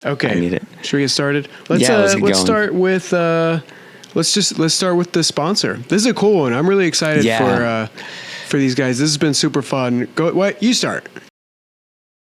Okay. I need it. Should we get started? Let's start with let's start with the sponsor. This is a cool one. I'm really excited for these guys. This has been super fun. You start.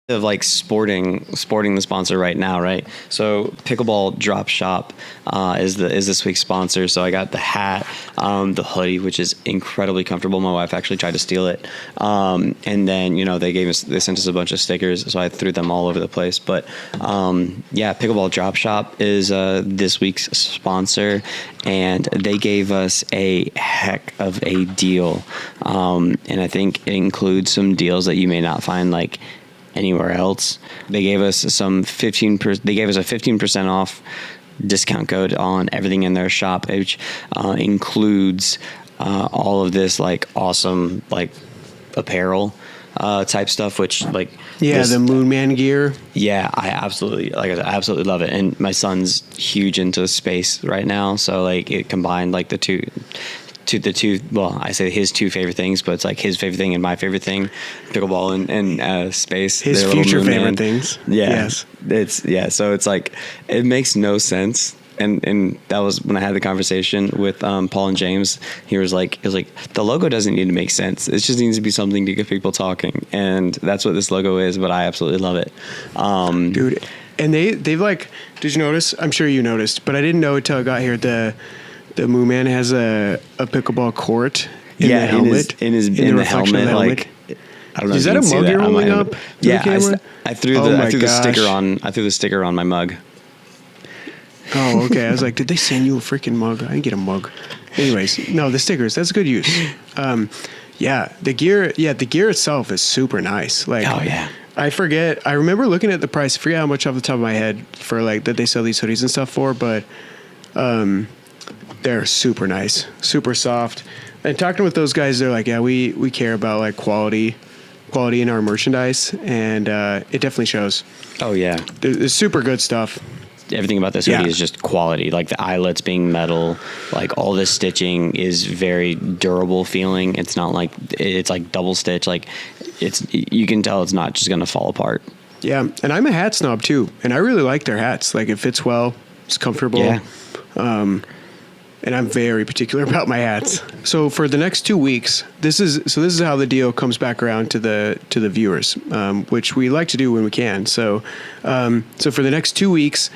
Of like sporting the sponsor right now, right? So Pickleball Drop Shop is this week's sponsor. So I got the hat, the hoodie, which is incredibly comfortable. My wife actually tried to steal it, and then they sent us a bunch of stickers, so I threw them all over the place. But Pickleball Drop Shop is this week's sponsor, and they gave us a heck of a deal, and I think it includes some deals that you may not find like anywhere else. They gave us a 15% off discount code on everything in their shop, which includes all of this like awesome like apparel type stuff, which like the Moon Man gear. Yeah, I absolutely love it. And my son's huge into space right now, so like it combined like the two. Well, I say his two favorite things, but it's like his favorite thing and my favorite thing, pickleball and space. His future favorite things. Yeah. Yes. So it's like, it makes no sense. And that was when I had the conversation with Paul and James. He was like, the logo doesn't need to make sense. It just needs to be something to get people talking. And that's what this logo is, but I absolutely love it. Dude, and they've like, did you notice? I'm sure you noticed, but I didn't know until I got here. The Moon Man has a pickleball court in the helmet. In the helmet. Like, I don't know. Is that a mug you're holding up? Yeah, I threw the sticker on. I threw the sticker on my mug. Oh, okay. I was like, did they send you a freaking mug? I didn't get a mug. Anyways, no, the stickers. That's good use. The gear. Yeah, the gear itself is super nice. Like, oh yeah. I remember looking at the price. I forget how much off the top of my head for like that they sell these hoodies and stuff for, but they're super nice, super soft. And talking with those guys, they're like, yeah, we care about like quality in our merchandise, and it definitely shows. Oh yeah, it's super good stuff. Everything about this hoodie is just quality. Like the eyelets being metal, like all this stitching is very durable feeling. It's not like it's like double stitch. Like you can tell it's not just going to fall apart. Yeah, and I'm a hat snob too, and I really like their hats. Like it fits well, it's comfortable. Yeah. And I'm very particular about my hats. So for the next 2 weeks, this is how the deal comes back around to the viewers, which we like to do when we can. So for the next 2 weeks,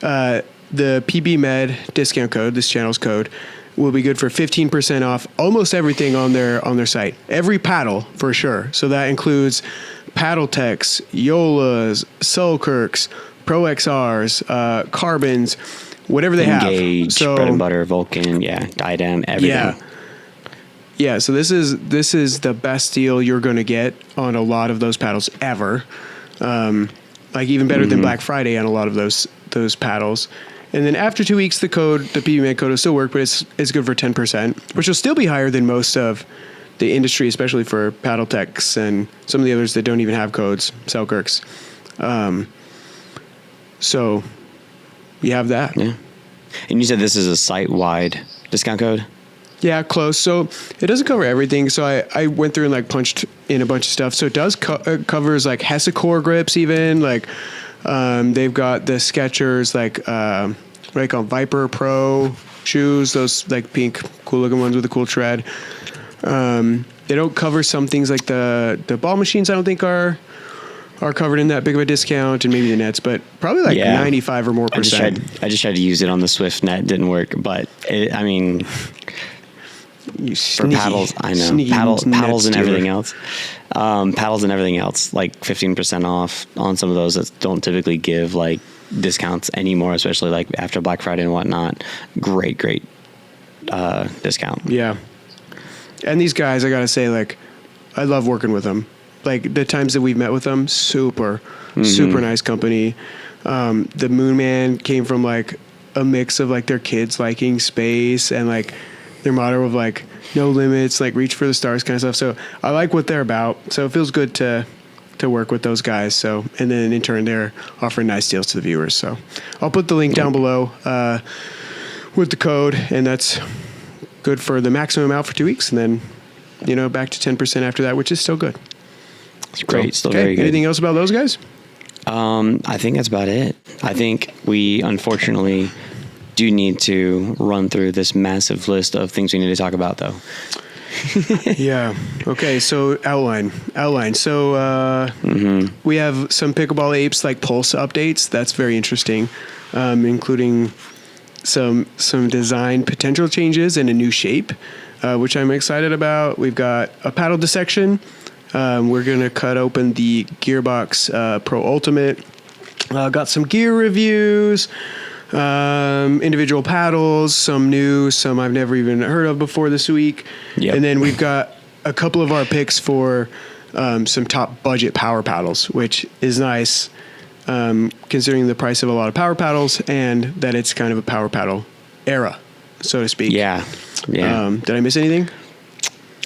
the PB Med discount code, this channel's code, will be good for 15% off almost everything on their site. Every paddle for sure. So that includes Paddle Techs, Yolas, Selkirks, Pro XRs, Carbons, whatever they Engage, have. So, Bread and Butter, Vulcan, Diadem, everything. Yeah. So this is the best deal you're going to get on a lot of those paddles ever. Like even better than Black Friday on a lot of those paddles. And then after 2 weeks, the PB Med code will still work, but it's good for 10%, which will still be higher than most of the industry, especially for Paddle Techs and some of the others that don't even have codes, Selkirks. So you have that. Yeah. And you said this is a site-wide discount code? Yeah, close. So it doesn't cover everything. So I went through and like punched in a bunch of stuff. So it does covers like Hesacore grips even. Like they've got the Skechers like on Viper Pro shoes. Those like pink cool looking ones with a cool tread. They don't cover some things like the ball machines. I don't think are covered in that big of a discount, and maybe the nets, but probably like 95 or more percent. I just tried to use it on the Swift net, didn't work, but for paddles, I know paddles and everything else. Paddles and everything else, like 15% off on some of those that don't typically give like discounts anymore, especially like after Black Friday and whatnot. Great discount. Yeah, and these guys, I gotta say, like, I love working with them. Like the times that we've met with them, super nice company. The Moon Man came from like a mix of like their kids liking space and like their motto of like no limits, like reach for the stars kind of stuff. So I like what they're about. So it feels good to work with those guys. So, and then in turn, they're offering nice deals to the viewers. So I'll put the link down below with the code, and that's good for the maximum amount for 2 weeks. And then, back to 10% after that, which is still good. It's great. Still very good. Anything else about those guys? I think that's about it. I think we unfortunately do need to run through this massive list of things we need to talk about, though. Yeah. Okay. So outline. So we have some Pickleball Apes like Pulse updates. That's very interesting, including some design potential changes and a new shape, which I'm excited about. We've got a paddle dissection. We're gonna cut open the Gearbox Pro Ultimate. Got some gear reviews. Individual paddles, some new, some I've never even heard of before this week. Yep. And then we've got a couple of our picks for some top budget power paddles, which is nice considering the price of a lot of power paddles and that it's kind of a power paddle era, so to speak. Yeah. Did I miss anything?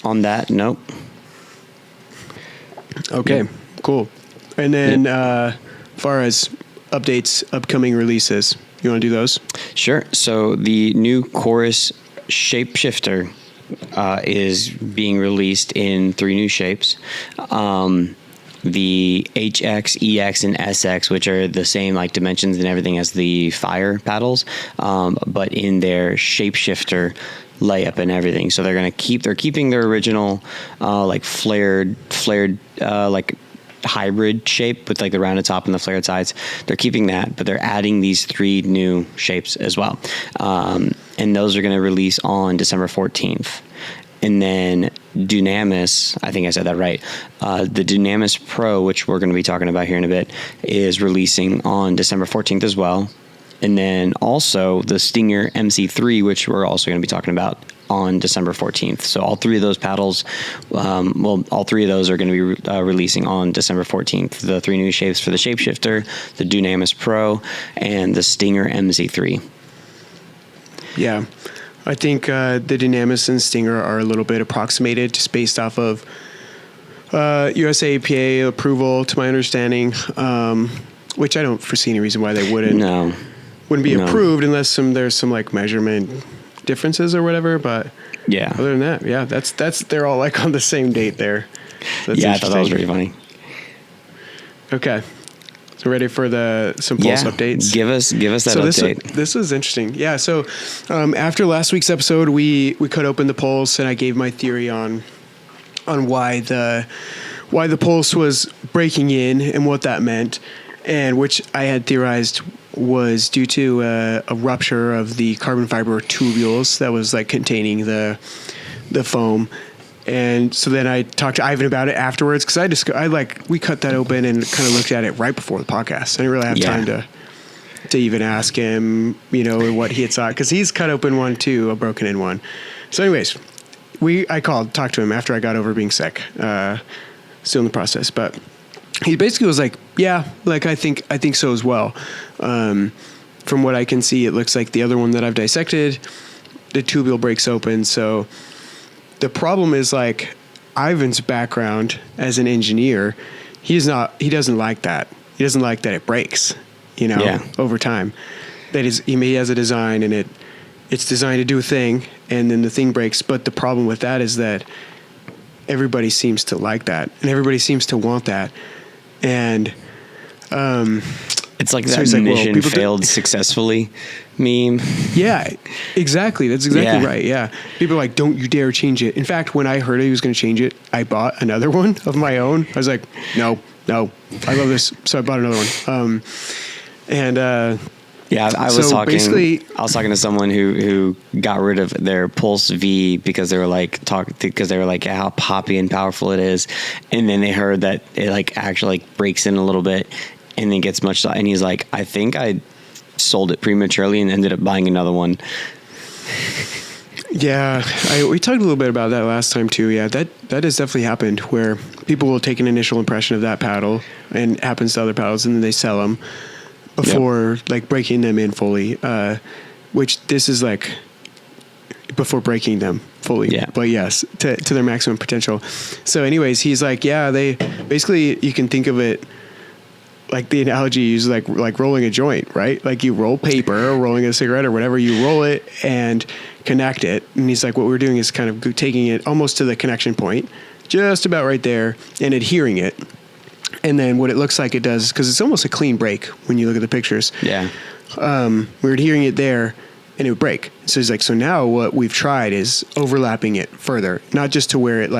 On that, nope. Okay, Yep. cool. And then as far as updates, upcoming releases, you want to do those? Sure. So the new Chorus Shapeshifter is being released in 3 new shapes. The HX, EX, and SX, which are the same like dimensions and everything as the Fire paddles, but in their Shapeshifter layup and everything. So they're keeping their original like flared like hybrid shape with like the rounded top and the flared sides. They're keeping that, but they're adding these 3 new shapes as well. And those are going to release on December 14th. And then Dunamis, I think I said that right. The Dunamis Pro, which we're going to be talking about here in a bit, is releasing on December 14th as well. And then also the Stinger MC3, which we're also going to be talking about on December 14th. So all 3 of those paddles, all 3 of those are going to be releasing on December 14th. The 3 new shapes for the Shapeshifter, the Dunamis Pro, and the Stinger MC3. Yeah. I think the Dunamis and Stinger are a little bit approximated just based off of USA EPA approval, to my understanding, which I don't foresee any reason why they wouldn't. Wouldn't be approved unless there's some like measurement differences or whatever. But yeah, other than that, yeah, that's they're all like on the same date there. That's I thought that was really funny. Okay. So ready for some Pulse updates? Give us that update. This was interesting. Yeah. So after last week's episode, we cut open the Pulse, and I gave my theory on why the Pulse was breaking in and what that meant, and which I had theorized was due to a rupture of the carbon fiber tubules that was like containing the foam. And so then I talked to Ivan about it afterwards because we cut that open and kind of looked at it right before the podcast. I didn't really have time to even ask him, what he had thought, because he's cut open one too, a broken in one. So anyways, I talked to him after I got over being sick, still in the process, but he basically was like, yeah, like I think so as well. From what I can see, it looks like the other one that I've dissected, the tubule breaks open. So the problem is like Ivan's background as an engineer, he doesn't like that. He doesn't like that it breaks, over time. That is, he has a design and it's designed to do a thing and then the thing breaks. But the problem with that is that everybody seems to like that and everybody seems to want that. And it's like that mission failed successfully meme. Yeah, exactly. That's exactly right. Yeah. People are like, don't you dare change it. In fact, when I heard he was going to change it, I bought another one of my own. I was like, no, I love this. So I bought another one. I was talking to someone who got rid of their Pulse V because they were like how poppy and powerful it is, and then they heard that it like actually like breaks in a little bit and then gets much, and he's like, I think I sold it prematurely and ended up buying another one. Yeah, we talked a little bit about that last time too. Yeah, that has definitely happened where people will take an initial impression of that paddle and it happens to other paddles and then they sell them before like breaking them in fully, which this is like before breaking them fully. Yeah. But yes, to their maximum potential. So anyways, he's like, yeah, they basically, you can think of it like the analogy you use, like rolling a joint, right? Like you roll paper or rolling a cigarette or whatever, you roll it and connect it. And he's like, what we're doing is kind of taking it almost to the connection point, just about right there, and adhering it. And then what it looks like it does, because it's almost a clean break when you look at the pictures. Yeah. We were adhering it there, and it would break. So he's like, so now what we've tried is overlapping it further, not just to where it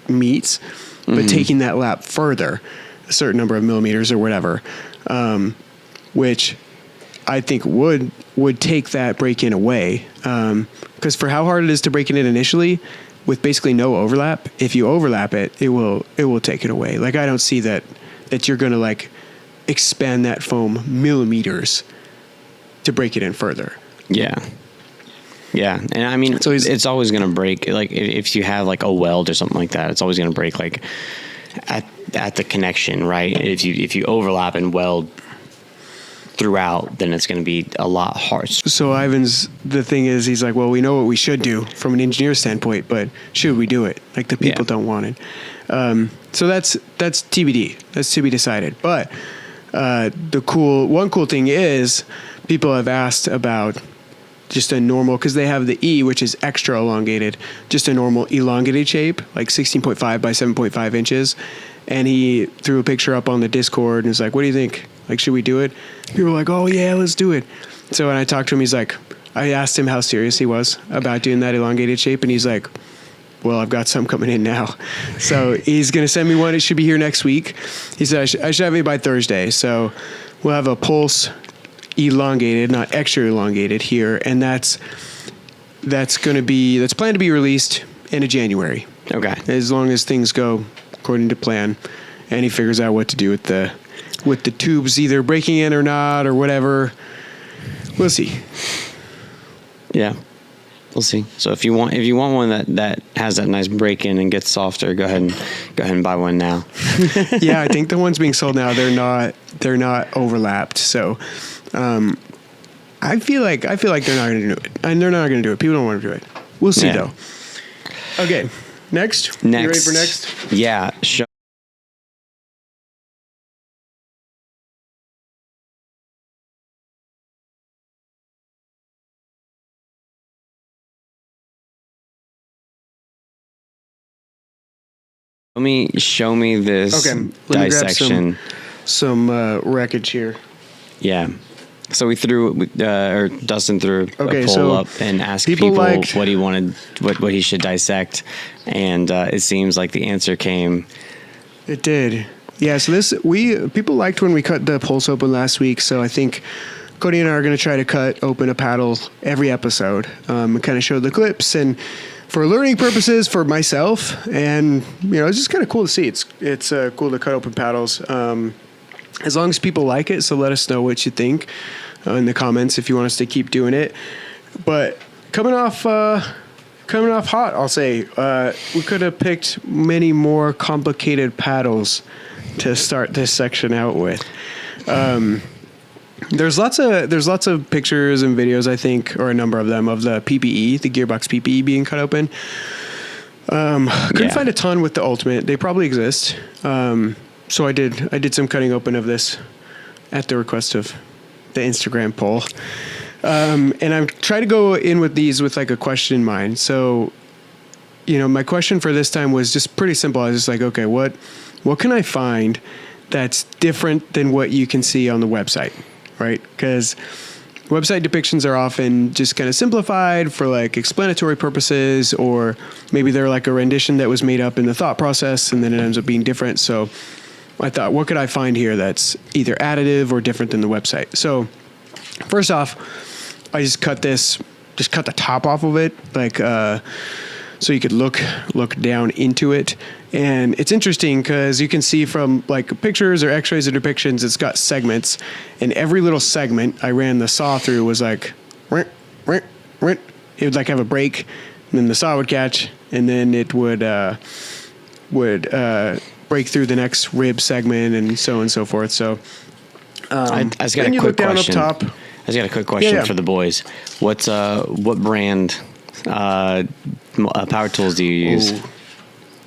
meets, but taking that lap further, a certain number of millimeters or whatever, which I think would take that break-in away. Because for how hard it is to break it in initially, with basically no overlap, if you overlap it, it will take it away. Like, I don't see that you're going to like expand that foam millimeters to break it in further. Yeah. Yeah. And I mean, so it's always going to break. Like, if you have like a weld or something like that, it's always going to break like at the connection, right? If you overlap and weld throughout, then it's going to be a lot harder. So the thing is, he's like, well, we know what we should do from an engineer standpoint, but should we do it? Like, the people don't want it. So that's TBD. That's to be decided. But one cool thing is, people have asked about just a normal, because they have the E, which is extra elongated, just a normal elongated shape, like 16.5 by 7.5 inches. And he threw a picture up on the Discord and was like, what do you think? Like, should we do it? People were like, oh yeah, let's do it. So when I talked to him, I asked him how serious he was about doing that elongated shape. And he's like, well, I've got some coming in now. So he's going to send me one. It should be here next week. He said I should have it by Thursday. So we'll have a Pulse elongated, not extra elongated here. And that's planned to be released end of January. Okay. As long as things go according to plan, and he figures out what to do with the tubes, either breaking in or not, or whatever. We'll see. Yeah, we'll see. So if you want one that has that nice break in and gets softer, go ahead and buy one now. Yeah, I think the ones being sold now, they're not overlapped. So I feel like they're not going to do it, and they're not going to do it. People don't want to do it. We'll see though. Okay, next. You ready for next? Yeah. Show me this dissection. Some wreckage here. Yeah. So Dustin threw a poll up and asked people what he wanted, what he should dissect, and it seems like the answer came. It did. Yeah. So people liked when we cut the pulse open last week. So I think Cody and I are going to try to cut open a paddle every episode, and kind of show the clips, and for learning purposes for myself, and it's just kind of cool to see. It's cool to cut open paddles. As long as people like it, so let us know what you think in the comments if you want us to keep doing it. But coming off hot, I'll say we could have picked many more complicated paddles to start this section out with. There's lots of pictures and videos, I think, or a number of them, of the PPE, the Gearbox PPE being cut open. Couldn't find a ton with the Ultimate. They probably exist. So I did some cutting open of this at the request of the Instagram poll. And I'm trying to go in with these with like a question in mind. So, my question for this time was just pretty simple. I was just like, okay, what can I find that's different than what you can see on the website, right? Because website depictions are often just kind of simplified for like explanatory purposes, or maybe they're like a rendition that was made up in the thought process and then it ends up being different. So I thought, what could I find here that's either additive or different than the website? So first off, I just cut the top off of it, like so you could look down into it. And it's interesting because you can see from like pictures or x-rays or depictions, it's got segments, and every little segment I ran the saw through was like, it would like have a break, and then the saw would catch, and then it would break through the next rib segment, and so on and so forth. So I just got a quick question. I just got a quick question for the boys. What brand power tools do you use?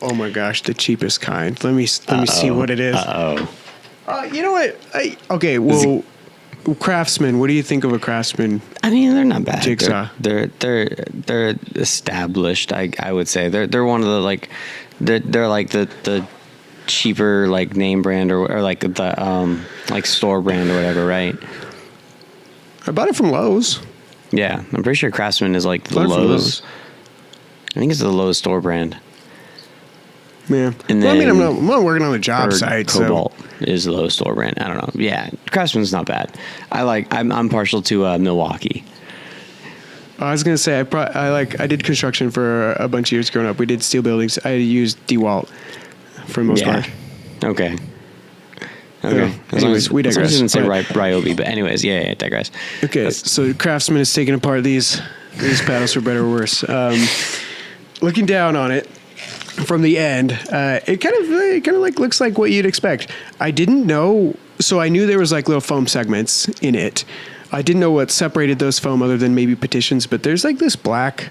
Oh my gosh, the cheapest kind. Let me see what it is. You know what? Craftsman. What do you think of a Craftsman? I mean, they're not bad. Jigsaw. They're established. I would say they're one of the like they're like the cheaper like name brand or like the like store brand or whatever, right? I bought it from Lowe's. Yeah, I'm pretty sure Craftsman is like the Bought it from Lowe's. I think it's the Lowe's store brand. Yeah. And well, I mean, then- I'm not working on a job Or site, Cobalt is the Lowe's store brand. I don't know. Yeah, Craftsman's not bad. I'm partial to Milwaukee. so I was gonna say I did construction for a bunch of years growing up. We did steel buildings. I used DeWalt for the most part. Okay. Yeah. Anyways, we As long digress. as it didn't say All right. Ryobi, but anyways, yeah, digress. Okay, so Craftsman is taking apart these paddles for better or worse. Looking down on it from the end, it kind of like looks like what you'd expect. I didn't know, so I knew there was like little foam segments in it. I didn't know what separated those foam other than maybe petitions, but there's like this black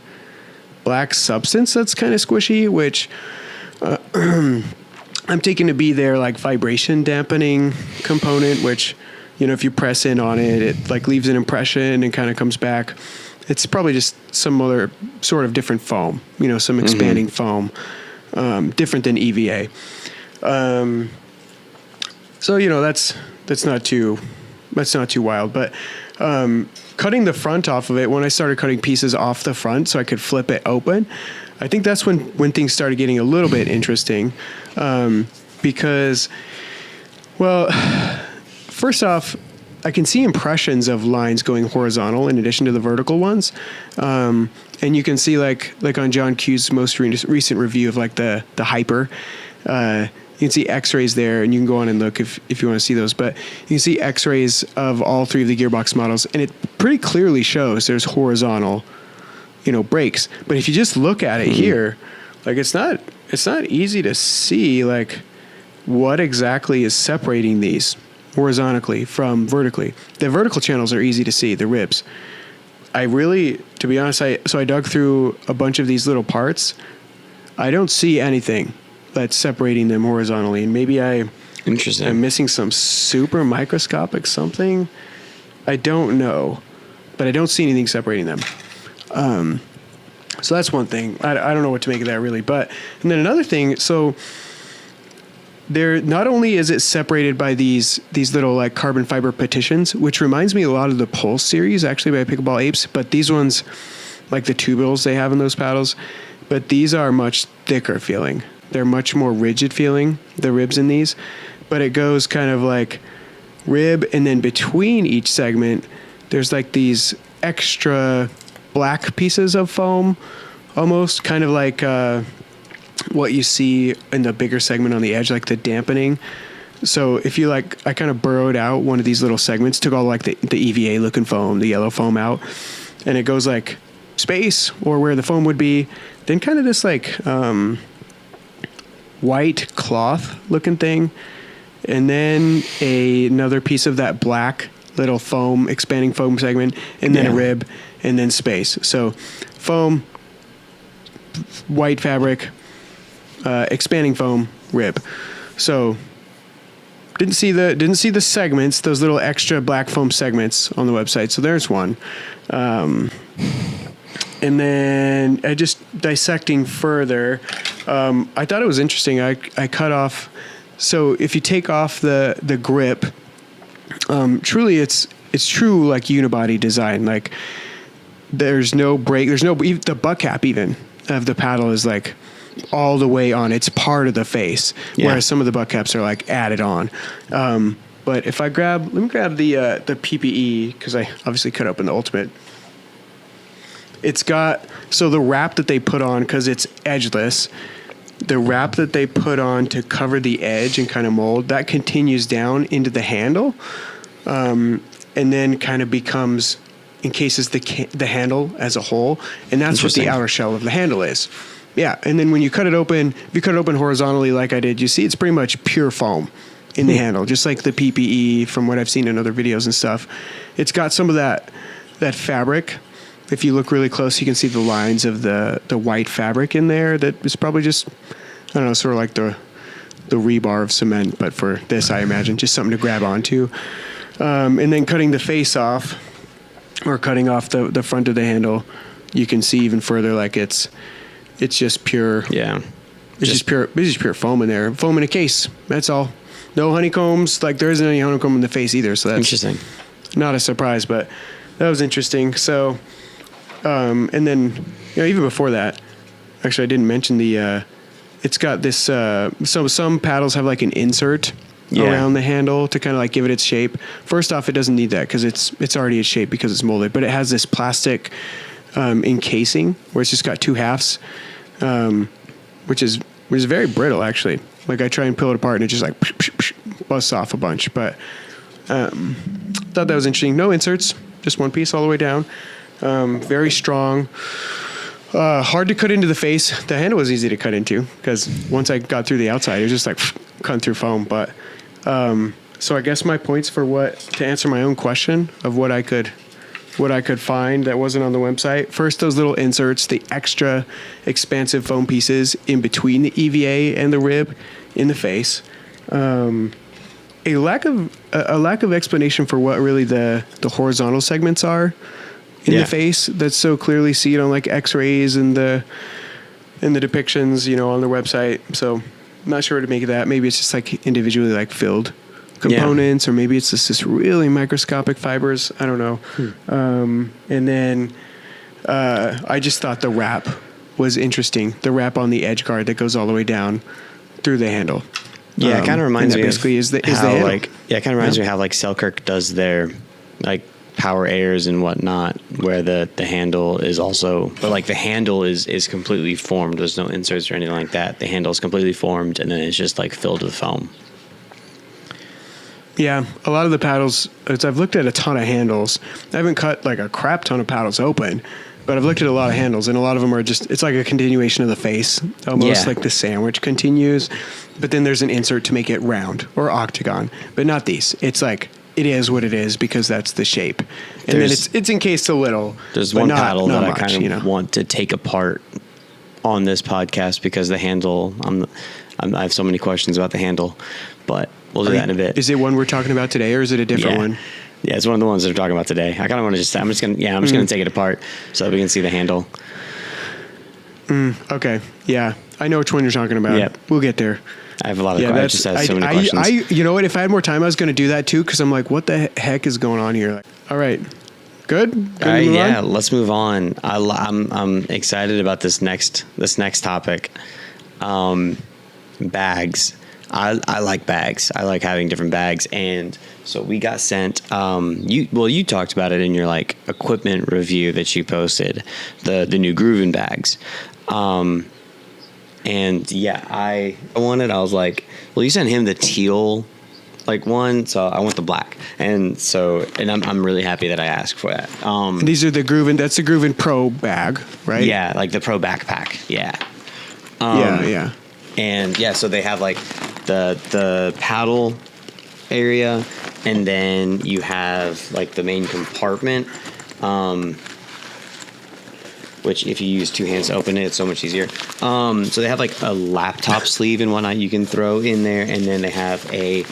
substance that's kind of squishy, which I'm taking to be their like vibration dampening component, which, you know, if you press in on it, it like leaves an impression and kind of comes back. It's probably just some other sort of different foam, you know, some expanding foam, different than EVA. So, you know, that's not too wild, but cutting the front off of it, when I started cutting pieces off the front so I could flip it open, I think that's when things started getting a little bit interesting, because, well, first off, I can see impressions of lines going horizontal in addition to the vertical ones, and you can see like on John Q's most recent review of like the Hyper, you can see X-rays there, and you can go on and look if you want to see those. But you can see X-rays of all three of the Gearbox models, and it pretty clearly shows there's horizontal, you know, breaks. But if you just look at it here, like it's not easy to see like what exactly is separating these horizontally from vertically. The vertical channels are easy to see, the ribs. I really, to be honest, I dug through a bunch of these little parts. I don't see anything that's separating them horizontally, and maybe I'm missing some super microscopic something. I don't know, but I don't see anything separating them. So that's one thing. I don't know what to make of that really. But and then another thing. So there, not only is it separated by these little like carbon fiber petitions, which reminds me a lot of the Pulse series actually by Pickleball Apes, but these ones, like the tubules they have in those paddles, but these are much thicker feeling. They're much more rigid feeling, the ribs in these, but it goes kind of like rib, and then between each segment, there's like these extra black pieces of foam, almost kind of like what you see in the bigger segment on the edge, like the dampening. So if you like, I kind of burrowed out one of these little segments, took all like the EVA looking foam, the yellow foam out, and it goes like space or where the foam would be, then kind of this like white cloth looking thing, and then another piece of that black little foam, expanding foam segment, and then a rib, and then space. So foam, white fabric, expanding foam, rib. So didn't see the segments, those little extra black foam segments on the website. So there's one. And then just dissecting further, I thought it was interesting. I cut off. So if you take off the grip, truly it's true like unibody design. Like there's no break. There's no, the butt cap even of the paddle is like all the way on. It's part of the face. Yeah. Whereas some of the butt caps are like added on. But if let me grab the PPE, because I obviously cut open the Ultimate. It's got, so the wrap that they put on, because it's edgeless, the wrap that they put on to cover the edge and kind of mold, that continues down into the handle, and then kind of becomes, encases the handle as a whole, and that's what the outer shell of the handle is. Yeah, and then when you cut it open, if you cut it open horizontally like I did, you see it's pretty much pure foam in the handle, just like the PPE from what I've seen in other videos and stuff. It's got some of that fabric. If you look really close, you can see the lines of the white fabric in there that is probably just, I don't know, sort of like the rebar of cement, but for this, I imagine, just something to grab onto. And then cutting the face off, or cutting off the front of the handle, you can see even further like it's just pure It's just pure foam in there. Foam in a case. That's all. No honeycombs. Like there isn't any honeycomb in the face either. So that's interesting. Not a surprise, but that was interesting. So, and then even before that, actually, I didn't mention the. It's got this. So some paddles have like an insert around the handle to kind of like give it its shape. First off, it doesn't need that because it's already its shape because it's molded. But it has this plastic encasing where it's just got two halves, which is very brittle actually. Like I try and peel it apart and it just like busts off a bunch. But thought that was interesting. No inserts, just one piece all the way down. Very strong. Hard to cut into the face. The handle was easy to cut into because once I got through the outside, it was just like cutting through foam. But so I guess my points for to answer my own question of what I could find that wasn't on the website. First, those little inserts, the extra expansive foam pieces in between the EVA and the rib in the face. A lack of explanation for what really the horizontal segments are in the face that's so clearly seen on like X-rays and the depictions, on their website. So I'm not sure what to make of that. Maybe it's just like individually like filled components, or maybe it's just this really microscopic fibers. I don't know. And then I just thought the wrap was interesting. The wrap on the edge guard that goes all the way down through the handle. Yeah, it kind of reminds me basically of the how handle. it kind of reminds me of how like Selkirk does their like power airs and whatnot, where the handle is also, but like the handle is completely formed. There's no inserts or anything like that. The handle is completely formed, and then it's just like filled with foam. Yeah, a lot of the paddles, I've looked at a ton of handles. I haven't cut like a crap ton of paddles open, but I've looked at a lot of handles, and a lot of them are just, it's like a continuation of the face, almost like the sandwich continues, but then there's an insert to make it round or octagon, but not these. It's like, it is what it is because that's the shape. And then it's encased a little. There's one paddle that I kind of want to take apart on this podcast because the handle, I have so many questions about the handle, but we'll do that in a bit. Is it one we're talking about today, or is it a different one? Yeah, it's one of the ones that we're talking about today. I kind of want to I'm just going to take it apart so that we can see the handle. Okay. Yeah. I know which one you're talking about. Yep. We'll get there. I have a lot of questions. I just have so many questions. You know what? If I had more time, I was going to do that too, because I'm like, what the heck is going on here? All right. Good? All right, yeah, let's move on. I'm excited about this next topic. Bags. I like bags. I like having different bags, and so we got sent. You talked about it in your like equipment review that you posted, the new GRUVN bags. And yeah, I wanted. I was like, well, you sent him the teal like one, so I want the black, and I'm really happy that I asked for that. These are the GRUVN. That's the GRUVN Pro bag, right? Yeah, like the Pro backpack. Yeah. Yeah. And yeah, so they have like the paddle area, and then you have like the main compartment, which if you use two hands to open it, it's so much easier. So they have like a laptop sleeve and whatnot you can throw in there, and then they have a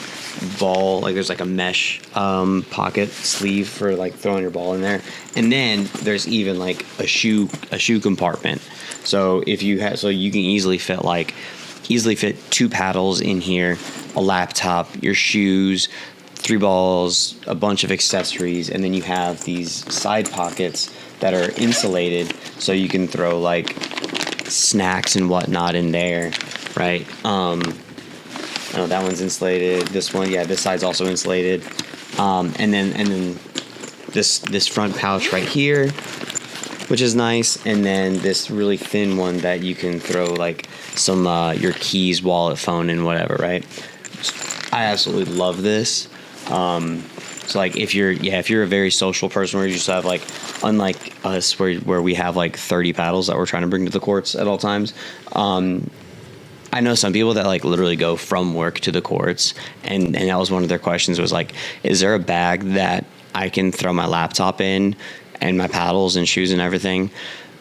ball, like there's like a mesh pocket sleeve for like throwing your ball in there, and then there's even like a shoe compartment. So if you have, so you can easily fit two paddles in here, a laptop, your shoes, 3 balls, a bunch of accessories, and then you have these side pockets that are insulated, so you can throw like snacks and whatnot in there, right? Oh, that one's insulated. This one, yeah, this side's also insulated. And then this front pouch right here, which is nice, and then this really thin one that you can throw like some your keys, wallet, phone, and whatever, right? I absolutely love this. So like if you're a very social person where you just have like, unlike us where we have like 30 paddles that we're trying to bring to the courts at all times, I know some people that like literally go from work to the courts, and that was one of their questions, was like, is there a bag that I can throw my laptop in and my paddles and shoes and everything?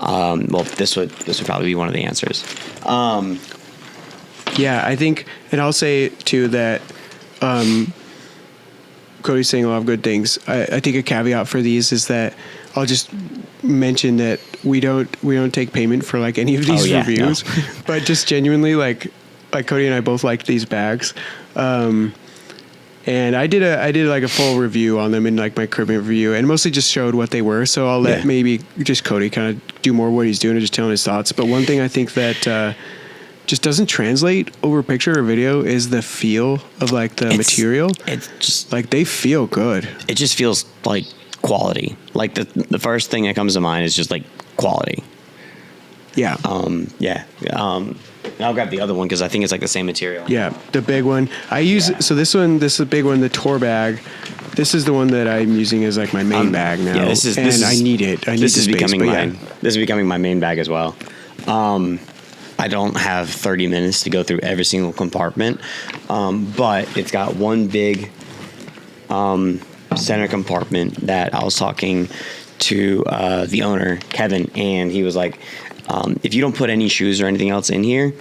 Well, this would probably be one of the answers. Yeah, I think, and I'll say too that Cody's saying a lot of good things. I think a caveat for these is that I'll just mention that we don't take payment for like any of these reviews, but just genuinely like Cody and I both liked these bags. And I did like a full review on them in like my Caribbean review, and mostly just showed what they were. So I'll let maybe just Cody kind of do more what he's doing and just telling his thoughts. But one thing I think that just doesn't translate over picture or video is the feel of like the material. It's just like they feel good. It just feels like quality. Like the first thing that comes to mind is just like quality. Yeah. I'll grab the other one because I think it's like the same material. Yeah, the big one. I use so this is a big one, the tour bag. This is the one that I'm using as like my main bag now. Yeah, this is I need it. This is becoming my main bag as well. I don't have 30 minutes to go through every single compartment, but it's got one big center compartment that I was talking to the owner, Kevin, and he was like, if you don't put any shoes or anything else in here,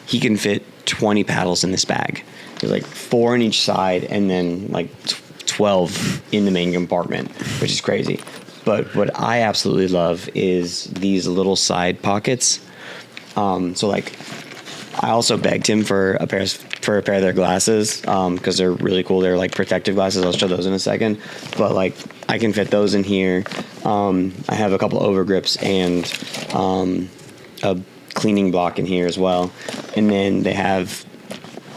he can fit 20 paddles in this bag. There's like 4 on each side and then like 12 in the main compartment, which is crazy. But what I absolutely love is these little side pockets. So like I also begged him for a pair of their glasses because they're really cool. They're like protective glasses. I'll show those in a second. But like I can fit those in here. I have a couple overgrips and a cleaning block in here as well. And then they have,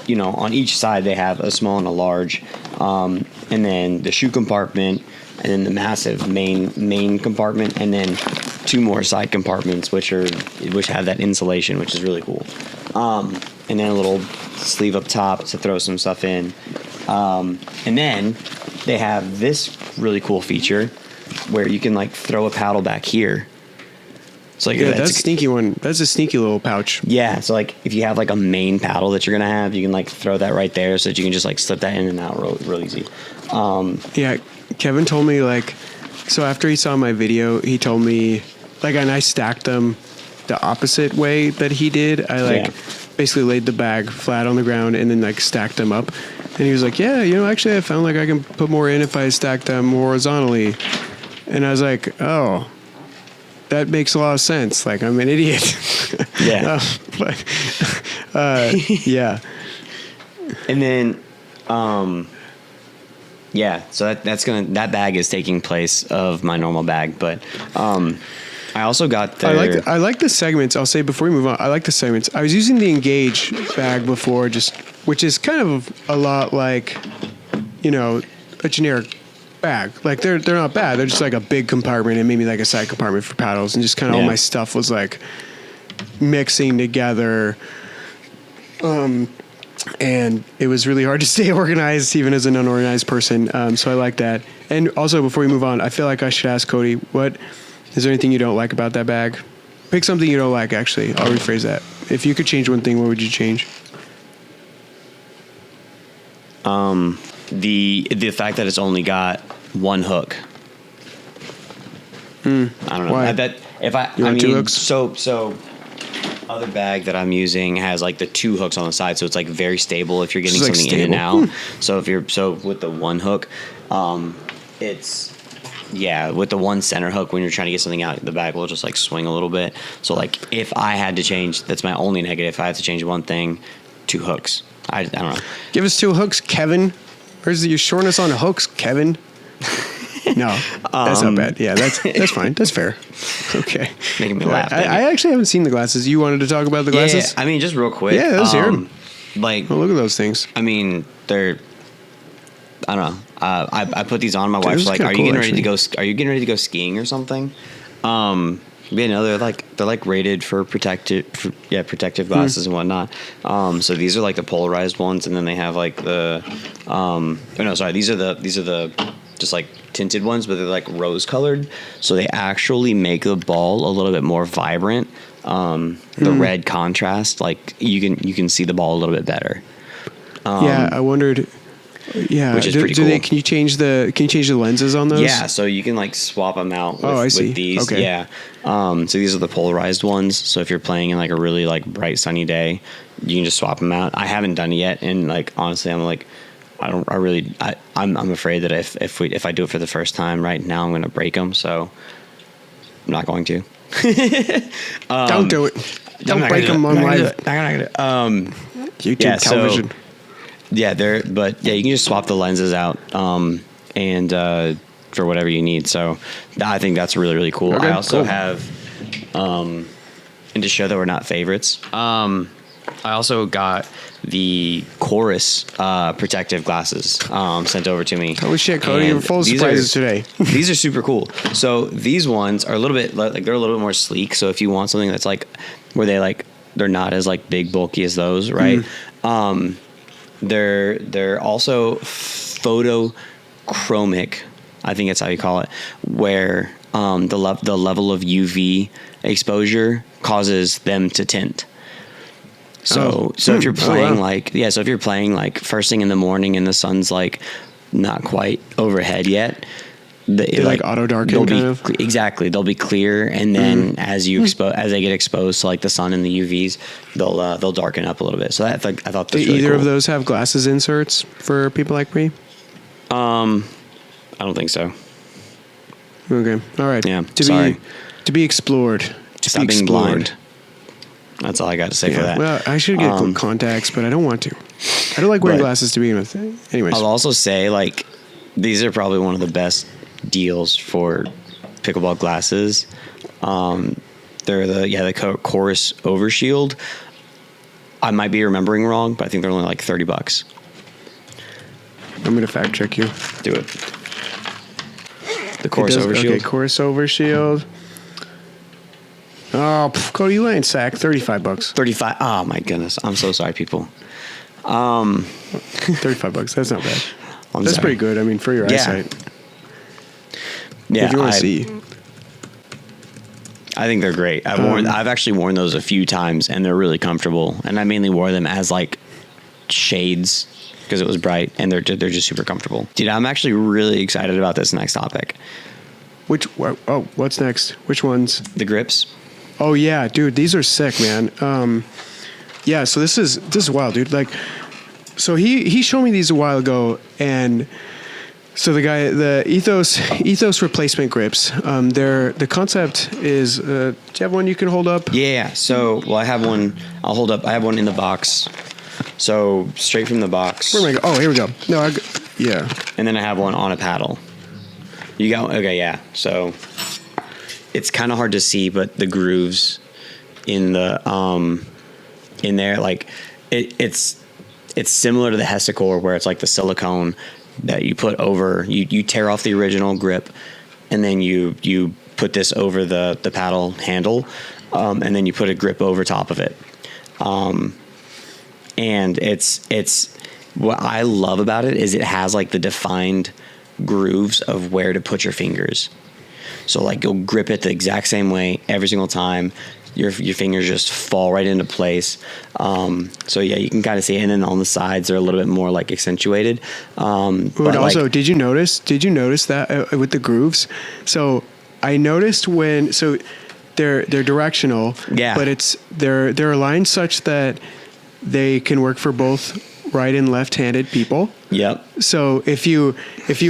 on each side they have a small and a large. And then the shoe compartment, and then the massive main compartment, and then 2 more side compartments which have that insulation, which is really cool. And then a little sleeve up top to throw some stuff in. And then they have this really cool feature where you can like throw a paddle back here. So like that's a sneaky one. That's a sneaky little pouch. Yeah. So like if you have like a main paddle that you're gonna have, you can like throw that right there so that you can just like slip that in and out real easy. Yeah, Kevin told me like, so after he saw my video, he told me like, and I stacked them the opposite way that he did. I basically laid the bag flat on the ground and then like stacked them up. And he was like, yeah, actually I found like I can put more in if I stack them horizontally. And I was like, oh, that makes a lot of sense. Like I'm an idiot. Yeah. Yeah. And then, so that bag is taking place of my normal bag, but, I also got the... I like the segments. I'll say before we move on, I like the segments. I was using the Engage bag before, which is kind of a lot like, a generic bag. Like they're not bad. They're just like a big compartment and maybe like a side compartment for paddles, and just kind of all my stuff was like mixing together. And it was really hard to stay organized even as an unorganized person. So I like that. And also before we move on, I feel like I should ask Cody, is there anything you don't like about that bag? Pick something you don't like, actually. I'll rephrase that. If you could change one thing, what would you change? The fact that it's only got one hook. I don't know. Why? Two hooks? So other bag that I'm using has like the 2 hooks on the side, so it's like very stable if you're getting something in and out. So with the one hook, it's... Yeah, with the one center hook, when you're trying to get something out, the bag will just like swing a little bit. So like if I had to change, that's my only negative. If I had to change one thing, 2 hooks. I don't know. Give us 2 hooks, Kevin. Where's your shortness on hooks, Kevin? No, that's not bad. Yeah, that's fine. That's fair. Okay. Making me laugh. I actually haven't seen the glasses. You wanted to talk about the glasses? Yeah, I mean, just real quick. Yeah, let's hear them. Like, look at those things. I mean, they're... I don't know. I put these on. My wife's like, "Are you getting ready to go? Are you getting ready to go skiing or something?" They're like rated for protective glasses and whatnot. So these are like the polarized ones, and then they have like the these are the just like tinted ones, but they're like rose colored. So they actually make the ball a little bit more vibrant. The red contrast, like you can see the ball a little bit better. Yeah, I wondered. Yeah, which is pretty cool. Can you change the lenses on those? Yeah, so you can like swap them out with these. Okay. Yeah. So these are the polarized ones. So if you're playing in like a really like bright sunny day, you can just swap them out. I haven't done it yet, and like honestly, I'm like, I'm afraid that if I do it for the first time right now, I'm gonna break them. So I'm not going to. Don't do it. Don't break them on live. YouTube television. So, but you can just swap the lenses out and for whatever you need. So I think that's really, really cool. Okay, I also have, and to show that we're not favorites, I also got the Chorus protective glasses sent over to me. Holy shit, Cody, you're full of surprises today. These are super cool. So these ones are a little bit like, they're a little bit more sleek. So if you want something that's like where they're not as like big bulky as those, right? They're also photochromic, I think that's how you call it, where the level of UV exposure causes them to tint. So if you're playing so if you're playing like first thing in the morning and the sun's like not quite overhead yet, they like auto darken kind of. Exactly, they'll be clear, and then as they get exposed to like the sun and the UVs, they'll darken up a little bit. So I thought that's do really either cool. of those have glasses inserts for people like me? I don't think so. Okay, all right. Yeah, to be explored. Stop being blind. That's all I got to say for that. Well, I should get contacts, but I don't want to. I don't like wearing glasses to begin with. Anyways, I'll also say like these are probably one of the best deals for pickleball glasses. They're the Chorus Overshield. I might be remembering wrong, but I think they're only like $30. I'm gonna fact check you. Do it. The Chorus Overshield. Okay, Chorus Overshield. Oh, Cody, you ain't sack. $35. 35. Oh my goodness, I'm so sorry, people. $35. That's not bad. That's sorry. pretty good. I mean, for your eyesight. Yeah, if you want to see. I think they're great. I've actually worn those a few times, and they're really comfortable. And I mainly wore them as like shades because it was bright, and they're just super comfortable. Dude, I'm actually really excited about this next topic. What's next? Which ones? The grips. Oh yeah, dude, these are sick, man. So this is wild, dude. Like, so he showed me these a while ago, and so the Ethos replacement grips. The concept is. Do you have one you can hold up? Yeah. So, I have one. I'll hold up. I have one in the box. So straight from the box. Where am I going? Oh, here we go. No, yeah. And then I have one on a paddle. You got okay, yeah. So it's kind of hard to see, but the grooves in the in there, like it's similar to the Hesacore, where it's like the silicone that you put over. You tear off the original grip, and then you put this over the paddle handle, and then you put a grip over top of it. And it's what I love about it is it has like the defined grooves of where to put your fingers. So like you'll grip it the exact same way every single time. Your fingers just fall right into place. So yeah, you can kind of see it. And then on the sides they're a little bit more like accentuated. But also, like, did you notice that with the grooves? So I noticed they're directional, yeah, but they're aligned such that they can work for both right and left-handed people. Yep. So if you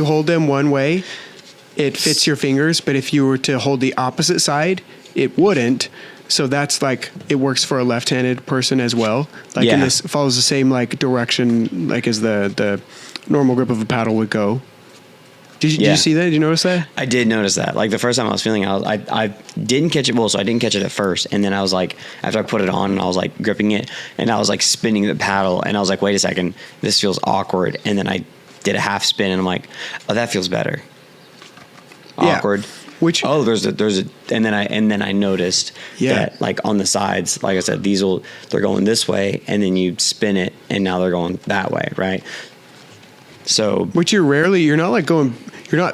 hold them one way, it fits your fingers, but if you were to hold the opposite side, it wouldn't. So that's like it works for a left-handed person as well. Like, yeah. And this follows the same like direction like as the normal grip of a paddle would go. Did you see that? Did you notice that? I did notice that. Like the first time I was feeling it, I didn't catch it well, so I didn't catch it at first. And then I was like, after I put it on and I was like gripping it and I was like spinning the paddle and I was like, wait a second, this feels awkward. And then I did a half spin and I'm like, oh, that feels better. Awkward. There's a and then I noticed that like on the sides, like I said, they're going this way and then you spin it and now they're going that way, right? So you're not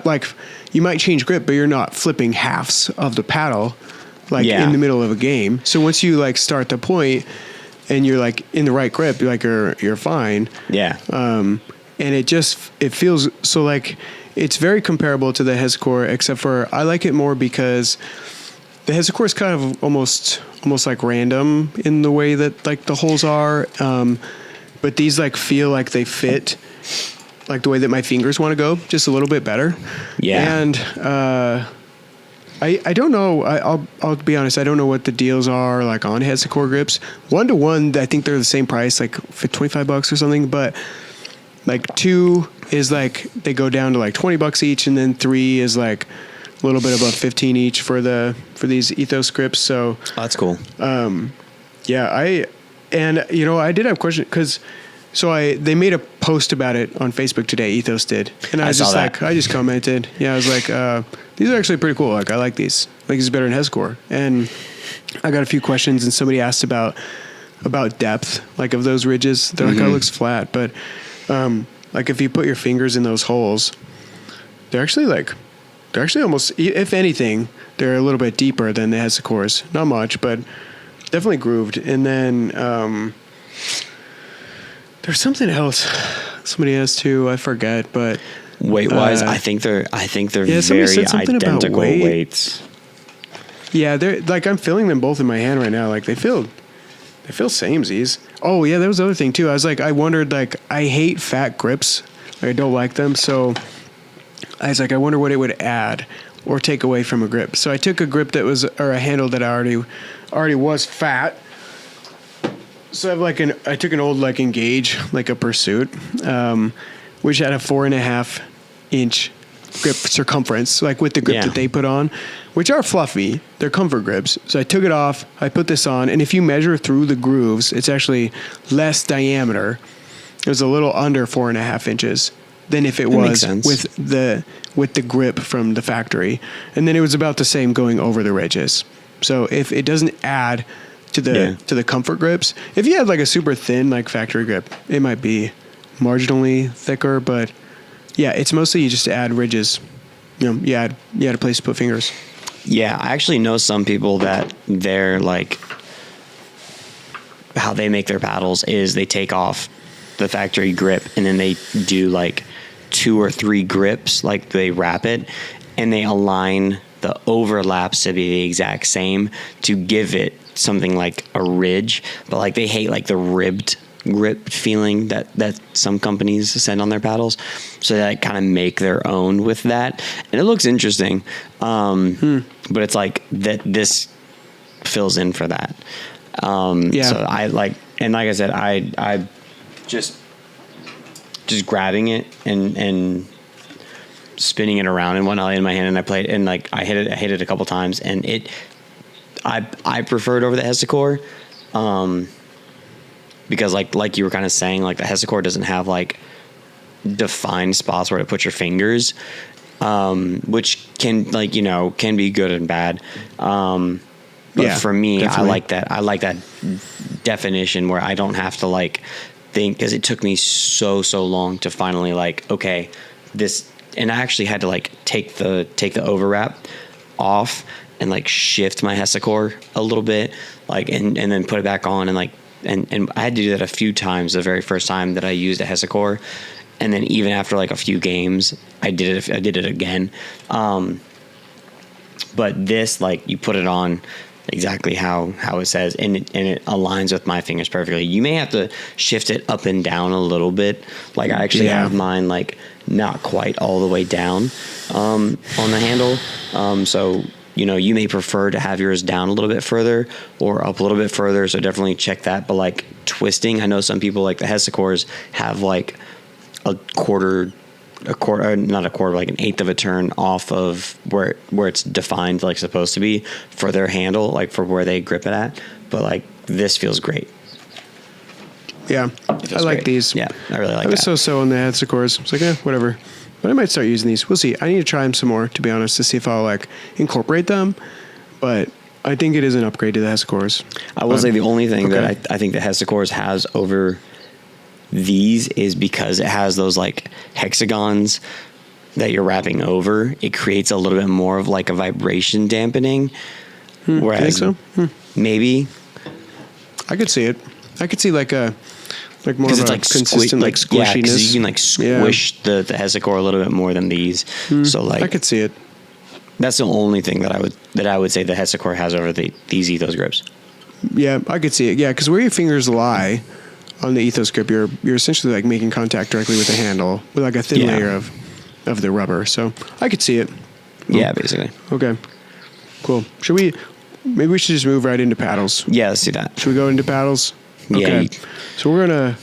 like you might change grip, but you're not flipping halves of the paddle like in the middle of a game. So once you like start the point and you're like in the right grip, you're fine. Yeah. And it feels so like it's very comparable to the Hesacore, except for I like it more because the Hesacore is kind of almost like random in the way that like the holes are. But these like feel like they fit like the way that my fingers want to go, just a little bit better. Yeah. And I don't know. I'll be honest. I don't know what the deals are like on Hesacore grips. 1-to-1, I think they're the same price, like for $25 or something. But like 2 is like they go down to like $20 each, and then 3 is like a little bit above 15 each for these Ethos grips. So that's cool. Yeah, I did have a question because they made a post about it on Facebook today. Ethos did, and I just commented. Yeah, I was like, these are actually pretty cool. Like I like these. Like these are better than Hesacore. And I got a few questions, and somebody asked about depth, like of those ridges. They're like, oh, it looks flat, but like if you put your fingers in those holes, they're actually almost, if anything, they're a little bit deeper than the Hesacores. Not much, but definitely grooved. And then there's something else somebody asked too. I forget, but weight wise, I think they're yeah, very identical weights. Yeah, they're like I'm feeling them both in my hand right now. Like they feel samesies. Oh yeah, that was the other thing too. I was like, I wondered, like I hate fat grips. Like, I don't like them. So I was like, I wonder what it would add or take away from a grip. So I took a grip or a handle that I already was fat. So I took an old like Engage, like a Pursuit, which had a 4.5 inch grip circumference, like with the grip that they put on, which are fluffy. They're comfort grips. So I took it off, I put this on, and if you measure through the grooves, it's actually less diameter. It was a little under 4.5 inches than if it was with the grip from the factory. And then it was about the same going over the ridges. So if it doesn't add to the comfort grips, if you had like a super thin like factory grip, it might be marginally thicker, but yeah, it's mostly you just add ridges. You had a place to put fingers. Yeah, I actually know some people that they're like, how they make their paddles is they take off the factory grip and then they do like 2 or 3 grips, like they wrap it and they align the overlaps to be the exact same to give it something like a ridge, but like they hate like the ribbed grip feeling that some companies send on their paddles, so they like, kind of make their own with that, and it looks interesting. But it's like that this fills in for that. So I like, and like I said, I just grabbing it and spinning it around and whatnot in my hand, and I played, and like I hit it a couple times, and I prefer it over the Hesacore, because like you were kind of saying, like the Hesacore doesn't have like defined spots where to put your fingers, which can can be good and bad. But for me, definitely. I like that definition where I don't have to like think, because it took me so long to finally like, okay, this. And I actually had to like take the overwrap off and like shift my Hesacore a little bit, like and then put it back on, and like and I had to do that a few times the very first time that I used a Hesacore, and then even after like a few games I did it again. But this, like, you put it on exactly how it says, and it aligns with my fingers perfectly. You may have to shift it up and down a little bit. Like I actually have mine like not quite all the way down on the handle. So you may prefer to have yours down a little bit further or up a little bit further. So definitely check that. But like twisting, I know some people like the Hesacores have like a quarter, not a quarter, like an eighth of a turn off of where it's defined, like supposed to be for their handle, like for where they grip it at. But like this feels great. Yeah, I like these. Yeah, I really like that. I was so on the Hesacores. It's like, whatever. But I might start using these. We'll see. I need to try them some more, to be honest, to see if I'll like incorporate them. But I think it is an upgrade to the Hesacores. I will say the only thing that I think the Hesacores has over these is because it has those like hexagons that you're wrapping over. It creates a little bit more of like a vibration dampening. Whereas you think so? Maybe I could see it. I could see like more of a like consistent like squishiness. Yeah, because you can like squish the Hesacore a little bit more than these. So like I could see it. That's the only thing that I would say the Hesacore has over these Ethos grips. Yeah, I could see it. Yeah, because where your fingers lie on the Ethos grip, you're essentially like making contact directly with the handle with like a thin layer of the rubber. So I could see it. Yeah, basically. Okay. Cool. Maybe we should just move right into paddles. Yeah, let's do that. Should we go into paddles? Yeah. Okay. So we're gonna.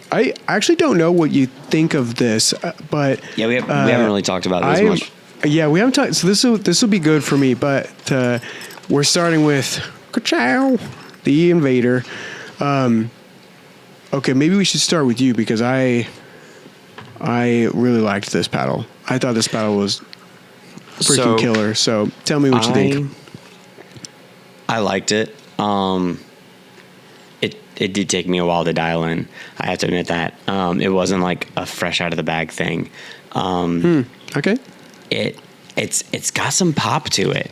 I actually don't know what you think of this, but Yeah, we haven't really talked about this much. Yeah, we haven't talked. So this will be good for me, but we're starting with the Invader. Okay, maybe we should start with you because I really liked this paddle. I thought this paddle was freaking killer. So tell me what you think. I liked it. It did take me a while to dial in. I have to admit that. It wasn't like a fresh out of the bag thing. Okay. It's got some pop to it.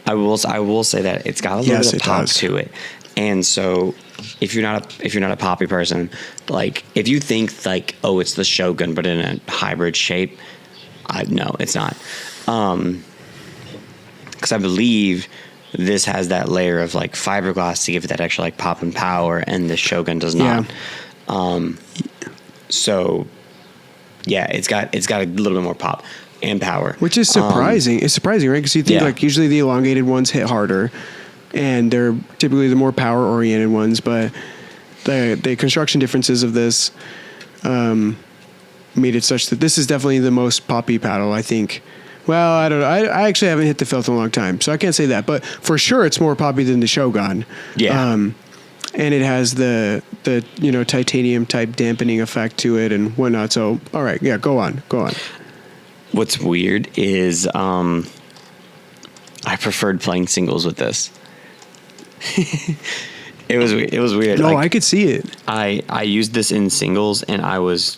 I will say that it's got a little bit of pop to it. And so if you're not a poppy person, like if you think like, oh, it's the Shogun but in a hybrid shape, no, it's not. Because I believe this has that layer of like fiberglass to give it that extra like pop and power, and the Shogun does not. Yeah. So yeah, it's got a little bit more pop and power, which is surprising. It's surprising, right? Because you think like usually the elongated ones hit harder, and they're typically the more power oriented ones. But the construction differences of this made it such that this is definitely the most poppy paddle, I think. Well, I don't know. I actually haven't hit the felt in a long time, so I can't say that. But for sure, it's more poppy than the Shogun. Yeah. And it has the titanium type dampening effect to it and whatnot. So, all right, yeah, go on. What's weird is I preferred playing singles with this. It was weird. No, I could see it. I used this in singles and I was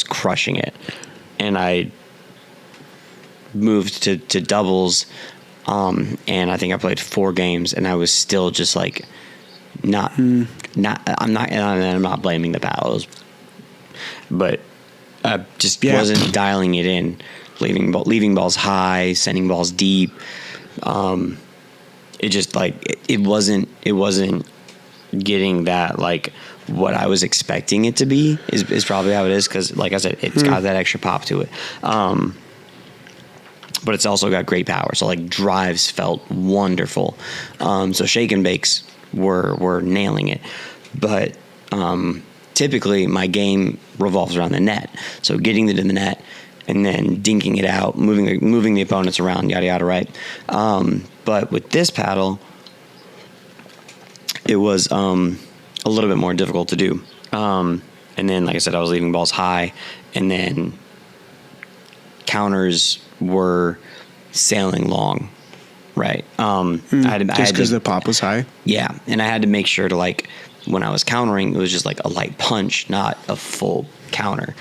crushing it, and I moved to doubles, and I think I played 4 games, and I was still just like I'm not blaming the paddles, but I just wasn't dialing it in, leaving balls high, sending balls deep. It just like it wasn't getting that like what I was expecting it to be is probably how it is, because like I said, it's got that extra pop to it. But it's also got great power. So like drives felt wonderful. So shake and bakes were nailing it. But typically my game revolves around the net. So getting it in the net and then dinking it out, moving the opponents around, yada yada, right? But with this paddle, it was a little bit more difficult to do. And then, like I said, I was leaving balls high, and then counters were sailing long, right? Just because the pop was high? Yeah, and I had to make sure to, like, when I was countering, it was just like a light punch, not a full counter.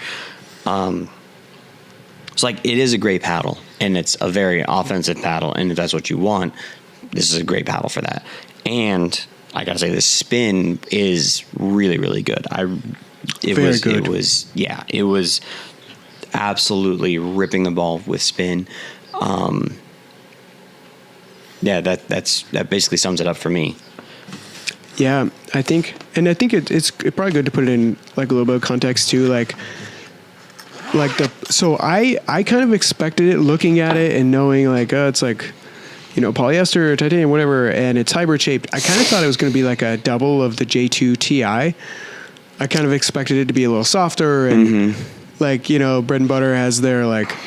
It's like, it is a great paddle, and it's a very offensive paddle, and if that's what you want, this is a great paddle for that. And I gotta say, the spin is really, really good. It was absolutely ripping the ball with spin. That basically sums it up for me. Yeah, I think it's probably good to put it in like a little bit of context too. So I kind of expected it, looking at it and knowing like, oh, it's like, polyester or titanium, whatever, and it's hybrid shaped. I kind of thought it was going to be like a double of the J2 Ti. I kind of expected it to be a little softer and like, Bread and Butter has their like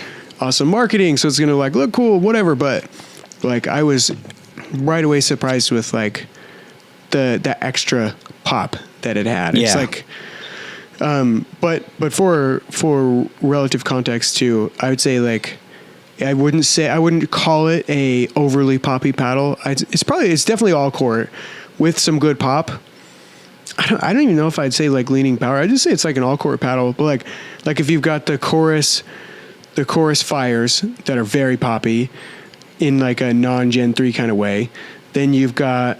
awesome marketing, so it's going to like look cool, whatever. But like I was right away surprised with like the extra pop that it had. Yeah. It's like, but for relative context too, I would say like, I wouldn't call it a overly poppy paddle. It's definitely all court with some good pop. I don't even know if I'd say like leaning power. I'd just say it's like an all court paddle. But like if you've got the chorus fires that are very poppy in like a non-Gen 3 kind of way, then you've got,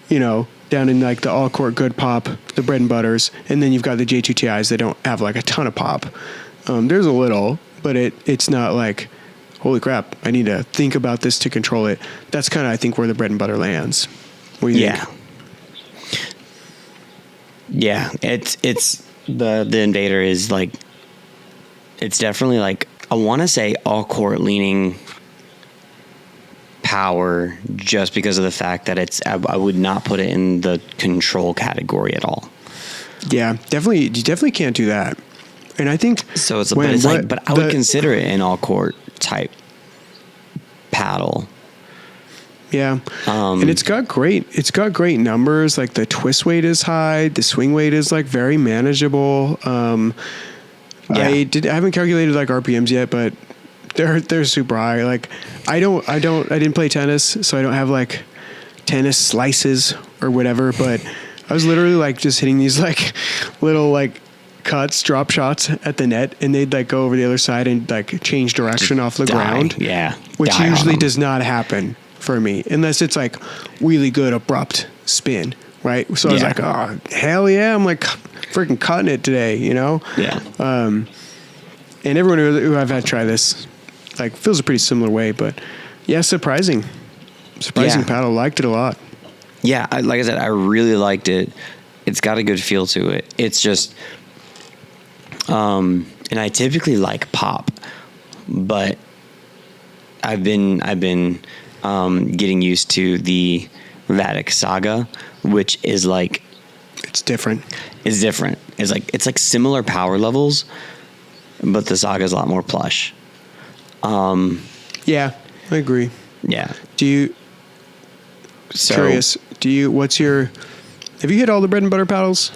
down in like the all court good pop, the Bread and Butters, and then you've got the J2 Ti's that don't have like a ton of pop. There's a little, but it's not like, holy crap, I need to think about this to control it. That's kind of, I think, where the Bread and Butter lands. What do you think? Yeah, it's the Invader is like, it's definitely like, I want to say all court leaning power just because of the fact that I would not put it in the control category at all. Yeah, definitely. You definitely can't do that. And I think so. But I would consider it an all court type paddle. Yeah, and it's got great numbers. Like the twist weight is high, the swing weight is like very manageable. I haven't calculated like RPMs yet, but they're super high. Like I didn't play tennis, so I don't have like tennis slices or whatever. But I was literally like just hitting these like little like cuts, drop shots at the net, and they'd like go over the other side and like change direction just off the ground. Yeah, which usually does not happen for me unless it's like really good abrupt spin, right? So I was like, oh hell yeah, I'm like freaking cutting it today, you know? Yeah. And everyone who I've had try this like feels a pretty similar way, but yeah, surprising paddle. Liked it a lot. Yeah, like I said, I really liked it. It's got a good feel to it. It's just, and I typically like pop, but I've been getting used to the Vatic Saga, which is like, it's different. It's different. It's like similar power levels, but the Saga is a lot more plush. Yeah, I agree. Yeah. Curious. Have you hit all the bread and butter paddles?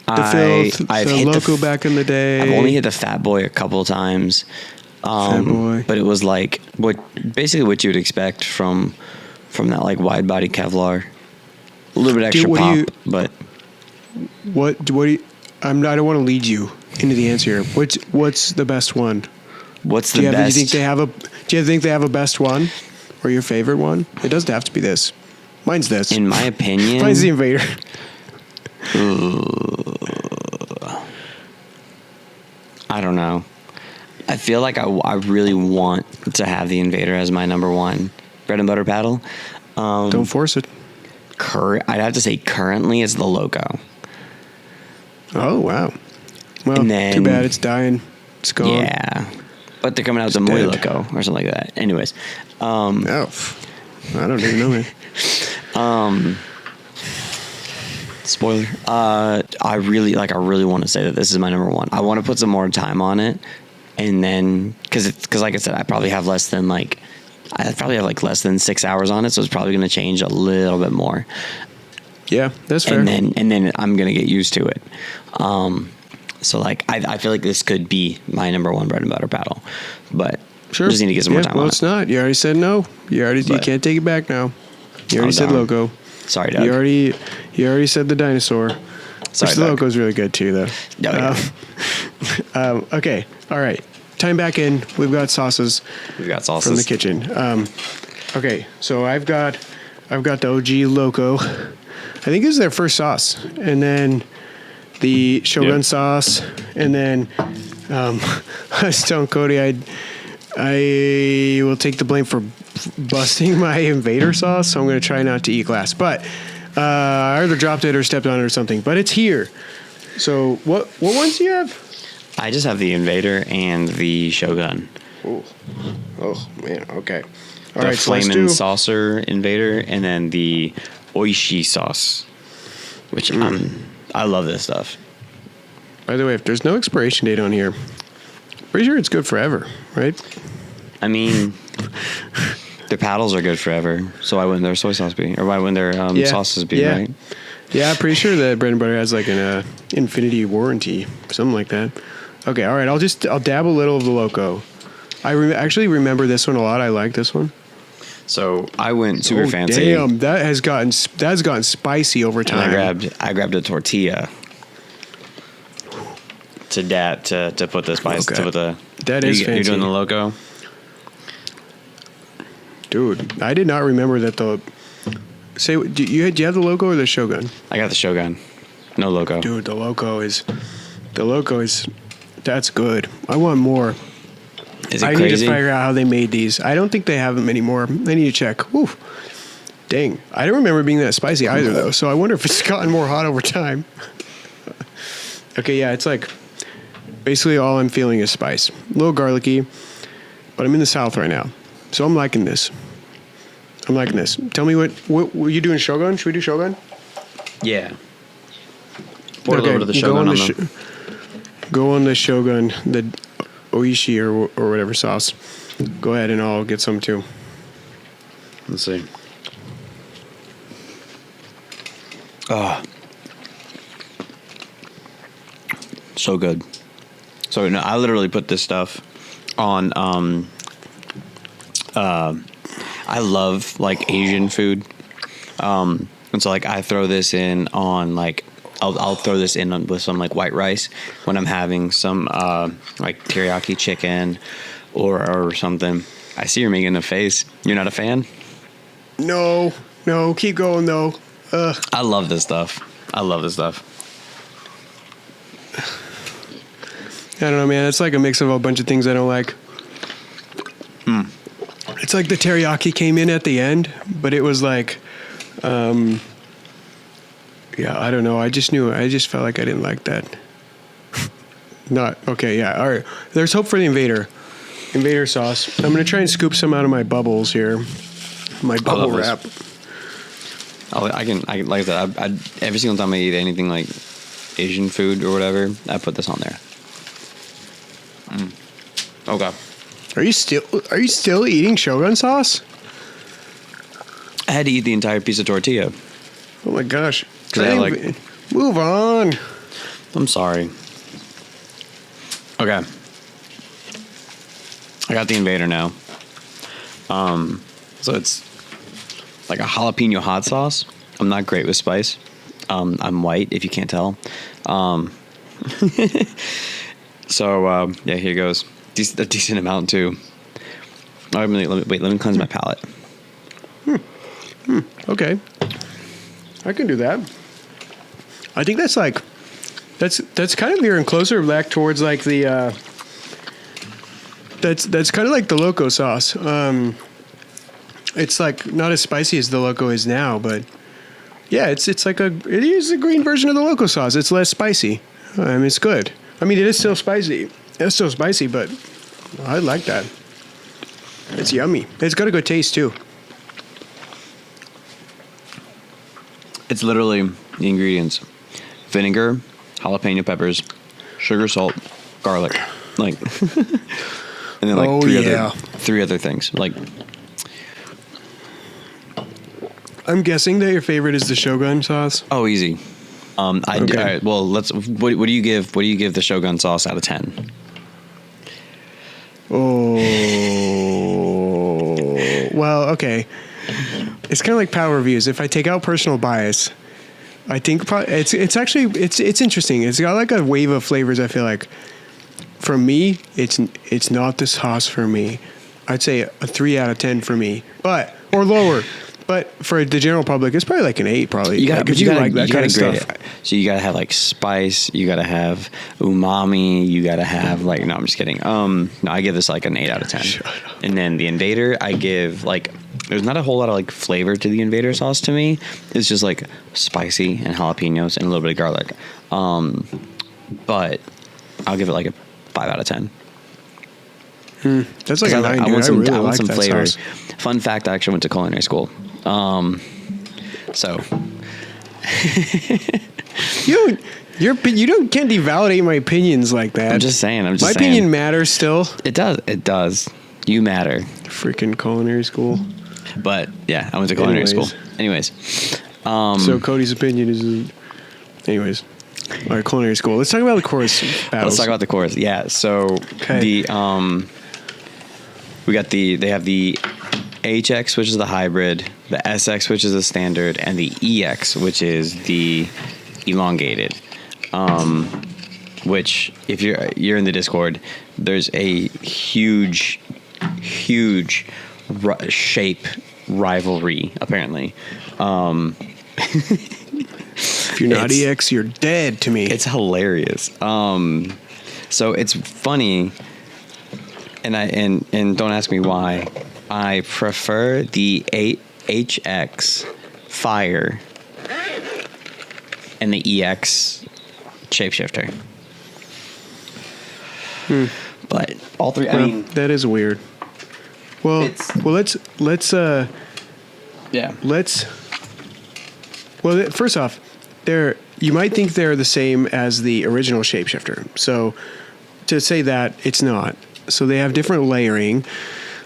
The I've the hit Loco back in the day. I've only hit the Fat Boy a couple of times. Fat Boy. But it was like basically what you would expect from that like wide body Kevlar. A little bit extra pop, but what do you? I don't want to lead you into the answer here. What's the best one? What's the best? Do you think they have a best one or your favorite one? It doesn't have to be this. Mine's this. In my opinion, mine's the Invader. I don't know. I feel like I really want to have the Invader as my number one bread and butter paddle. Don't force it. I'd have to say currently it's the Loco. Oh, wow. Well, too bad it's dying. It's gone. Yeah. But they're coming out with the Muy Loco or something like that. Anyways. I don't even know it. Spoiler. I really want to say that this is my number one. I want to put some more time on it. And then, because like I said, I probably have less than 6 hours on it, so it's probably going to change a little bit more. Yeah, that's fair. And then I'm going to get used to it. So like I feel like this could be my number one bread and butter paddle, but sure, just need to get some more time. Well, on it's not. You already said no. You can't take it back now. You already said Loco. Sorry, Doug. You already said the dinosaur. Sorry, the Loco's really good too, though. Oh, yeah. Okay. All right. Time back in. We've got sauces. From the kitchen. Okay. So I've got the OG Loco. I think this is their first sauce, and then the Shogun sauce, and then I was telling Cody I will take the blame for busting my Invader sauce, so I'm going to try not to eat glass. But I either dropped it or stepped on it or something. But it's here. So what ones do you have? I just have the Invader and the Shogun. Oh man. Okay. All the right. Flamin' Saucer Invader, and then the Oishi sauce, which I love this stuff. By the way, if there's no expiration date on here, pretty sure it's good forever, right? I mean, their paddles are good forever, so why wouldn't their soy sauce be? Or why wouldn't their sauces be, right? Yeah, I'm pretty sure that bread and butter has like an infinity warranty, something like that. Okay, all right. I'll dab a little of the Loco. I actually remember this one a lot. I like this one. So I went super fancy. Damn, that's gotten spicy over time. And I grabbed a tortilla to put the spice. Okay. To put the. That is fancy. You're doing the Loco, dude. I did not remember that the. Do you have the Loco or the Shogun? I got the Shogun. No Loco. Dude, the Loco is. That's good. I want more. Is it I crazy? need to figure out how they made these. I don't think they have them anymore. I need to check. Woo. Dang. I don't remember being that spicy either, though. So I wonder if it's gotten more hot over time. Okay, yeah, it's like basically all I'm feeling is spice. A little garlicky, but I'm in the South right now. So I'm liking this. I'm liking this. Tell me what were you doing? Shogun? Should we do Shogun? Yeah. Pour it over to the Shogun on them. Go on the Shogun, the Oishi or whatever sauce. Go ahead and I'll get some too. Let's see. Oh. So good. So no, I literally put this stuff on I love like Asian food. And so like I throw this in on like I'll throw this in with some like white rice when I'm having some like teriyaki chicken or something. I see you're making a face. You're not a fan? No, keep going though. I love this stuff. I don't know, man. It's like a mix of a bunch of things I don't like. It's like the teriyaki came in at the end, but it was like, yeah, I don't know. I just felt like I didn't like that. Not, okay, yeah, all right. There's hope for the Invader sauce. I'm going to try and scoop some out of my bubbles here. My bubble wrap. I can like that. I every single time I eat anything like Asian food or whatever, I put this on there. Okay. Are you still eating Shogun sauce? I had to eat the entire piece of tortilla. Oh my gosh. Move on. I'm sorry. Okay. I got the Invader now. So it's like a jalapeno hot sauce. I'm not great with spice. I'm white, if you can't tell. So yeah, here goes. A decent amount too. Let me cleanse my palate. Okay, I can do that. I think that's like that's kind of veering closer back towards like the that's kind of like the loco sauce. It's like not as spicy as the loco is now, but yeah, it is a green version of the loco sauce. It's less spicy. I mean, it's good. I mean, it is still spicy. It's still spicy, but I like that. It's yummy. It's got a good taste too. It's literally the ingredients: vinegar, jalapeno peppers, sugar, salt, garlic, like, and then like three other things. Like, I'm guessing that your favorite is the Shogun sauce. Oh, easy. Okay. All right, well, let's. What do you give? What do you give the Shogun sauce out of 10? Oh, well, okay. It's kind of like power reviews. If I take out personal bias, I think it's actually interesting. It's got like a wave of flavors. I feel like for me, it's not the sauce for me. I'd say a 3 out of 10 for me, or lower. But for the general public, it's probably like an 8. Probably. You gotta like that kind of stuff. So you gotta have like spice. You gotta have umami. You gotta have like. No, I'm just kidding. No, I give this like an 8 out of 10. Shut up. And then the Invader, I give like. There's not a whole lot of like flavor to the Invader sauce to me. It's just like spicy and jalapenos and a little bit of garlic. But I'll give it like a 5 out of 10. That's like a 9. I want some, really some flavors. Sauce. Fun fact: I actually went to culinary school. So you can't devalidate my opinions like that. I'm just saying. My opinion matters still. It does. You matter. Freaking culinary school. But yeah, I went to culinary school. Anyways, so Cody's opinion is, anyways. All right, culinary school. Let's talk about the chorus battles. Let's talk about the chorus. Yeah. So they have the HX, which is the hybrid, the SX, which is the standard, and the EX, which is the elongated. Which, if you're in the Discord, there's a huge shape rivalry apparently. If you're not EX, you're dead to me. It's hilarious. So it's funny, and don't ask me why. I prefer the HX Fire and the EX Shapeshifter. But all three. I mean, that is weird. Well, let's Yeah. Well, first off, you might think they're the same as the original Shapeshifter. So to say that, it's not. So they have different layering.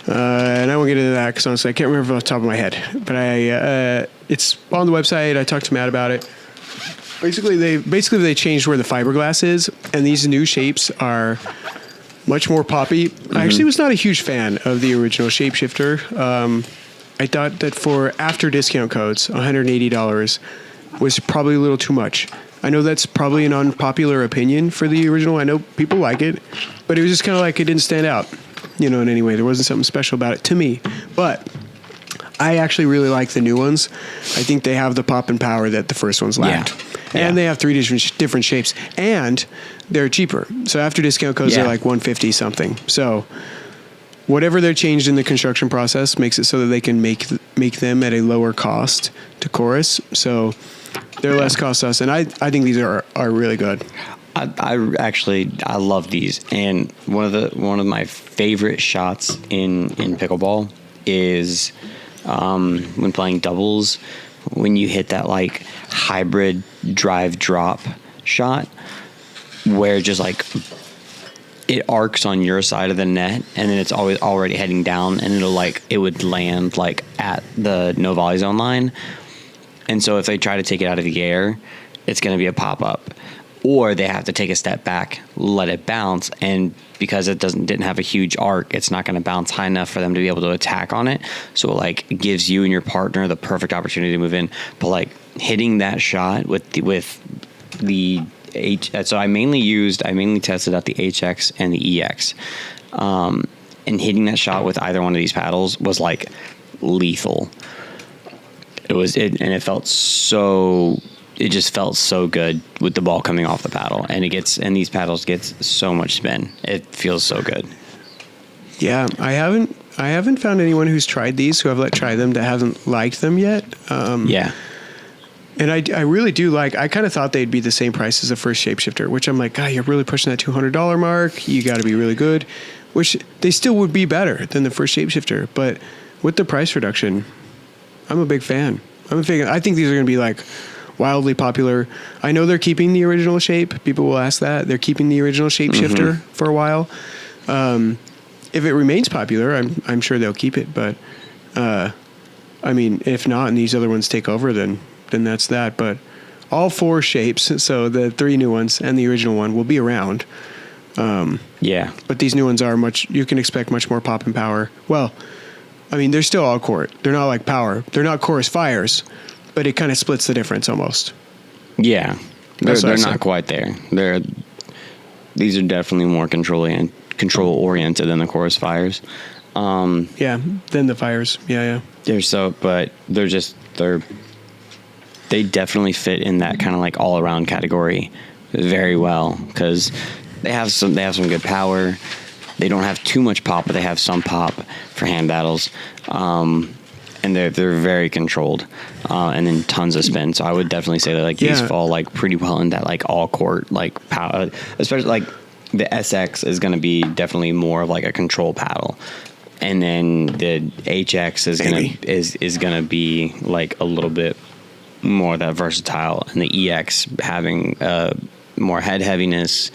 And I won't get into that because honestly, I can't remember off the top of my head. But it's on the website. I talked to Matt about it. Basically, they changed where the fiberglass is, and these new shapes are much more poppy. Mm-hmm. I actually was not a huge fan of the original Shapeshifter. I thought that for after discount codes, $180 was probably a little too much. I know that's probably an unpopular opinion for the original. I know people like it, but it was just kind of like it didn't stand out, in any way. There wasn't something special about it to me. But I actually really like the new ones. I think they have the pop and power that the first ones lacked. Yeah. And they have 3 different shapes, and they're cheaper. So after discount codes, they're like $150 something. So whatever they're changed in the construction process makes it so that they can make them at a lower cost to chorus. So they're less cost us, and I think these are really good. I love these, and one of my favorite shots in pickleball is when playing doubles, when you hit that like hybrid drive drop shot where just like it arcs on your side of the net, and then it's always already heading down, and it would land like at the no volley zone line. And so if they try to take it out of the air, it's going to be a pop-up. Or they have to take a step back, let it bounce, and because it didn't have a huge arc, it's not going to bounce high enough for them to be able to attack on it. So it like gives you and your partner the perfect opportunity to move in. But like hitting that shot with the so I mainly tested out the HX and the EX. And hitting that shot with either one of these paddles was like lethal. It just felt so good with the ball coming off the paddle, and these paddles gets so much spin. It feels so good. Yeah, I haven't found anyone who's tried these who I've tried them that hasn't liked them yet. Yeah. And I really do I kind of thought they'd be the same price as the first Shapeshifter, which I'm like, God, you're really pushing that $200 mark. You got to be really good, which they still would be better than the first Shapeshifter. But with the price reduction, I'm a big fan. I think these are going to be like wildly popular. I know they're keeping the original shape. People will ask that. They're keeping the original Shapeshifter for a while. If it remains popular, I'm sure they'll keep it. But if not, and these other ones take over, then that's that. But all 4 shapes, so the 3 new ones and the original one, will be around. But these new ones you can expect much more pop and power. Well, they're still all court. They're not like power. They're not chorus fires, but it kind of splits the difference almost. Yeah. They're not quite there. These are definitely more control oriented than the chorus fires. Than the fires. Yeah. They definitely fit in that kind of like all around category very well, because they have some good power. They don't have too much pop, but they have some pop for hand battles. And they're very controlled, and then tons of spin. So I would definitely say that these fall like pretty well in that like all court like power. Especially like the SX is going to be definitely more of like a control paddle, and then the HX is gonna be like a little bit more that versatile, and the EX having more head heaviness.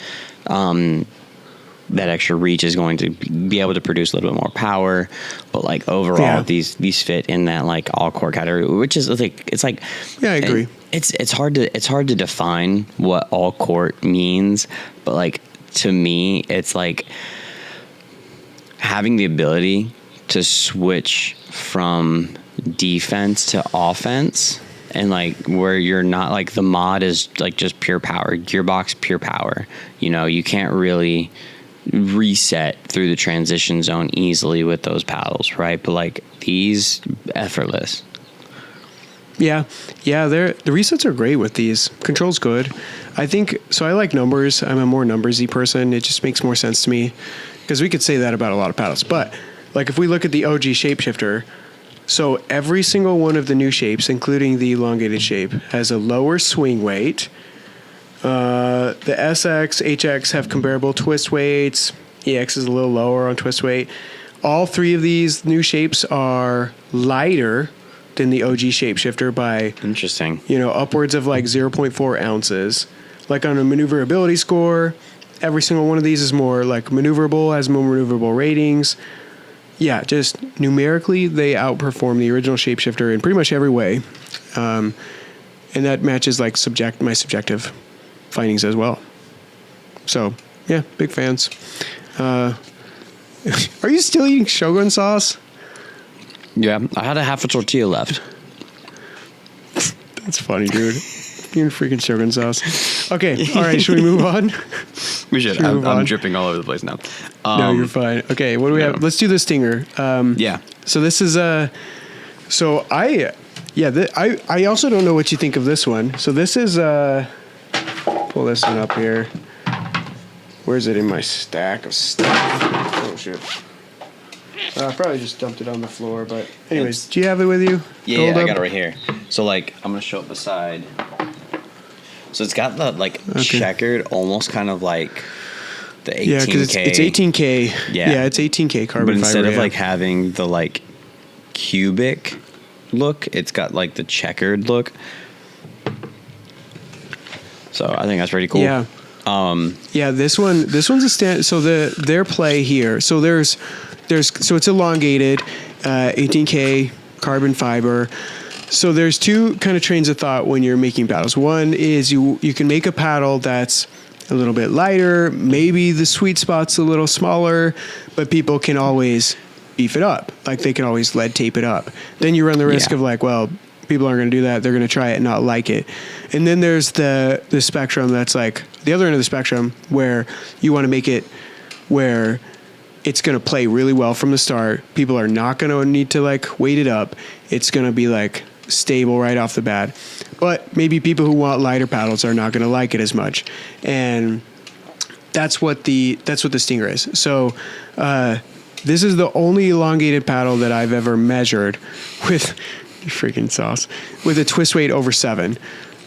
That extra reach is going to be able to produce a little bit more power, but like overall, these fit in that like all core category, which is like it's like I agree. It's hard to define what all court means, but like to me, it's like having the ability to switch from defense to offense. And like where you're not like the mod is like just pure power, Gearbox pure power. You can't really reset through the transition zone easily with those paddles, right? But like these, effortless. Yeah, the resets are great with these. Control's good. I think so. I like numbers. I'm a more numbersy person. It just makes more sense to me, because we could say that about a lot of paddles. But like if we look at the OG Shapeshifter, so every single one of the new shapes, including the elongated shape, has a lower swing weight. The SX, HX have comparable twist weights. EX is a little lower on twist weight. All 3 of these new shapes are lighter than the OG Shapeshifter by, Interesting. Upwards of like 0.4 ounces. Like on a maneuverability score, every single one of these is more like maneuverable, has more maneuverable ratings. Yeah, just numerically, they outperform the original Shapeshifter in pretty much every way. And that matches like my subjective findings as well. So, yeah, big fans. Are you still eating Shogun sauce? Yeah, I had a half a tortilla left. That's funny, dude. Eating freaking Shogun sauce. Okay, all right, should we move on? We should. I'm dripping all over the place now. No, you're fine. Okay, what do we have? Let's do the stinger. Yeah. So this is I also don't know what you think of this one. So this is pull this one up here. Where's it in my stack of stuff? Oh shit. I probably just dumped it on the floor, but anyways, do you have it with you? Yeah, I got it right here. So like, I'm gonna show it beside. So it's got the checkered, almost kind of like the 18K. Yeah, because it's 18K. Yeah, it's 18K carbon fiber. But instead of like having the like cubic look, it's got like the checkered look. So I think that's pretty cool. Yeah. This one's a stand. So their play here. So so it's elongated, 18K carbon fiber. So there's two kind of trains of thought when you're making paddles. One is you can make a paddle that's a little bit lighter. Maybe the sweet spot's a little smaller, but people can always beef it up. Like they can always lead tape it up. Then you run the risk of like, well, people aren't going to do that. They're going to try it and not like it. And then there's the spectrum that's like the other end of the spectrum where you want to make it where it's going to play really well from the start. People are not going to need to like weight it up. It's going to be like stable right off the bat. But maybe people who want lighter paddles are not going to like it as much. And that's what the Stinger is. So this is the only elongated paddle that I've ever measured with freaking sauce with a twist weight over 7.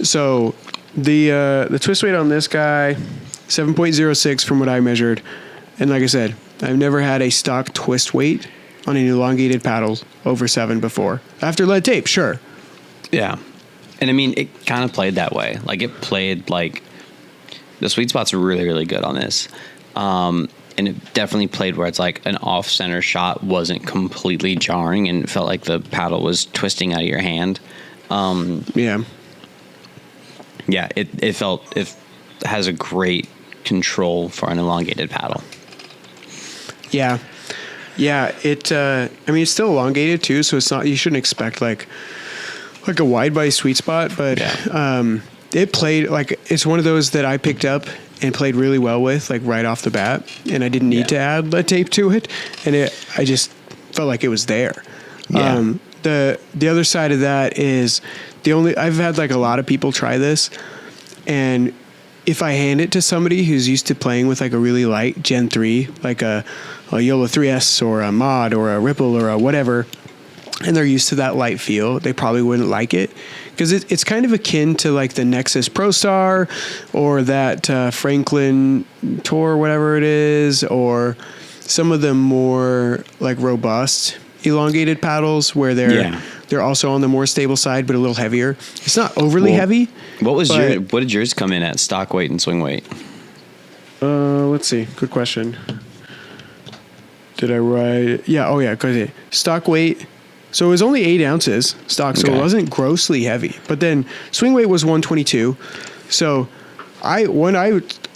So the twist weight on this guy 7.06 from what I measured. And like I said, I've never had a stock twist weight on an elongated paddle over 7 before. After lead tape, sure. Yeah. And I mean, it kind of played that way. Like it played like the sweet spot's really, really good on this. And it definitely played where it's like an off-center shot wasn't completely jarring and it felt like the paddle was twisting out of your hand. Yeah, it has a great control for an elongated paddle. Yeah. I mean, it's still elongated too, so it's not. You shouldn't expect like a wide body sweet spot, but it played like it's one of those that I picked up and played really well with, like right off the bat, and I didn't need to add lead tape to it, and I just felt like it was there. Yeah. The other side of that is I've had like a lot of people try this, and if I hand it to somebody who's used to playing with like a really light Gen 3, like a YOLO 3S or a Mod or a Ripple or a whatever, and they're used to that light feel, they probably wouldn't like it. Because it's kind of akin to like the Nexus Pro Star or that Franklin Tour, whatever it is, or some of the more like robust elongated paddles where they're also on the more stable side but a little heavier. It's not overly heavy. What did yours come in at, stock weight and swing weight? Let's see. Good question. Did I write? Yeah. Stock weight. So it was only 8 ounces stock, so it wasn't grossly heavy. But then swing weight was 122. So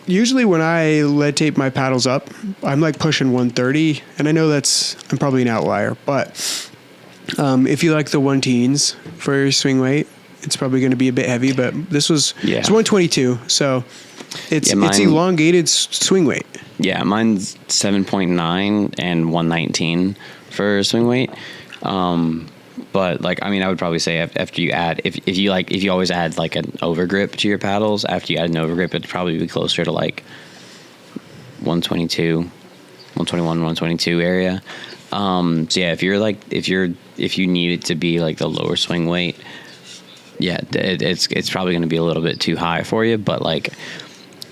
usually when I lead tape my paddles up, I'm like pushing 130, and I know I'm probably an outlier. But if you like the 1-teens for your swing weight, it's probably going to be a bit heavy. But this was it's 122, so it's elongated swing weight. Yeah, mine's 7.9 and 119 for swing weight. But like, I mean, I would probably say after you add, if you always add like an overgrip to your paddles, after you add an overgrip, it'd probably be closer to like 122, 121, 122 area. So yeah, if you need it to be like the lower swing weight, yeah, it's probably going to be a little bit too high for you. But like,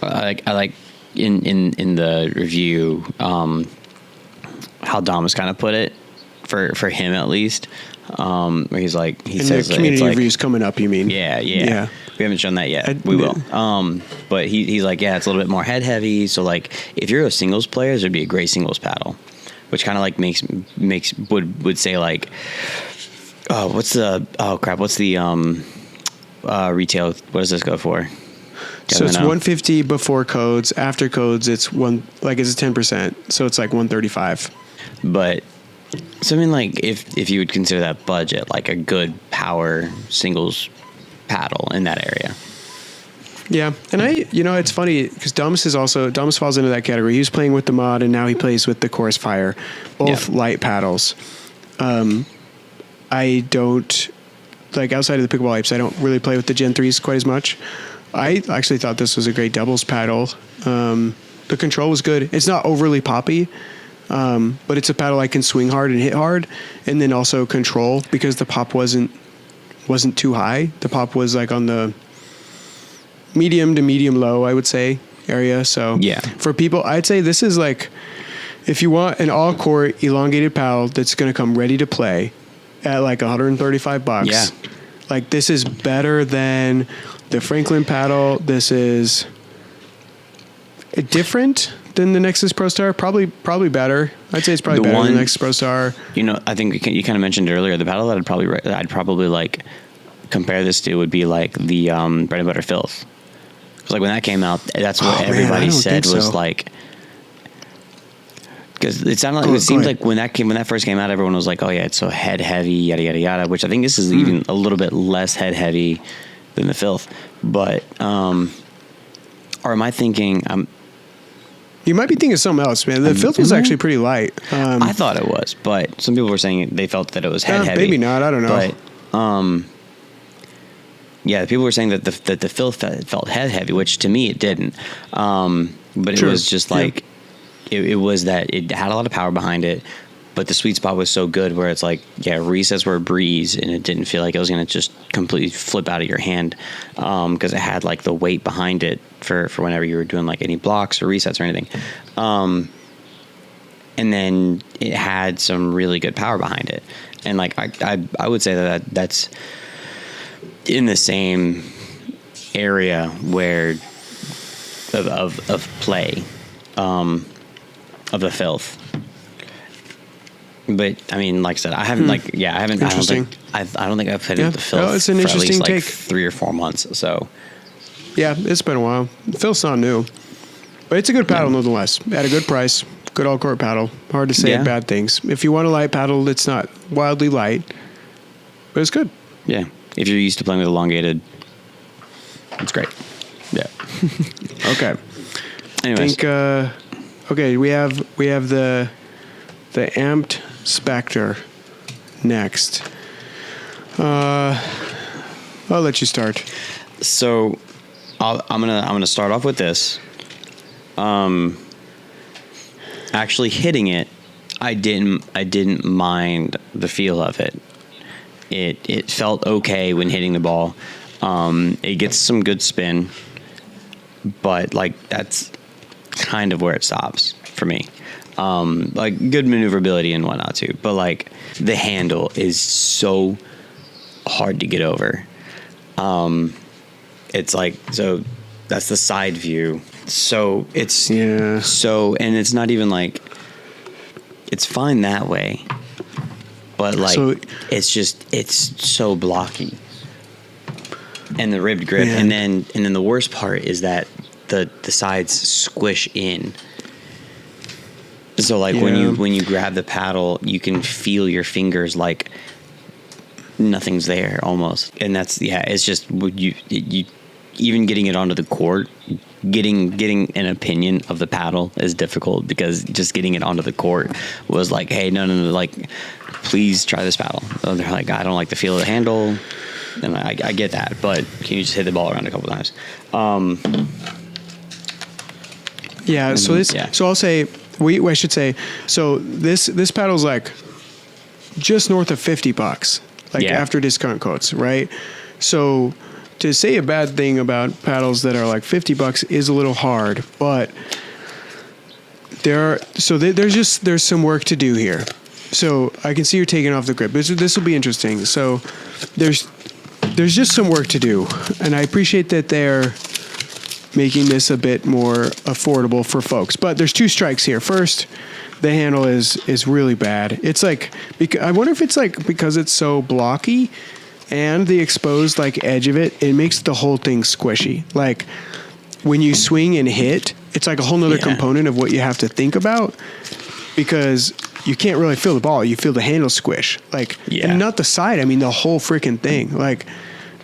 I like in the review, how Thomas kind of put it. for him at least. Where he's like, he and says the community it's like, reviews coming up, you mean? Yeah. Yeah. We haven't shown that yet. We will. But he's like, yeah, it's a little bit more head heavy. So like, if you're a singles player, it'd be a great singles paddle, which kind of like would say like, what's the retail? What does this go for? So it's 150 before codes. After codes, it's it's a 10%. So it's like 135. But so I mean, like if you would consider that budget like a good power singles paddle in that area. Yeah, and it's funny because Dunamis falls into that category. He was playing with the mod, and now he plays with the Chorus Fire, both light paddles. I don't like outside of the Pickleball Apes. I don't really play with the Gen 3s quite as much. I actually thought this was a great doubles paddle. The control was good. It's not overly poppy, but it's a paddle I can swing hard and hit hard, and then also control because the pop wasn't too high. The pop was like on the medium to medium low, I would say, area. So for people, I'd say this is like if you want an all court elongated paddle that's going to come ready to play at like $135. Yeah. Like this is better than the Franklin paddle. This is different than the Nexus Pro Star. Probably better. I'd say it's probably better than the Nexus Pro Star. I think you kind of mentioned it earlier. The paddle that I'd probably like compare this to would be like the Bread and Butter Filth. Because like when that came out, that's what everybody said was like. Because it sounded like it seemed like when that first came out, everyone was like, "Oh yeah, it's so head heavy, yada yada yada." Which I think this is even a little bit less head heavy than the Filth. But or am I thinking? You might be thinking of something else, man. The Filth was actually pretty light. I thought it was, but some people were saying they felt that it was head heavy. Maybe not. I don't know. But yeah, people were saying that the Filth felt head heavy, which to me it didn't. But it was just like it was that it had a lot of power behind it, but the sweet spot was so good where it's like resets were a breeze, and it didn't feel like it was going to just completely flip out of your hand because it had like the weight behind it for whenever you were doing like any blocks or resets or anything. And then it had some really good power behind it, and like I would say that's in the same area where of play of the Filth. But I mean, like I said, I haven't I don't think I've played with the Filth it's an for at interesting least like take. 3 or 4 months. So yeah, it's been a while. Filth's not new, but it's a good paddle nonetheless. At a good price, good all court paddle. Hard to say bad things. If you want a light paddle, it's not wildly light, but it's good. Yeah, if you're used to playing with elongated, it's great. Yeah. Okay. Anyways, I think we have the amped Spectre next. I'll let you start. So I'm gonna start off with this. Actually hitting it, I didn't mind the feel of it. It felt okay when hitting the ball. It gets some good spin, but like that's kind of where it stops for me. Like good maneuverability and whatnot too, but like the handle is so hard to get over. It's like, so that's the side view. So it's and it's not even like, it's fine that way, but like it's so blocky, and the ribbed grip, and then the worst part is that the sides squish in. So like when you grab the paddle, you can feel your fingers like nothing's there almost, and that's it's just you even getting it onto the court, getting an opinion of the paddle is difficult, because just getting it onto the court was like, hey, no, like please try this paddle. And they're like, I don't like the feel of the handle, and I get that, but can you just hit the ball around a couple times? So I'll say. I should say, so this paddle's like just north of $50, like after discount codes, right? So to say a bad thing about paddles that are like $50 is a little hard, but there's some work to do here. So I can see you're taking off the grip. This will be interesting. So there's just some work to do, and I appreciate that they're making this a bit more affordable for folks. But there's two strikes here. First, the handle is really bad. It's like, I wonder if it's like because it's so blocky and the exposed like edge of it makes the whole thing squishy. Like when you swing and hit, it's like a whole nother component of what you have to think about, because you can't really feel the ball. You feel the handle squish. Like, and not the side. I mean, the whole freaking thing. Like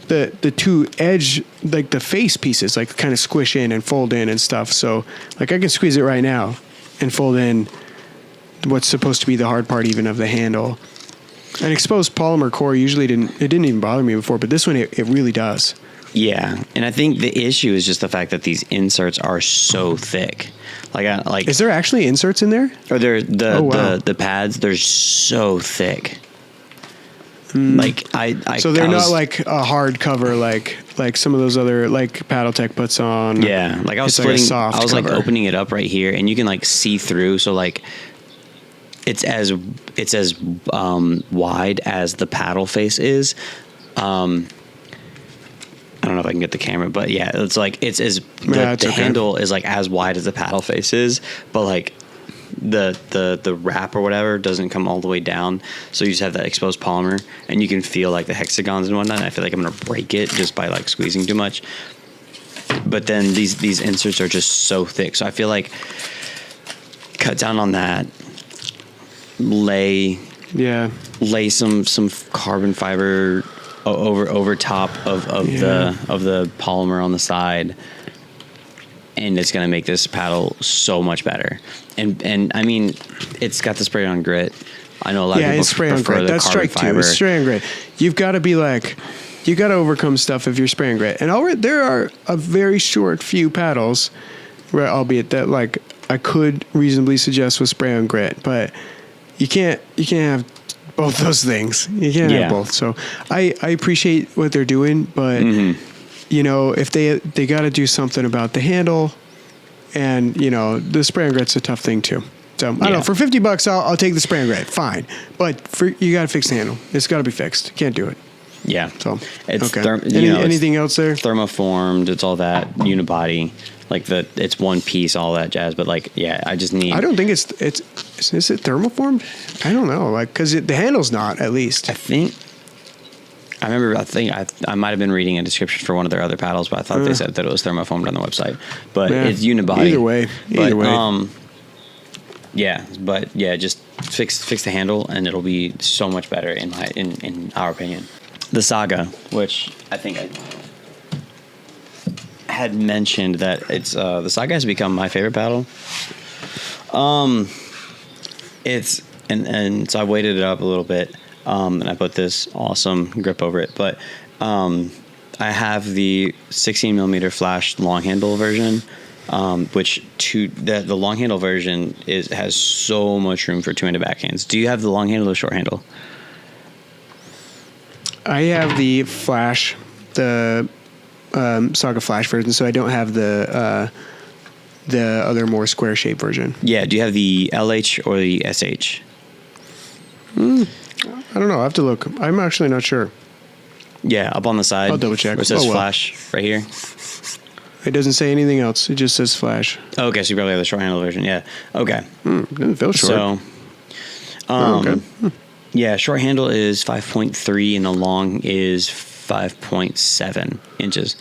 the two edge, like the face pieces, like kind of squish in and fold in and stuff. So like I can squeeze it right now and fold in what's supposed to be the hard part even of the handle. An exposed polymer core usually didn't even bother me before, but this one, it really does. Yeah, and I think the issue is just the fact that these inserts are so thick. Is there actually inserts in there? Or the pads? They're so thick. Like so they're not like a hard cover like some of those other like Paddletech puts on. Yeah, like I was splitting. Like I was cover. Like opening it up right here, and you can like see through. So like it's as wide as the paddle face is. I don't know if I can get the camera, but yeah, it's like it's as the handle is like as wide as the paddle face is, but like the wrap or whatever doesn't come all the way down, so you just have that exposed polymer, and you can feel like the hexagons and whatnot. And I feel like I'm gonna break it just by like squeezing too much. But then these inserts are just so thick, so I feel like cut down on that. Lay some carbon fiber over top of the polymer on the side, and it's gonna make this paddle so much better. And I mean, it's got the spray on grit. I know a lot of people spray on grit. That's strike two. It's spray on grit. You've got to be like, you got to overcome stuff if you're spraying grit. And there are a very short few paddles, where albeit that like I could reasonably suggest with spray on grit, but you can't have both those things. You can't have both. So I appreciate what they're doing, but you know, if they got to do something about the handle, and you know, the spray and grit's a tough thing too. So I don't know, for $50 I'll take the spray and grit, fine. But you got to fix the handle. It's got to be fixed. Can't do it. Yeah. So it's okay. Anything else there? Thermoformed. It's all that unibody. Like it's one piece, all that jazz. But like, yeah, I just need. I don't think is it thermoformed? I don't know. Like, because the handle's not, at least. I think I might have been reading a description for one of their other paddles, but I thought they said that it was thermoformed on the website. But it's unibody. Either way. Just fix the handle, and it'll be so much better in our opinion. The Saga, which I think I had mentioned that it's the Saga has become my favorite paddle. It's and so I weighted it up a little bit. And I put this awesome grip over it, but I have the 16 millimeter flash long handle version, which the long handle version has so much room for two-handed backhands. Do you have the long handle or short handle? I have the flash, the Saga Flash version, so I don't have the other more square shape version. Yeah. Do you have the LH or the SH? I don't know. I have to look. I'm actually not sure. Yeah, up on the side. I'll double check. Where it says flash right here. It doesn't say anything else. It just says flash. Okay, so you probably have the short handle version. Yeah. Okay. Doesn't feel short. So, yeah, short handle is 5.3 and the long is 5.7 inches.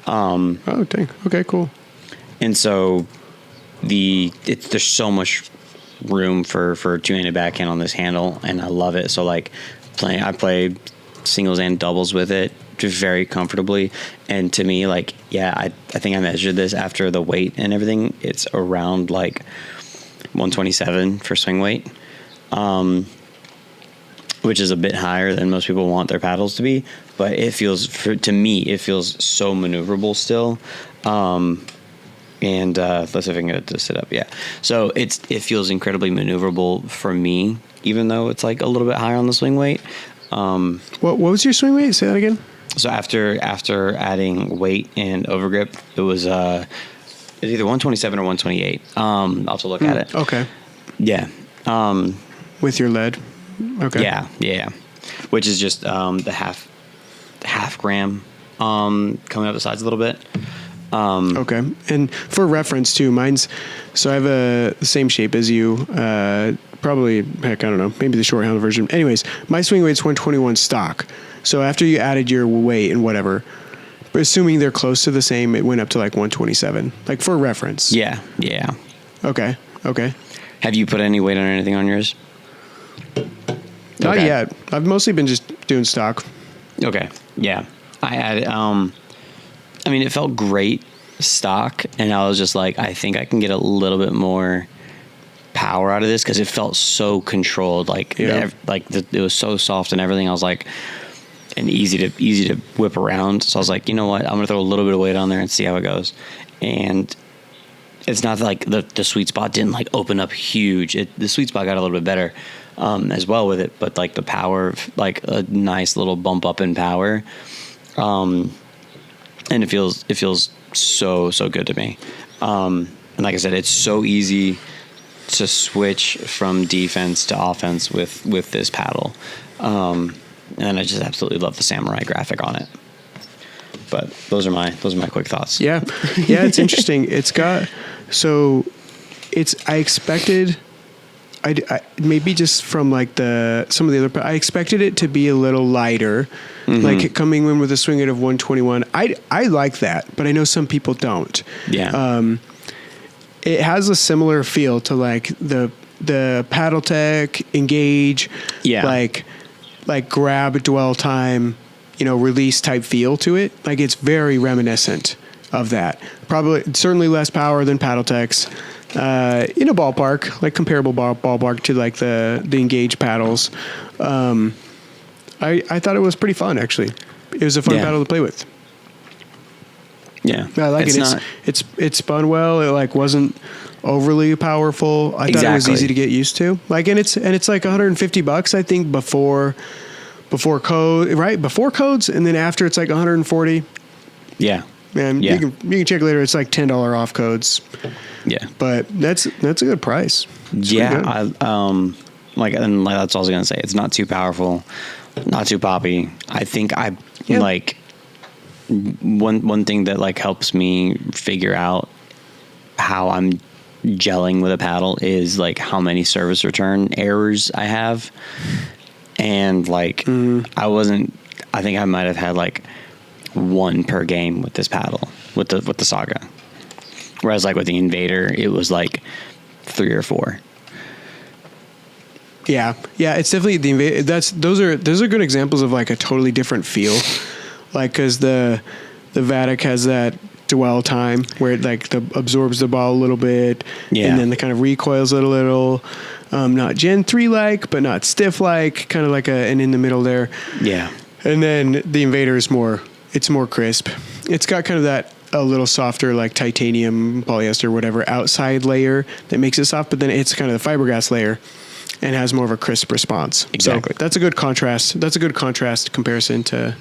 Oh, dang. Okay, cool. And so there's so much room for two-handed backhand on this handle, and I love it. So like I play singles and doubles with it just very comfortably, and to me, like, I think I measured this after the weight and everything. It's around like 127 for swing weight, which is a bit higher than most people want their paddles to be, but to me it feels so maneuverable still. And let's see if I can get it to sit up. Yeah. So it feels incredibly maneuverable for me, even though it's like a little bit higher on the swing weight. What was your swing weight? Say that again. So after adding weight and overgrip, it was either 127 or 128. I'll have to look at it. Okay. Yeah. with your lead. Okay. Yeah. Which is just the half gram coming up the sides a little bit. Okay. And for reference too, so I have the same shape as you. Probably, heck, I don't know, maybe the short handle version. Anyways, my swing weight's 121 stock. So after you added your weight and whatever, but assuming they're close to the same, it went up to like 127. Like for reference. Yeah. Okay. Have you put any weight on anything on yours? Not yet. I've mostly been just doing stock. Okay. Yeah. I added, I mean, it felt great stock, and I was just like, I think I can get a little bit more power out of this because it felt so controlled. Like, it was so soft and everything. I was like, and easy to whip around. So I was like, you know what? I'm gonna throw a little bit of weight on there and see how it goes. And it's not like the sweet spot didn't like open up huge. The sweet spot got a little bit better as well with it, but like the power, like a nice little bump up in power. And it feels so good to me. And like I said, it's so easy to switch from defense to offense with this paddle. And I just absolutely love the samurai graphic on it. But those are my quick thoughts. Yeah, it's interesting. I expected, I maybe just from like some of the other, I expected it to be a little lighter, like coming in with a swing weight of 121. I like that, but I know some people don't. Yeah. It has a similar feel to like the Paddle Tech Engage, like grab, dwell time, release type feel to it. Like it's very reminiscent of that. Probably certainly less power than Paddle Tech's, in a ballpark, like comparable ballpark to like the Engage paddles. I thought it was pretty fun actually. It was a fun paddle to play with. Yeah. I like it. It spun well. It like wasn't overly powerful. I thought it was easy to get used to. Like, and it's like $150, I think, before code, right? Before codes, and then after it's like 140. Yeah. And you can check later. It's like $10 off codes. Yeah. But that's a good price. It's and that's all I was gonna say. It's not too powerful, not too poppy. I think like one thing that like helps me figure out how I'm gelling with a paddle is like how many service return errors I have. And like I think I might have had like one per game with this paddle with the Saga, whereas like with the Invader it was like 3 or 4. Yeah, it's definitely the Invader. Those are good examples of like a totally different feel, like because the Vatic has that dwell time where it like absorbs the ball a little bit, and then the kind of recoils it a little. Not Gen 3 like, but not stiff like, kind of like an in the middle there. Yeah. And then the Invader is more crisp. It's got kind of that a little softer like titanium, polyester, whatever outside layer that makes it soft, but then it's kind of the fiberglass layer and has more of a crisp response. Exactly. So that's a good contrast. That's a good contrast comparison to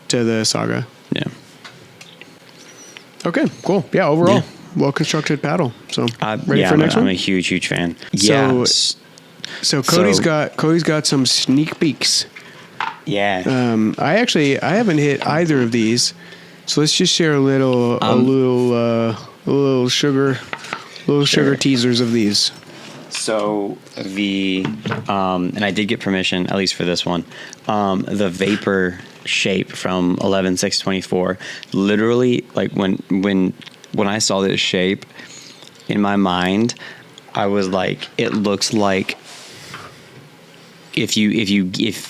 the Saga. Yeah. Okay, cool. Yeah, overall, well-constructed paddle. So ready for next one? I'm a huge fan. So Cody's got some sneak peeks. Yeah. I haven't hit either of these. So let's just share a little sugar teasers of these. So and I did get permission, at least for this one, the Vapor shape from 11/6/24. Literally, like when I saw this shape, in my mind, I was like, it looks like if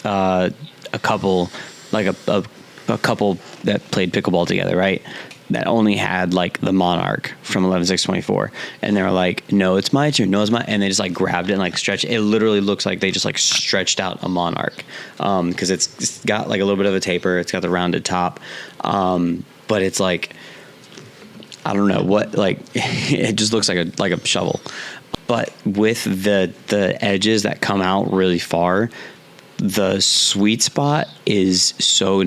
a couple, like a couple that played pickleball together, right? That only had like the Monarch from 11/6/24, and they were like, "No, it's my turn. No, it's my," and they just like grabbed it and like stretched. It literally looks like they just like stretched out a Monarch, because it's got like a little bit of a taper. It's got the rounded top, but it's like, I don't know what, like it just looks like a shovel, but with the edges that come out really far, the sweet spot is so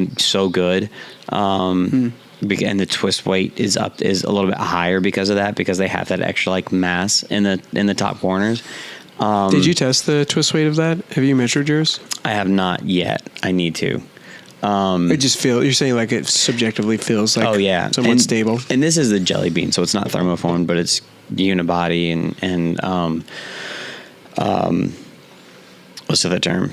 good. And the twist weight is a little bit higher because of that, because they have that extra like mass in the top corners. Did you test the twist weight of that? Have you measured yours? I have not yet. I need to. It just feels. You're saying like it subjectively feels like somewhat stable. And this is the jelly bean, so it's not thermoformed, but it's unibody and what's the other term?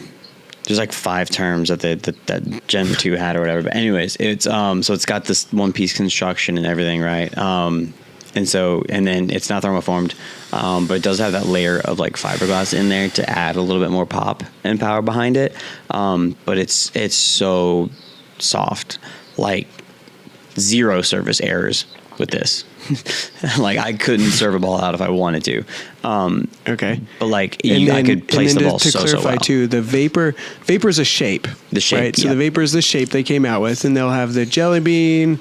There's like 5 terms that Gen 2 had or whatever. But anyways, it's so it's got this one piece construction and everything, right? And then it's not thermoformed, but it does have that layer of like fiberglass in there to add a little bit more pop and power behind it. But it's so soft, like 0 surface errors with this. Like I couldn't serve a ball out if I wanted to. Okay, but like I could place the ball to clarify well. too, the vapor is a shape. The shape, right? So the vapor is the shape they came out with, and they'll have the jelly bean,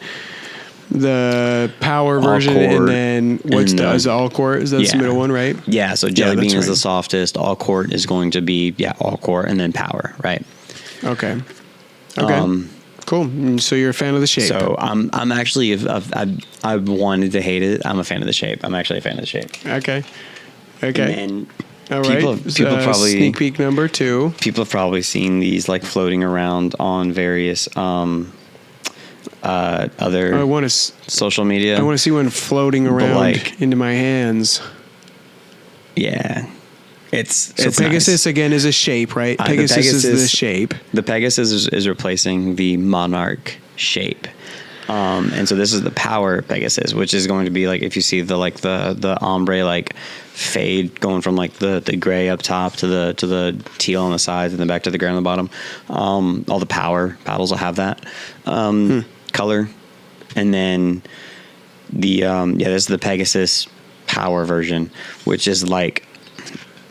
the power version, and then what's the all quart? Is that the middle one, right? Yeah. So jelly bean is the softest. All quart is going to be all quart, and then power, right? Okay. Cool. So you're a fan of the shape. So I'm actually I wanted to hate it. I'm a fan of the shape. I'm actually a fan of the shape. Okay. And all right. People probably sneak peek number 2. People have probably seen these like floating around on various other social media. I want to see one floating around into my hands. Yeah. It's Pegasus nice. Again is a shape, right? Pegasus is the shape. The Pegasus is replacing the Monarch shape. And so this is the power Pegasus, which is going to be like if you see the ombre like fade going from like the gray up top to the teal on the sides and then back to the gray on the bottom. All the power paddles will have that color. And then this is the Pegasus power version, which is like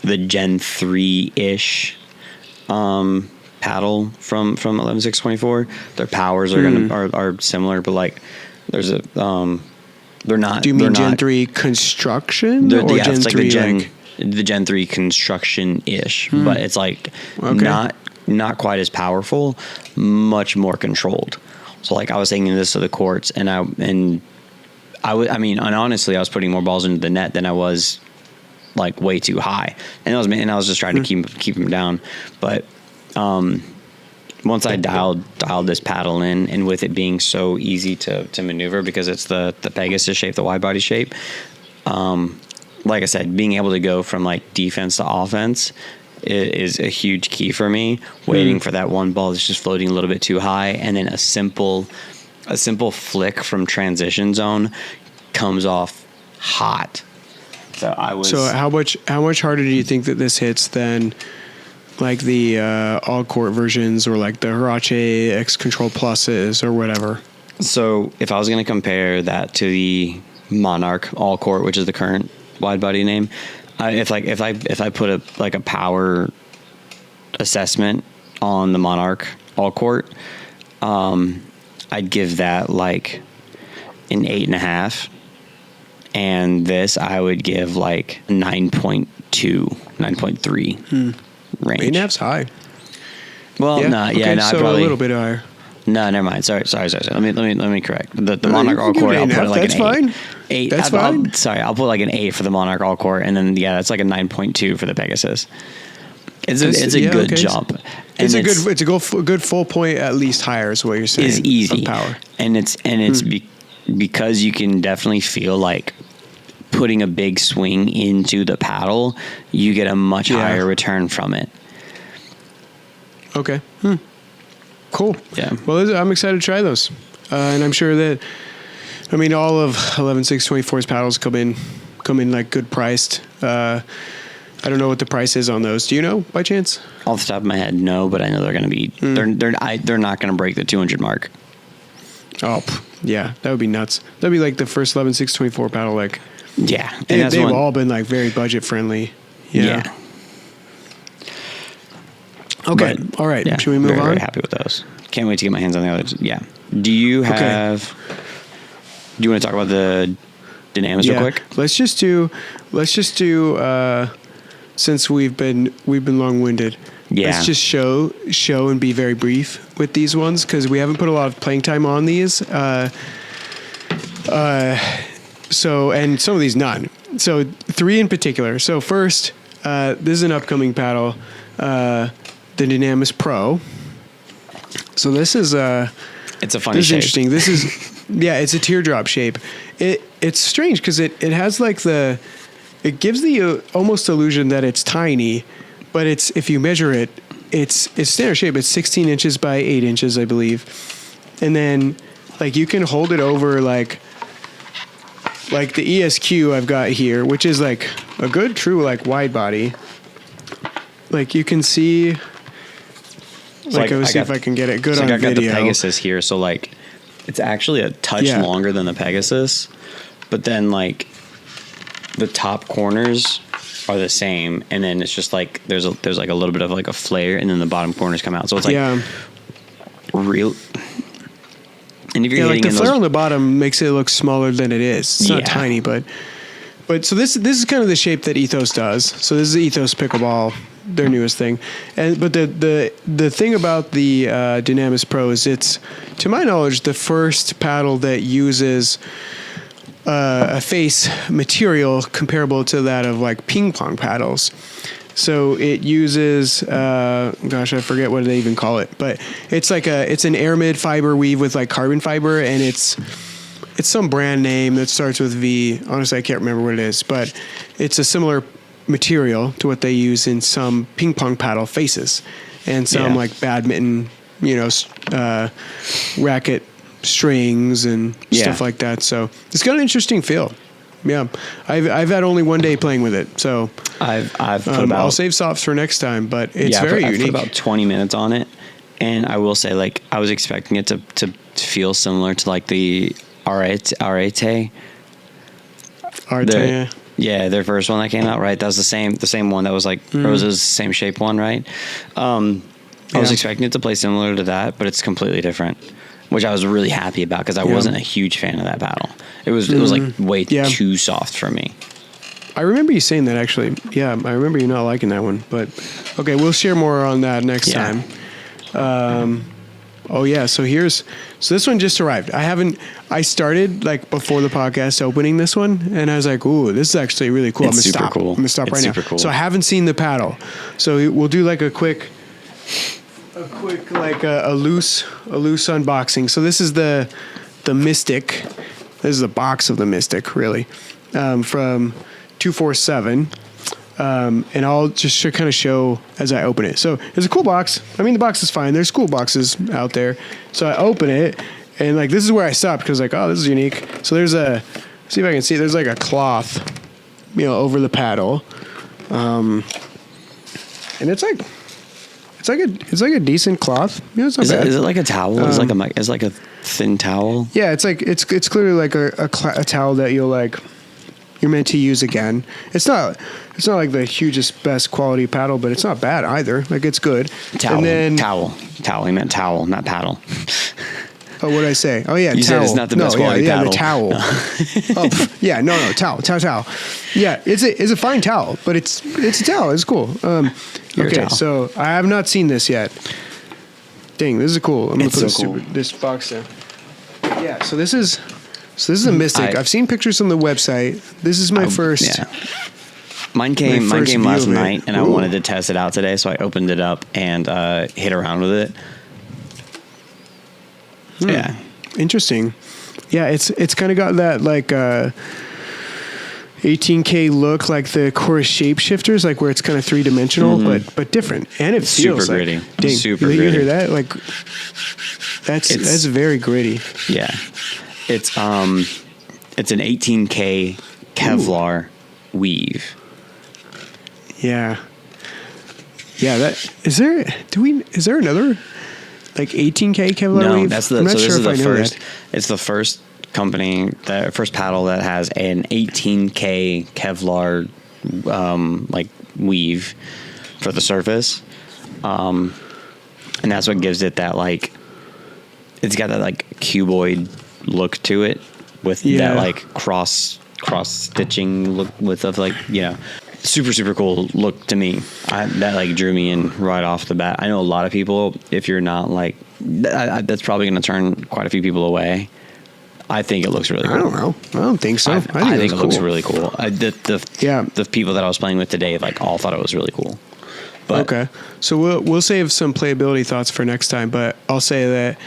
the Gen 3-ish paddle from 11.624. Their powers are similar, but like there's a they're not. Do you mean Gen 3 construction or Gen 3 the Gen 3 construction ish, but it's like not quite as powerful, much more controlled. So like I was taking this to the courts, and honestly, I was putting more balls into the net than I was like way too high, and I was just trying to keep them down. But once I dialed this paddle in, and with it being so easy to maneuver because it's the Pegasus shape, the wide body shape, like I said, being able to go from like defense to offense is a huge key for me. Waiting for that one ball that's just floating a little bit too high, and then a simple flick from transition zone comes off hot. So how much harder do you think that this hits than like the all court versions or like the Hirache X Control Pluses or whatever? So if I was going to compare that to the Monarch all court, which is the current wide body name, if I put a power assessment on the Monarch all court, I'd give that like an 8.5. And this I would give like 9.2, 9.3 range. 8.5's high. Well, so probably a little bit higher. No, never mind. Sorry. Let me correct. The Monarch all court, I'll put like that's an 8. Fine. 8. That's fine. I'll put like an 8 for the Monarch all court, and then that's like a 9.2 for the Pegasus. It's a good jump. It's a good full point at least higher is what you're saying. Is easy of power, and it's because you can definitely feel like putting a big swing into the paddle, you get a much higher return from it. Okay. Cool. Yeah. Well, I'm excited to try those. And I'm sure that, all of 11.624's paddles come in like good priced. I don't know what the price is on those. Do you know by chance? Off the top of my head, no, but I know they're going to be, they're not going to break the 200 mark. Oh, yeah. That would be nuts. That'd be like the first 11.624 paddle, like. Yeah. And they've all been like very budget friendly. Yeah. Okay. All right. Yeah, should we move on? Very happy with those. Can't wait to get my hands on the others. Yeah. Do you want to talk about the Dunamis real quick? Let's just do since we've been long-winded. Yeah. Let's just show and be very brief with these ones because we haven't put a lot of playing time on these. So, and some of these none. So 3 in particular. So first, This is an upcoming paddle, the Dunamis Pro. So this is it's a funny shape. Interesting. This is it's a teardrop shape. It's strange because it has like it gives the almost illusion that it's tiny, but it's, if you measure it, it's standard shape. It's 16 inches by 8 inches, I believe. And then like you can hold it over like the ESQ I've got here, which is like a good true like wide body. Like you can see, like I will see if I can get it good on video. I got the Pegasus here, so like it's actually a touch longer than the Pegasus, but then like the top corners are the same, and then it's just like there's like a little bit of like a flare, and then the bottom corners come out. So it's like real. And if you're like the flare on the bottom makes it look smaller than it is. It's not tiny, but so this is kind of the shape that Ethos does. So this is the Ethos pickleball, their newest thing. But the thing about the Dunamis Pro is it's, to my knowledge, the first paddle that uses a face material comparable to that of like ping pong paddles. So it uses, I forget what they even call it, but it's like it's an aramid fiber weave with like carbon fiber, and it's some brand name that starts with V. Honestly, I can't remember what it is, but it's a similar material to what they use in some ping pong paddle faces and some like badminton, racket strings and stuff like that. So it's got an interesting feel. Yeah, I've had only one day playing with it, so I've put about, I'll save softs for next time, but it's very unique. I've put about 20 minutes on it, and I will say, like, I was expecting it to feel similar to like the Arti. Their first one that came out, right? That was the same one that was like Rose's same shape one, right? I was expecting it to play similar to that, but it's completely different, which I was really happy about because I wasn't a huge fan of that paddle. It was like way too soft for me. I remember you saying that, actually. Yeah, I remember you not liking that one. But okay, we'll share more on that next time. So this one just arrived. I started like before the podcast opening this one, and I was like, ooh, this is actually really cool. It's super cool. I'm gonna stop right now. Cool. So I haven't seen the paddle. So we'll do like a quick like a loose unboxing. So this is the Mystic. This is the box of the Mystic, really, from 247. And I'll just kind of show as I open it. So it's a cool box. I mean, the box is fine. There's cool boxes out there. So I open it, and like this is where I stopped because like, oh, this is unique. So there's see if I can see. There's like a cloth, over the paddle, and it's like a decent cloth. It's not bad. Is it like a towel? It's like a thin towel. Yeah, it's like it's clearly like a towel that you're meant to use again. It's not like the hugest best quality paddle, but it's not bad either. Like it's good. Towel. He meant towel, not paddle. Oh, what did I say? Oh yeah, you towel. said it's not the best quality paddle. The towel. Towel. Yeah, it's a fine towel, but it's a towel. It's cool. Okay, so I have not seen this yet. Dang, this is cool. I'm gonna put this box there. Yeah, so this is a Mystic. I've seen pictures on the website. This is my first. Yeah. Mine came last night, and I wanted to test it out today, so I opened it up and hit around with it. Yeah, interesting. Yeah, it's kind of got that like 18K look, like the Chorus Shapeshifters, like where it's kind of 3-dimensional, but different, and it feels super gritty. Like, dang, super you gritty. Hear that? Like that's very gritty. Yeah, it's an 18K Kevlar weave. Yeah. That is there. Is there another like 18K Kevlar weave? No, that's I'm not sure if I know first. that. It's the first company, the first paddle that has an 18K Kevlar like weave for the surface, and that's what gives it that like. It's got that like cuboid look to it with that like cross stitching look with of like super cool look to me. That like drew me in right off the bat. I know a lot of people, if you're not like that's probably going to turn quite a few people away. I think it looks really cool. I don't know. I don't think so. I think it looks cool. really cool. The people that I was playing with today like all thought it was really cool. But okay, so we'll save some playability thoughts for next time. But I'll say that.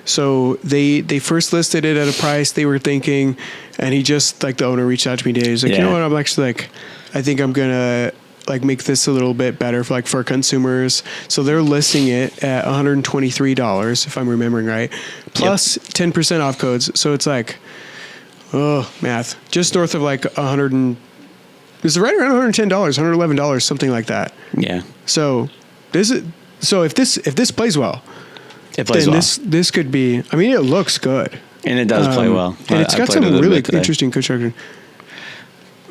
So they first listed it at a price they were thinking, and he just like the owner reached out to me today. He's like, you know what? I'm actually like, I think I'm gonna like make this a little bit better for like for consumers. So they're listing it at $123 if I'm remembering right, plus 10% off codes. So it's like, oh math, just north of like is it right around $110, $111, something like that. Yeah. So if this plays well. It plays well. This could be. I mean, it looks good, and it does play well. And it's got some really interesting construction.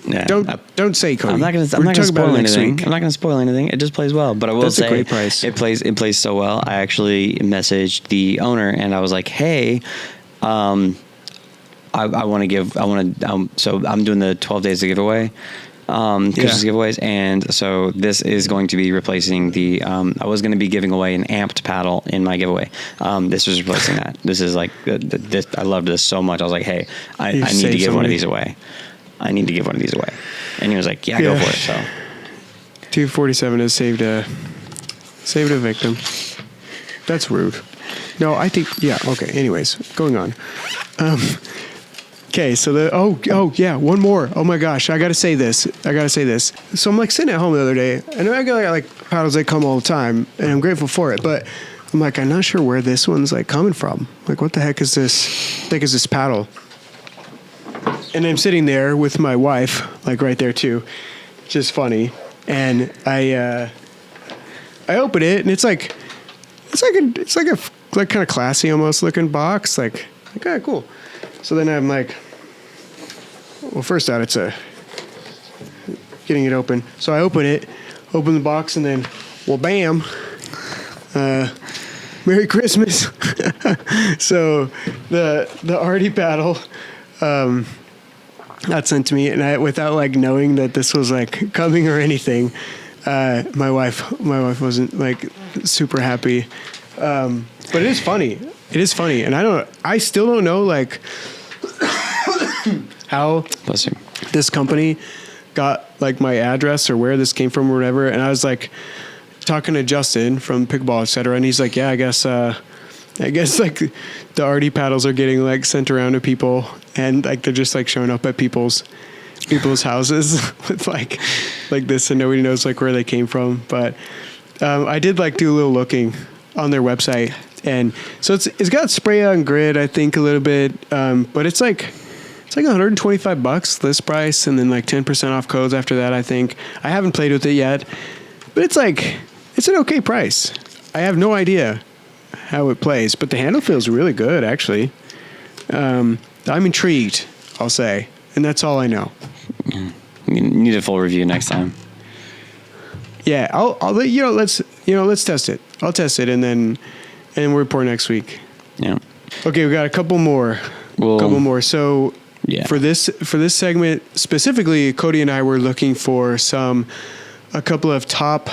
Yeah. Don't say Cody. I'm not going to spoil anything. I'm not going to spoil anything. It just plays well. But I will say, that's a great price. It plays so well. I actually messaged the owner and I was like, hey, I want to. So I'm doing the 12 days of giveaway. Christmas giveaways, and so this is going to be replacing the I was going to be giving away an amped paddle in my giveaway. This was replacing that. This is like this. I loved this so much. I was like, hey, I need to give one of these away. I need to give one of these away. And he was like, yeah. Go for it. So 247 has saved a victim. That's rude. No, I think okay. Anyways, going on. Okay, so one more. Oh my gosh, I gotta say this. So I'm like sitting at home the other day, and I got like paddles that come all the time, and I'm grateful for it. But I'm like, I'm not sure where this one's like coming from. Like, what the heck is this? Thick is this paddle? And I'm sitting there with my wife, like right there too, just funny. And I open it, and it's like a kind of classy almost looking box. Like okay, cool. So then I'm like, well, first out, it's getting it open. So I open the box, and then, well, bam, Merry Christmas. So the Arti paddle got sent to me, and I, without like knowing that this was like coming or anything, my wife wasn't like super happy. But it is funny. And I still don't know like how this company got like my address or where this came from or whatever. And I was like talking to Justin from Pickleball, et cetera. And he's like, yeah, I guess like the Arti paddles are getting like sent around to people, and like they're just like showing up at people's houses with like this, and nobody knows like where they came from. But I did like do a little looking on their website, and so it's got spray on grid, I think, a little bit, but it's like $125 list price, and then like 10% off codes after that. I think I haven't played with it yet, but it's an okay price. I have no idea how it plays, but the handle feels really good actually. I'm intrigued, I'll say, and that's all I know. You need a full review next time. Yeah, I'll let you know. Let's test it. I'll test it and we'll report next week. Yeah. Okay, we got a couple more. So for this segment specifically, Cody and I were looking for a couple of top,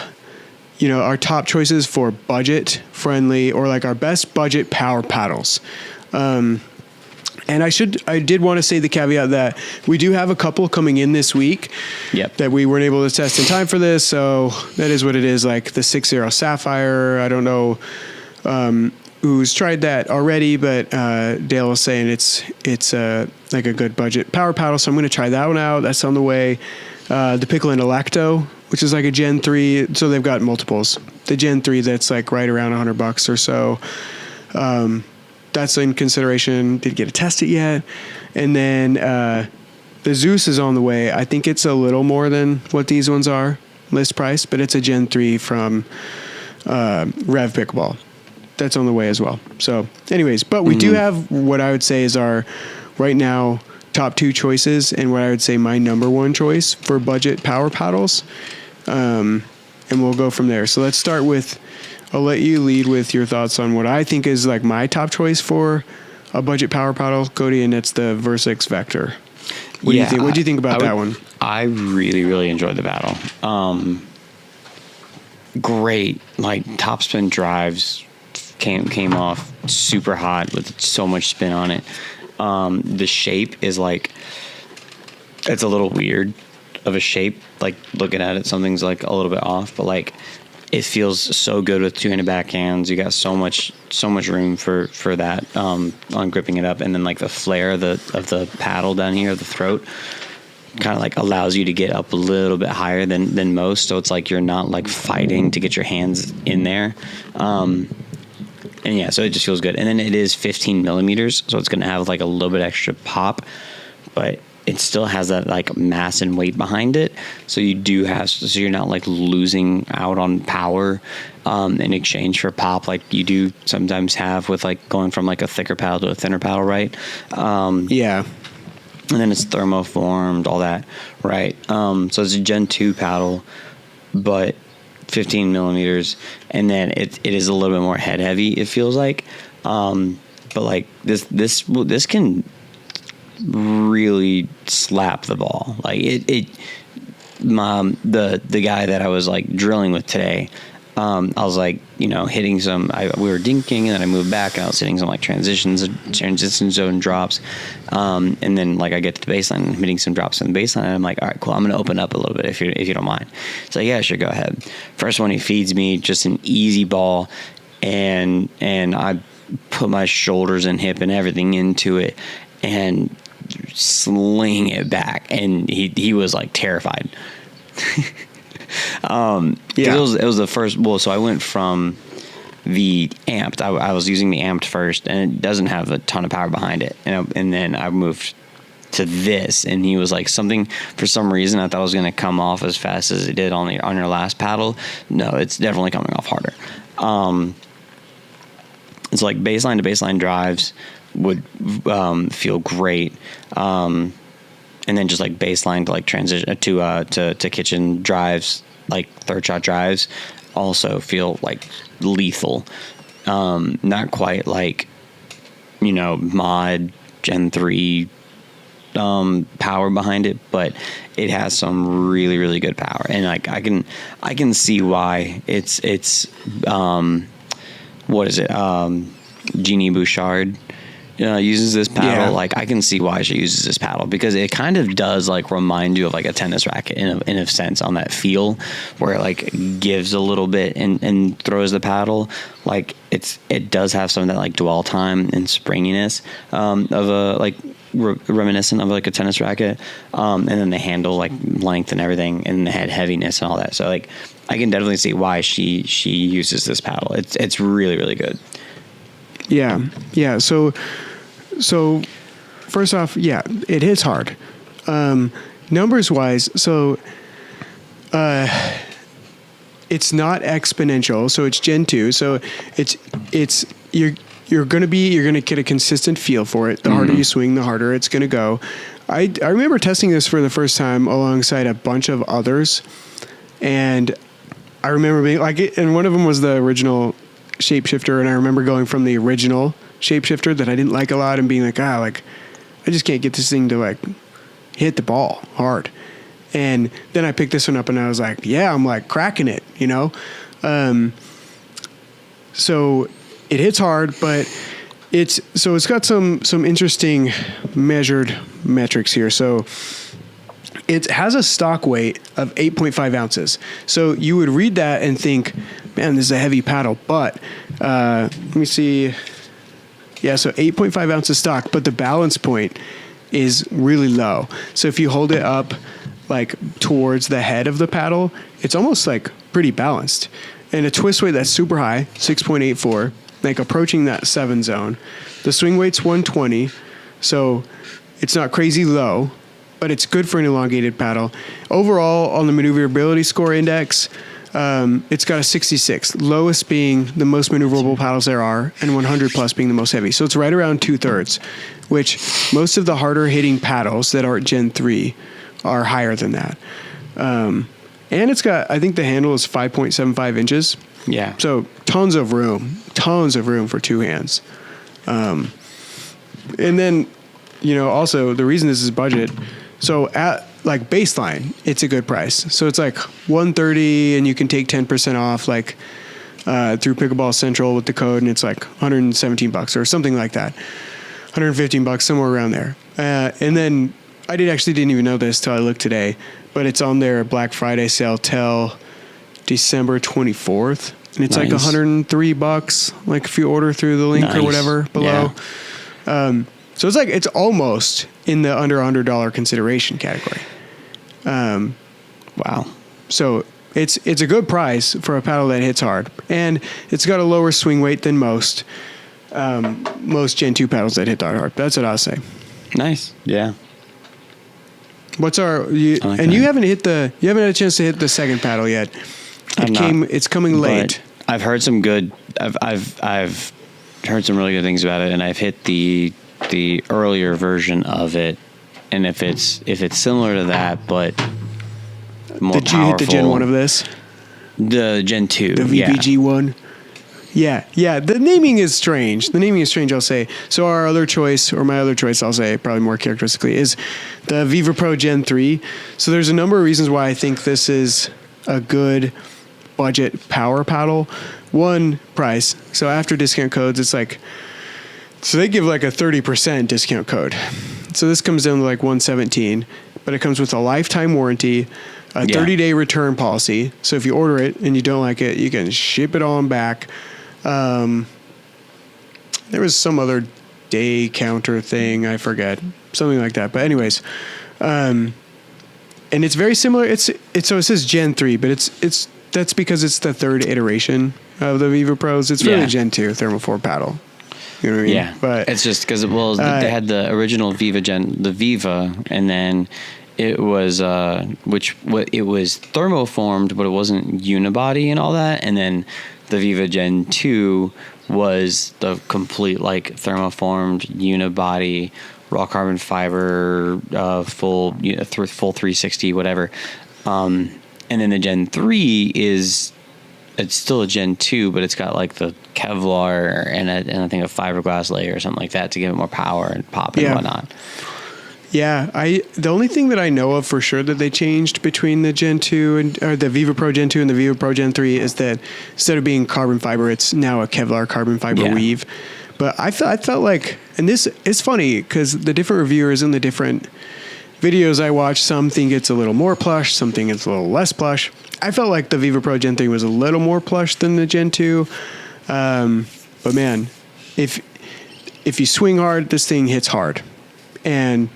our top choices for budget friendly, or like our best budget power paddles. And I did want to say the caveat that we do have a couple coming in this week that we weren't able to test in time for this. So that is what it is. Like the 6-0 Sapphire. I don't know who's tried that already, but Dale was saying it's like a good budget power paddle. So I'm going to try that one out. That's on the way. The Pickle and Electo, which is like a Gen 3. So they've got multiples. The Gen 3 that's like right around $100 or so. That's in consideration. Didn't get to test it yet. And then the Zeus is on the way. I think it's a little more than what these ones are list price, but it's a Gen 3 from Rev Pickleball. That's on the way as well. So anyways, but we do have what I would say is our right now top two choices, and what I would say my number one choice for budget power paddles. And we'll go from there. So let's start with, I'll let you lead with your thoughts on what I think is like my top choice for a budget power paddle, Cody, and it's the Versix Vector. What do you think? What do you think about that one? I really, really enjoyed the battle. Great, like top spin drives came off super hot with so much spin on it. The shape is like, it's a little weird of a shape. Like looking at it, something's like a little bit off, but like it feels so good with two-handed backhands. You got so much room for that on gripping it up, and then like the flare of the paddle down here, the throat, kind of like allows you to get up a little bit higher than most. So it's like you're not like fighting to get your hands in there. And yeah, so it just feels good. And then it is 15 millimeters, so it's going to have like a little bit extra pop, but it still has that like mass and weight behind it. So so you're not like losing out on power in exchange for pop like you do sometimes have with like going from like a thicker paddle to a thinner paddle, right? Yeah. And then it's thermoformed, all that, right? So it's a Gen 2 paddle, but 15 millimeters, and then it is a little bit more head heavy, it feels like. But like this can really slap the ball. Like the guy that I was like drilling with today, I was like, hitting some, we were dinking, and then I moved back and I was hitting some like transition zone drops. And then like I get to the baseline and hitting some drops in the baseline, and I'm like, all right, cool, I'm going to open up a little bit if you don't mind. So yeah, sure, go ahead. First one he feeds me, just an easy ball. And I put my shoulders and hip and everything into it and sling it back. And he was like terrified. It was the first. Well, so I went from the amped. I was using the amped first, and it doesn't have a ton of power behind it. And then I moved to this, and he was like, something for some reason I thought it was going to come off as fast as it did on your last paddle. No, it's definitely coming off harder. It's like baseline to baseline drives would feel great. And then just like baseline to like transition to kitchen drives, like third shot drives, also feel like lethal. Not quite like, mod Gen 3 power behind it, but it has some really, really good power. And like I can see why it's what is it? Jeannie Bouchard uses this paddle. Yeah. Like I can see why she uses this paddle, because it kind of does like remind you of like a tennis racket in a sense, on that feel where it like gives a little bit and throws the paddle. Like it does have some of that like dwell time and springiness of a like reminiscent of like a tennis racket, and then the handle like length and everything, and the head heaviness and all that. So like I can definitely see why she uses this paddle. It's really, really good. Yeah. So first off, yeah, it hits hard. Numbers wise, so it's not exponential, so it's Gen 2. So it's you're gonna get a consistent feel for it. The harder you swing, the harder it's gonna go. I remember testing this for the first time alongside a bunch of others, and I remember being like, and one of them was the original Shapeshifter, and I remember going from the original Shapeshifter that I didn't like a lot and being like, I just can't get this thing to like hit the ball hard. And then I picked this one up and I was like, yeah, I'm like cracking it, so it hits hard, but it's got some interesting measured metrics here. So it has a stock weight of 8.5 ounces. So you would read that and think, man, this is a heavy paddle, but let me see. Yeah, so 8.5 ounces stock, but the balance point is really low. So if you hold it up like towards the head of the paddle, it's almost like pretty balanced. And a twist weight that's super high, 6.84, like approaching that 7 zone. The swing weight's 120, so it's not crazy low, but it's good for an elongated paddle. Overall, on the maneuverability score index, it's got a 66, lowest being the most maneuverable paddles there are, and 100 plus being the most heavy. So it's right around 2/3, which most of the harder hitting paddles that aren't Gen 3 are higher than that. And it's got, I think the handle is 5.75 inches. Yeah. So tons of room for two hands. And then, also the reason this is budget, so at like baseline, it's a good price. So it's like $130, and you can take 10% off like through Pickleball Central with the code, and it's like $117 or something like that. $115, somewhere around there. And then didn't even know this till I looked today, but it's on their Black Friday sale till December 24th. And it's like $103, like if you order through the link or whatever below. Yeah. So it's almost in the under $100 consideration category. Wow. So it's a good price for a paddle that hits hard, and it's got a lower swing weight than most Gen 2 paddles that hit that hard. That's what I'll say. Nice. Yeah. What's you haven't had a chance to hit the second paddle yet. It's coming late. I've heard some good. I've heard some really good things about it, and I've hit the earlier version of it. And if it's similar to that, but more Did you powerful, hit the Gen 1 of this? The Gen 2, the VBG one. Yeah. The naming is strange. I'll say. So my other choice, I'll say, probably more characteristically, is the Viva Pro Gen 3. So there's a number of reasons why I think this is a good budget power paddle. One, price. So after discount codes, it's like, so they give like a 30% discount code. So this comes down to like $117, but it comes with a lifetime warranty, a 30-day return policy. So if you order it and you don't like it, you can ship it on back. There was some other day counter thing, I forget, something like that. But anyways, and it's very similar. So it says Gen 3, but that's because it's the third iteration of the Viva Pros. It's really Gen 2 thermoform paddle. You know what I mean? Yeah, but it's just because they had the original Viva and then it was it was thermoformed, but it wasn't unibody and all that, and then the Viva Gen 2 was the complete like thermoformed unibody, raw carbon fiber, full 360 whatever, and then the Gen 3 it's still a Gen 2, but it's got like the Kevlar and I think a fiberglass layer or something like that to give it more power and pop and whatnot. Yeah, the only thing that I know of for sure that they changed between the Gen 2 or the Viva Pro Gen 2 and the Viva Pro Gen 3 is that instead of being carbon fiber, it's now a Kevlar carbon fiber weave. But I felt like, and this is funny because the different reviewers and the different videos I watch, some think it's a little more plush, some think it's a little less plush. I felt like the Viva Pro Gen 3 was a little more plush than the Gen 2. But man, if you swing hard, this thing hits hard. And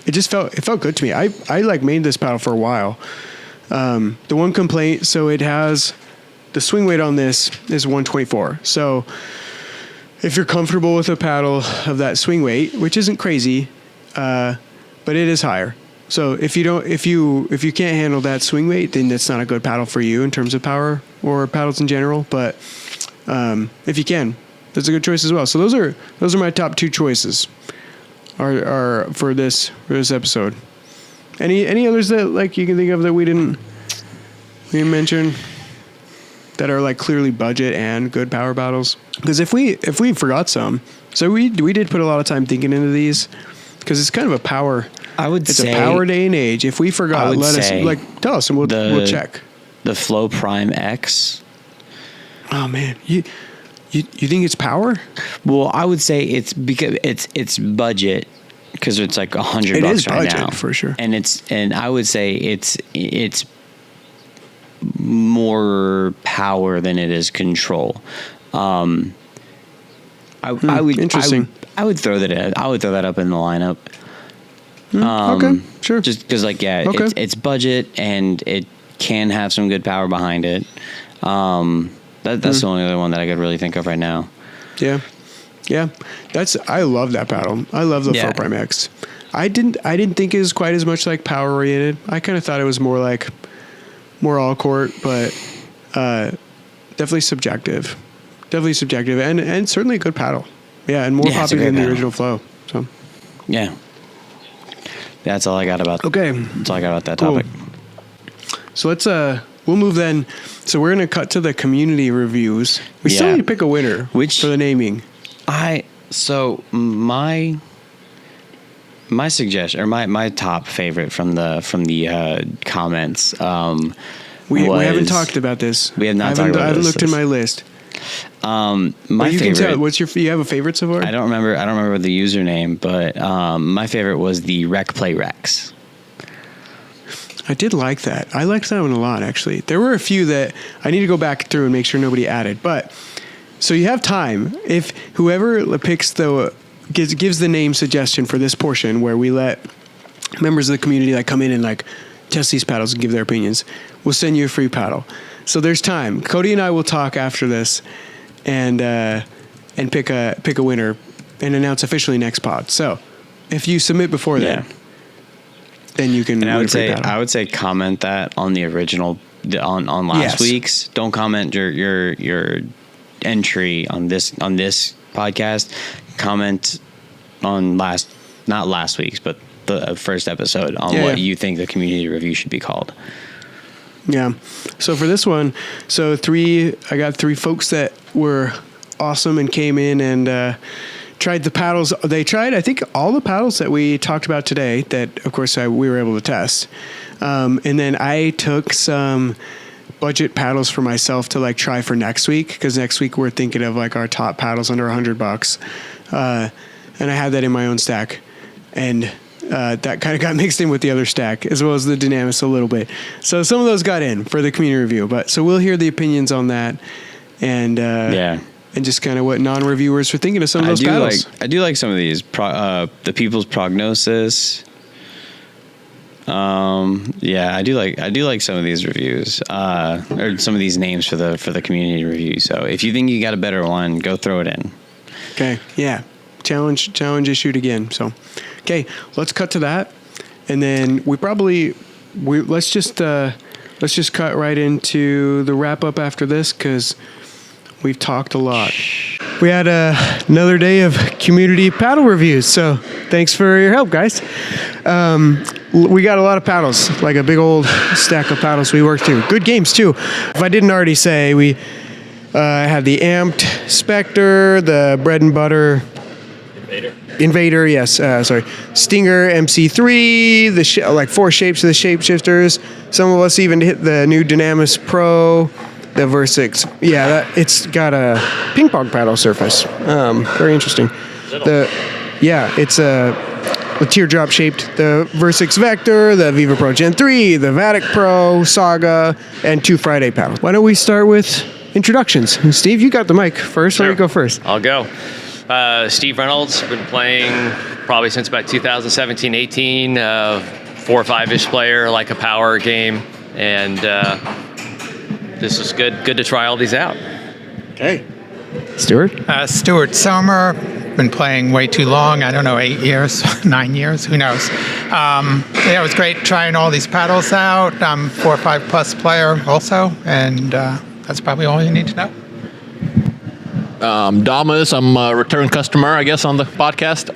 it felt good to me. I like made this paddle for a while. The one complaint, so it has the swing weight on this is 124. So if you're comfortable with a paddle of that swing weight, which isn't crazy, but it is higher. So if you can't handle that swing weight, then that's not a good paddle for you in terms of power or paddles in general. But if you can, that's a good choice as well. So those are my top two choices are for this episode. Any others that like you can think of that we didn't mention that are like clearly budget and good power paddles? Because if we forgot some, so we did put a lot of time thinking into these because it's kind of a power. It's a power day and age. If we forgot, tell us and we'll check. The Flow Prime X. Oh man, you think it's power? Well, I would say it's because it's budget because it's like $100 right now for sure. And I would say it's more power than it is control. I would interesting. I would throw that in. I would throw that up in the lineup. Okay, sure. Just because, it's budget and it can have some good power behind it. That's the only other one that I could really think of right now. Yeah. I love that paddle. I love the Flow Prime X. I didn't think it was quite as much like power oriented. I kind of thought it was more all court, but definitely subjective. And certainly a good paddle. Yeah, and more popular than the original Flow. So yeah. That's all I got about. Okay. That's all I got about that topic. So let's we'll move then. So we're gonna cut to the community reviews. We still need to pick a winner for the naming. My suggestion or my top favorite from the comments. We haven't talked about this. We have not talked about this. I haven't looked in my list. My you favorite. can tell. You have a favorite so far? I don't remember the username, but my favorite was the Rec Play Rex. I did like that. I liked that one a lot, actually. There were a few that I need to go back through and make sure nobody added. But so you have time. If whoever picks gives the name suggestion for this portion where we let members of the community come in and test these paddles and give their opinions, we'll send you a free paddle. So there's time. Cody and I will talk after this and pick a winner and announce officially next pod. So if you submit before then you can. And I would say comment that on the original on last week's. Don't comment your entry on this podcast. Comment on not last week's, but the first episode on what you think the community review should be called. Yeah. So for this one, I got 3 folks that were awesome and came in and tried the paddles. They tried, I think, all the paddles that we talked about today that, of course, we were able to test. And then I took some budget paddles for myself to try for next week, because next week we're thinking of our top paddles under $100. And I had that in my own stack. And that kind of got mixed in with the other stack, as well as the Dunamis a little bit. So some of those got in for the community review. But so we'll hear the opinions on that, and just kind of what non-reviewers were thinking of some of those paddles. I do like some of these. The People's Prognosis. I do like some of these reviews, or some of these names for the community review. So if you think you got a better one, go throw it in. Okay. Yeah. Challenge issued again. So. Okay, let's cut to that, and then let's just cut right into the wrap up after this, because we've talked a lot. We had another day of community paddle reviews, so thanks for your help, guys. We got a lot of paddles, a big old stack of paddles we worked through. Good games too. If I didn't already say, we had the Amped Spectre, the Bread and Butter Invader, yes. Stinger MC3, the 4 shapes of the Shapeshifters. Some of us even hit the new Dunamis Pro, the Versix. Yeah, it's got a ping pong paddle surface. Very interesting. It's a teardrop shaped. The Versix Vector, the Viva Pro Gen 3, the Vatic Pro Saga, and 2 Friday paddles. Why don't we start with introductions? Steve, you got the mic first. Sure. Why don't you go first? I'll go. Steve Reynolds, been playing probably since about 2017-18, 4 or 5-ish player, like a power game, and this is good to try all these out. Okay. Stuart? Stuart Sommer, been playing way too long, 8 years, 9 years, who knows. It was great trying all these paddles out. I'm 4 or 5 plus player also, and that's probably all you need to know. Dunamis, I'm a return customer, I guess, on the podcast.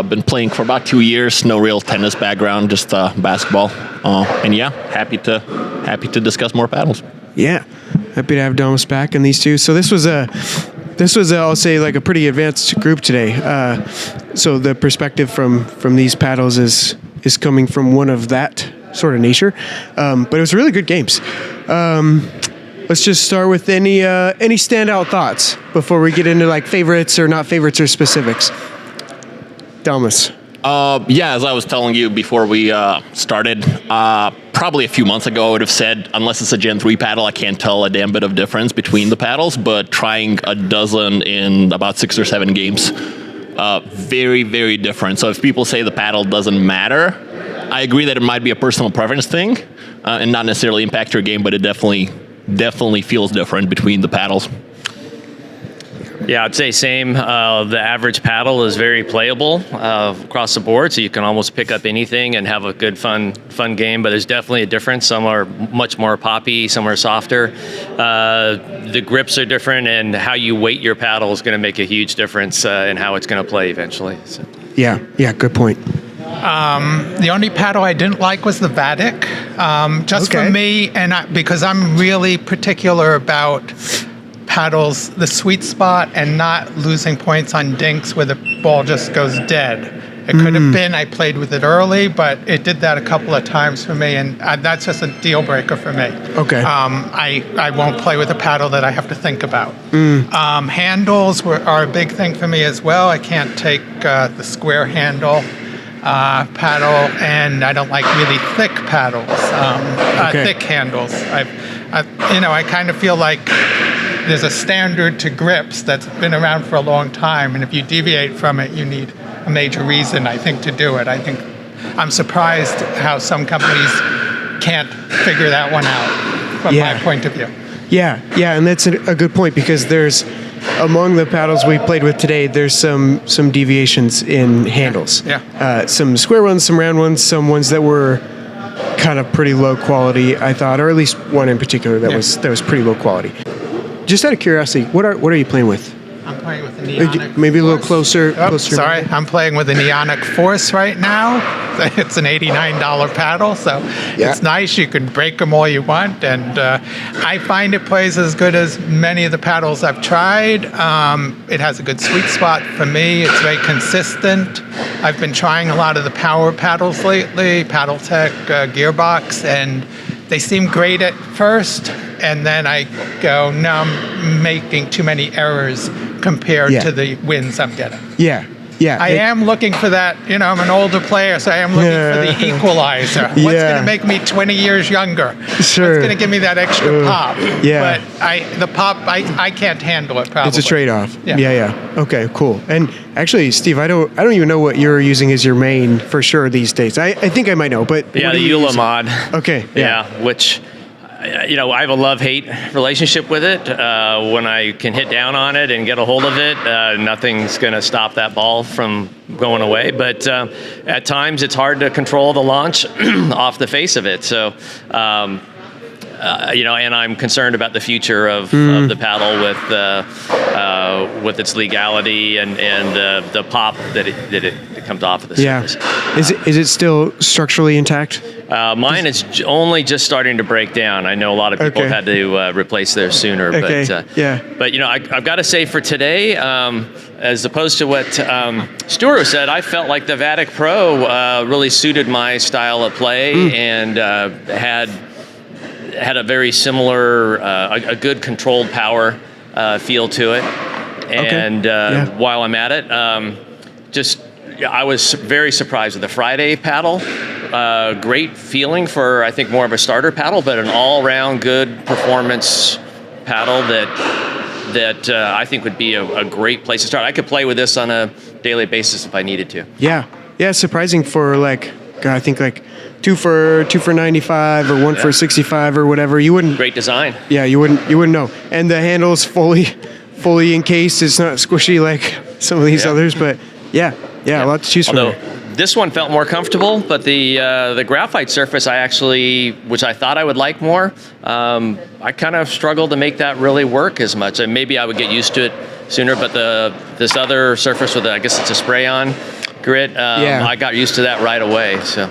Been playing for about 2 years. No real tennis background, just basketball. Happy to discuss more paddles. Yeah, happy to have Dunamis back in these two. So this was I'll say a pretty advanced group today. So the perspective from these paddles is coming from one of that sort of nature. But it was really good games. Let's just start with any standout thoughts before we get into favorites or not favorites or specifics. Dunamis. As I was telling you before we started, probably a few months ago I would have said, unless it's a Gen 3 paddle, I can't tell a damn bit of difference between the paddles, but trying a dozen in about 6 or 7 games, very, very different. So if people say the paddle doesn't matter, I agree that it might be a personal preference thing and not necessarily impact your game, but it definitely feels different between the paddles. Yeah, I'd say same. The average paddle is very playable across the board, so you can almost pick up anything and have a good, fun game. But there's definitely a difference. Some are much more poppy, some are softer. The grips are different, and how you weight your paddle is going to make a huge difference in how it's going to play eventually. So. Yeah, good point. The only paddle I didn't like was the Vatic. For me, and because I'm really particular about paddles, the sweet spot, and not losing points on dinks where the ball just goes dead. It could have been I played with it early, but it did that a couple of times for me, and that's just a deal breaker for me. Okay. I won't play with a paddle that I have to think about. Handles are a big thing for me as well. I can't take the square handle paddle, and I don't like really thick paddles, thick handles. I kind of feel like there's a standard to grips that's been around for a long time, and if you deviate from it, you need a major reason, I think, to do it. I think I'm surprised how some companies can't figure that one out from my point of view. Yeah, and that's a good point, because there's, among the paddles we played with today, there's some deviations in handles. Yeah. Some square ones, some round ones, some ones that were kind of pretty low quality, I thought, or at least one in particular that was pretty low quality. Just out of curiosity, what are you playing with? I'm playing with the Neonic Maybe a little Force. closer. Sorry, I'm playing with the Neonic Force right now. It's an $89 paddle, so it's nice. You can break them all you want, and I find it plays as good as many of the paddles I've tried. It has a good sweet spot for me. It's very consistent. I've been trying a lot of the power paddles lately, PaddleTech, Gearbox, and they seem great at first, and then I go, no, I'm making too many errors compared to the wins I'm getting. Yeah. I am looking for that. I'm an older player, so I am looking for the equalizer. What's going to make me 20 years younger? Sure. What's going to give me that extra pop? Yeah. But the pop, I can't handle it, probably. It's a trade-off. Yeah. Okay, cool. And actually, Steve, I don't even know what you're using as your main for sure these days. I think I might know, but the EULA mod. Okay. Yeah, which I have a love-hate relationship with it. When I can hit down on it and get a hold of it, nothing's going to stop that ball from going away. But at times, it's hard to control the launch off the face of it. So, and I'm concerned about the future of the paddle with its legality and the pop that it comes off of the surface. Is it still structurally intact? Mine is only just starting to break down. I know a lot of people had to replace theirs sooner, but I've got to say for today, as opposed to what Stuart said, I felt like the Vatic Pro really suited my style of play and had a very similar, a good controlled power feel to it. And while I'm at it, I was very surprised with the Friday paddle. Great feeling for, I think, more of a starter paddle, but an all-around good performance paddle that I think would be a great place to start. I could play with this on a daily basis if I needed to. Yeah, surprising for I think 2 for 95 or 1 for 65 or whatever. You wouldn't. Great design. Yeah, you wouldn't know. And the handle's fully encased. It's not squishy like some of these others, but a lot to choose from. This one felt more comfortable, but the graphite surface which I thought I would like more, I kind of struggled to make that really work as much. And maybe I would get used to it sooner, but this other surface with I guess it's a spray-on grit, I got used to that right away. So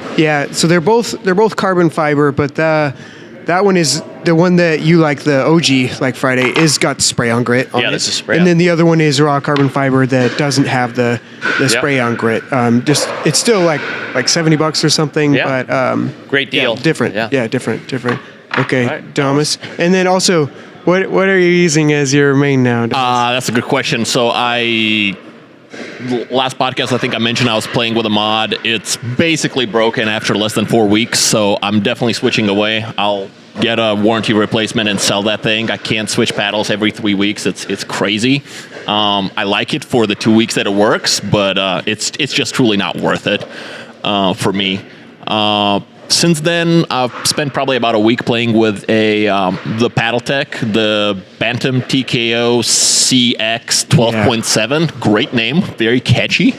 they're both carbon fiber, but that one is the one that you like, the OG, like Friday, is got spray-on grit on it. That's a spray-on. And then the other one is raw carbon fiber that doesn't have the spray-on grit. It's still like $70 or something, but great deal. Different. Yeah, different. Okay, right. Dunamis. And then also, what are you using as your main now? That's a good question. So last podcast, I think I mentioned I was playing with a mod. It's basically broken after less than 4 weeks, so I'm definitely switching away. I'll get a warranty replacement and sell that thing. I can't switch paddles every 3 weeks. It's crazy. I like it for the 2 weeks that it works, but it's just truly not worth it for me. Since then, I've spent probably about a week playing with the PaddleTech, the Bantam TKO CX 12.7. Great name, very catchy.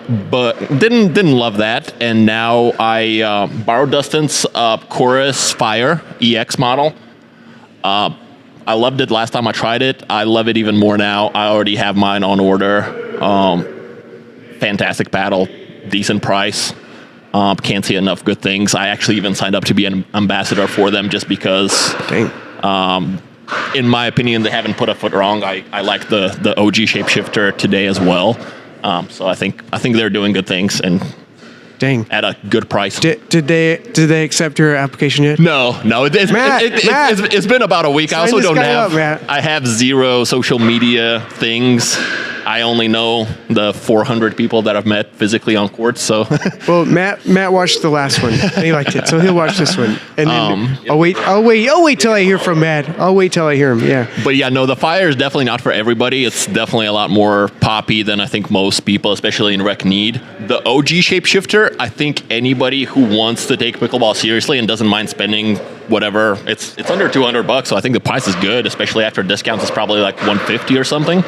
But didn't love that, and now I borrowed Dustin's Chorus Fire EX model. I loved it last time I tried it. I love it even more now. I already have mine on order. Fantastic paddle, decent price. Can't say enough good things. I actually even signed up to be an ambassador for them just because, in my opinion, they haven't put a foot wrong. I like the OG Shapeshifter today as well. So I think they're doing good things and Dang. at a good price. Did they accept your application yet? No. Matt. It's been about a week. I also this don't guy have. up, Matt. I have 0 social media things. I only know the 400 people that I've met physically on court. So, Well, Matt watched the last one and he liked it, so he'll watch this one. And then I'll wait till I hear from Matt. I'll wait till I hear him. Yeah. but yeah, no, the Fire is definitely not for everybody. It's definitely a lot more poppy than I think most people, especially in rec, need. The OG Shapeshifter, I think anybody who wants to take pickleball seriously and doesn't mind spending whatever, it's under $200, so I think the price is good, especially after discounts. It's probably like $150 or something.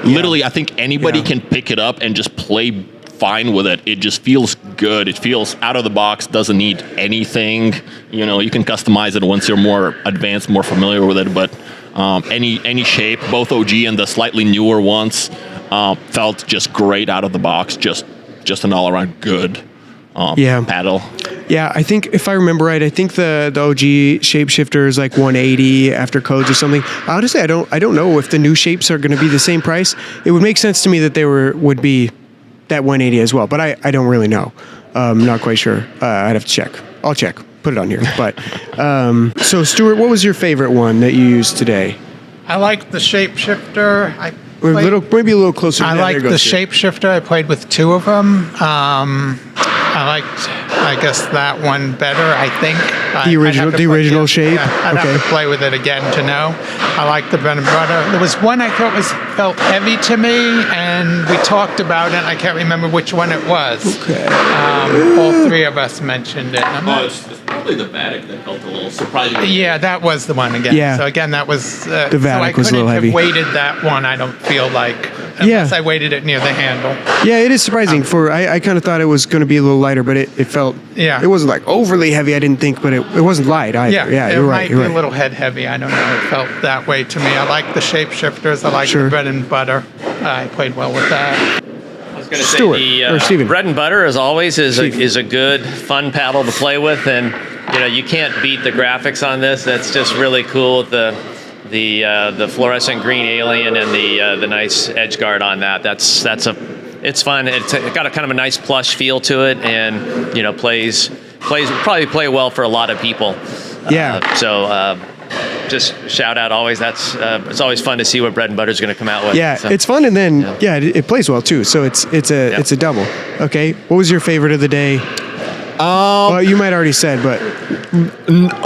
Literally, I think anybody can pick it up and just play fine with it. It just feels good. It feels out of the box, doesn't need anything. You know, you can customize it once you're more advanced, more familiar with it. But any shape, both OG and the slightly newer ones, felt just great out of the box. Just an all-around good paddle. Yeah, I think if I remember right, I think the OG Shapeshifter is like 180 after codes or something. Honestly, I don't know if the new shapes are going to be the same price. It would make sense to me that they would be that 180 as well, but I don't really know. I'm not quite sure. I'd have to check. I'll check. Put it on here. But so Stuart, what was your favorite one that you used today? I like the Shapeshifter. Maybe a little closer. I like the Shapeshifter. I played with 2 of them. I liked, I guess, that one better. I think the original shape. I'd have to play with it again to know. I like the bread and butter. There was one I thought felt heavy to me, and we talked about it. I can't remember which one it was. Okay. All 3 of us mentioned it. It's probably the Vatic that felt a little surprising. Yeah, that was the one again. Yeah. So again, that was the Vatic was a little heavy. I couldn't have weighted that one. I don't feel like unless I weighted it near the handle. Yeah, it is surprising. I kind of thought it was going to be a little lighter, but it felt. Yeah. It wasn't like overly heavy. I didn't think, but it wasn't light either. Yeah, you're right. It might be a little head heavy. I don't know. It felt that way to me. I like the Shapeshifters. I like the bread and butter. I played well with that. I was going to Stuart, say or Steven. bread and butter, as always, is a good, fun paddle to play with, and you can't beat the graphics on this. That's just really cool. The fluorescent green alien and the nice edge guard on that. It's fun. It's got a kind of a nice plush feel to it, and probably play well for a lot of people. So just shout out always. It's always fun to see what bread and butter is going to come out with. Yeah, so, it's fun, and then it plays well too. So it's a double. Okay, what was your favorite of the day? Well, you might already said, but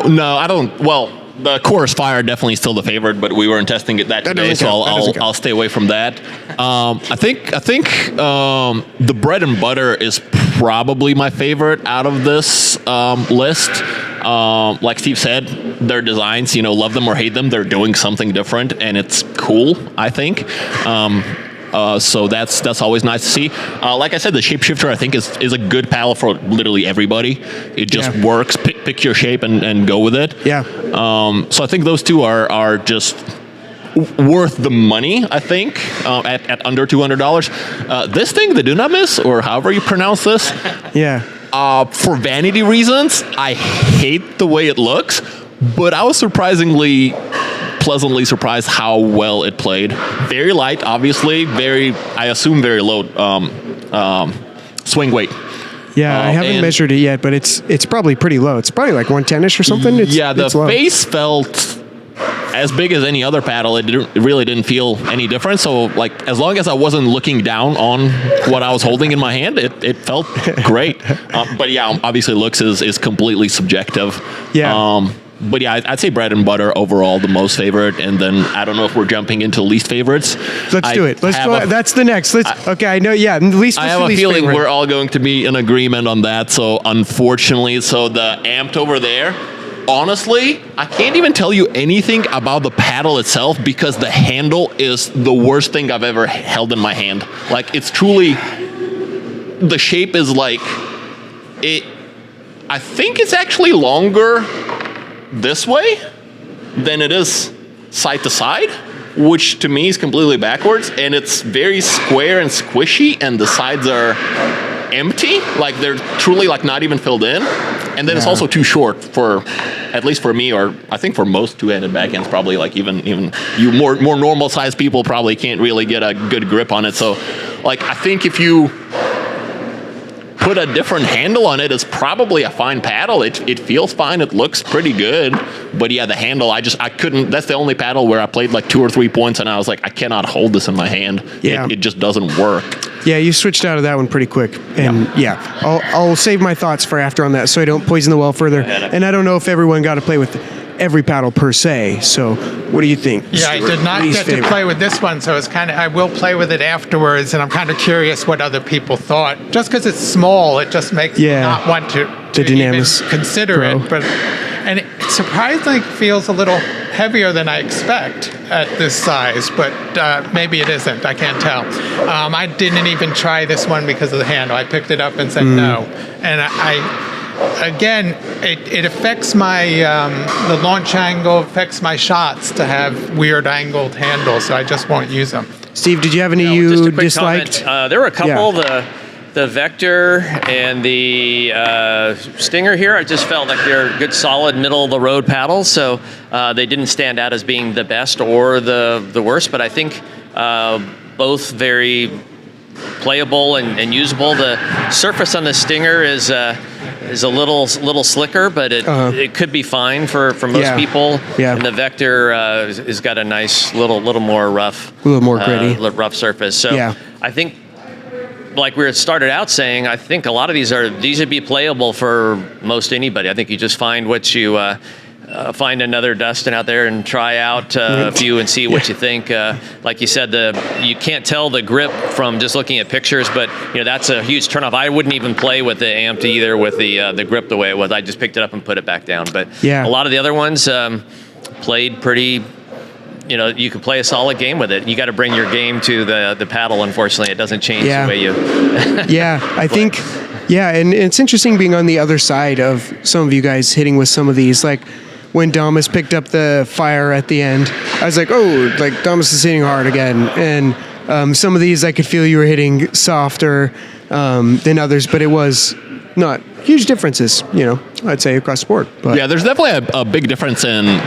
no, I don't. Well, the Chorus Fire definitely still the favorite, but we weren't testing it that today, so I'll stay away from that. I think the bread and butter is probably my favorite out of this list. Like Steve said, their designs, love them or hate them, they're doing something different, and it's cool, I think. So that's always nice to see. Like I said, the Shapeshifter I think is a good paddle for literally everybody. It just works. Pick your shape and go with it. Yeah. So I think those 2 are just worth the money, I think, at under $200. This thing, the Dunamis, or however you pronounce this, for vanity reasons, I hate the way it looks, but I was pleasantly surprised how well it played. Very light, obviously. I assume very low swing weight. Yeah, I haven't measured it yet, but it's probably pretty low. It's probably like 110-ish or something. The face felt as big as any other paddle. It really didn't feel any different. So, like, as long as I wasn't looking down on what I was holding in my hand, it felt great. But yeah, obviously looks is completely subjective. Yeah. But yeah, I'd say bread and butter overall the most favorite, and then I don't know if we're jumping into least favorites. Let's do it. Let's go. That's the next. Okay, I know. Yeah, least. I have a feeling we're all going to be in agreement on that. So unfortunately, the Amped over there. Honestly, I can't even tell you anything about the paddle itself because the handle is the worst thing I've ever held in my hand. Like, it's truly, the shape is like it. I think it's actually longer this way than it is side to side, which to me is completely backwards, and it's very square and squishy, and the sides are empty, like they're truly like not even filled in, and then it's also too short for, at least for me, or I think for most two-handed backhands, probably like even you more normal sized people probably can't really get a good grip on it. So Like, I think if you put a different handle on it, it's probably a fine paddle. It feels fine. It looks pretty good. But yeah, the handle, I couldn't. That's the only paddle where I played like 2 or 3 points and I was like, I cannot hold this in my hand. Yeah. It just doesn't work. Yeah, you switched out of that one pretty quick. And I'll save my thoughts for after on that so I don't poison the well further. And I don't know if everyone got to play with every paddle per se. So what do you think? Yeah, I did not get to play with this one, so it's kind of, I will play with it afterwards, and I'm kind of curious what other people thought. Just because it's small, it just makes me not want to Dunamis even consider Pro. it. And it surprisingly feels a little heavier than I expect at this size, but maybe it isn't. I can't tell. I didn't even try this one because of the handle. I picked it up and said no. And again, it affects my, the launch angle, affects my shots to have weird angled handles, so I just won't use them. Steve, did you have any just a you quick disliked? comment. There were a couple, the Vector and the Stinger here, I just felt like they're good, solid, middle-of-the-road paddles, so they didn't stand out as being the best or the worst, but I think both very playable and usable. The surface on the Stinger is a little slicker, but it could be fine for most people. Yeah. And the Vector has got a nice little more rough, a little more gritty, rough surface. So I think, like we started out saying, I think a lot of these would be playable for most anybody. I think you just find what you find another Dustin out there and try out a few and see what you think. Like you said, you can't tell the grip from just looking at pictures, but that's a huge turnoff. I wouldn't even play with the Amped either with the grip the way it was. I just picked it up and put it back down. But a lot of the other ones played pretty. You can play a solid game with it. You got to bring your game to the paddle. Unfortunately, it doesn't change the way you. I think. Yeah, and it's interesting being on the other side of some of you guys hitting with some of these. Like when Dunamis picked up the fire at the end, I was like, oh, like Dunamis is hitting hard again. And some of these I could feel you were hitting softer than others, but it was not huge differences, I'd say across the board. But. Yeah, there's definitely a big difference in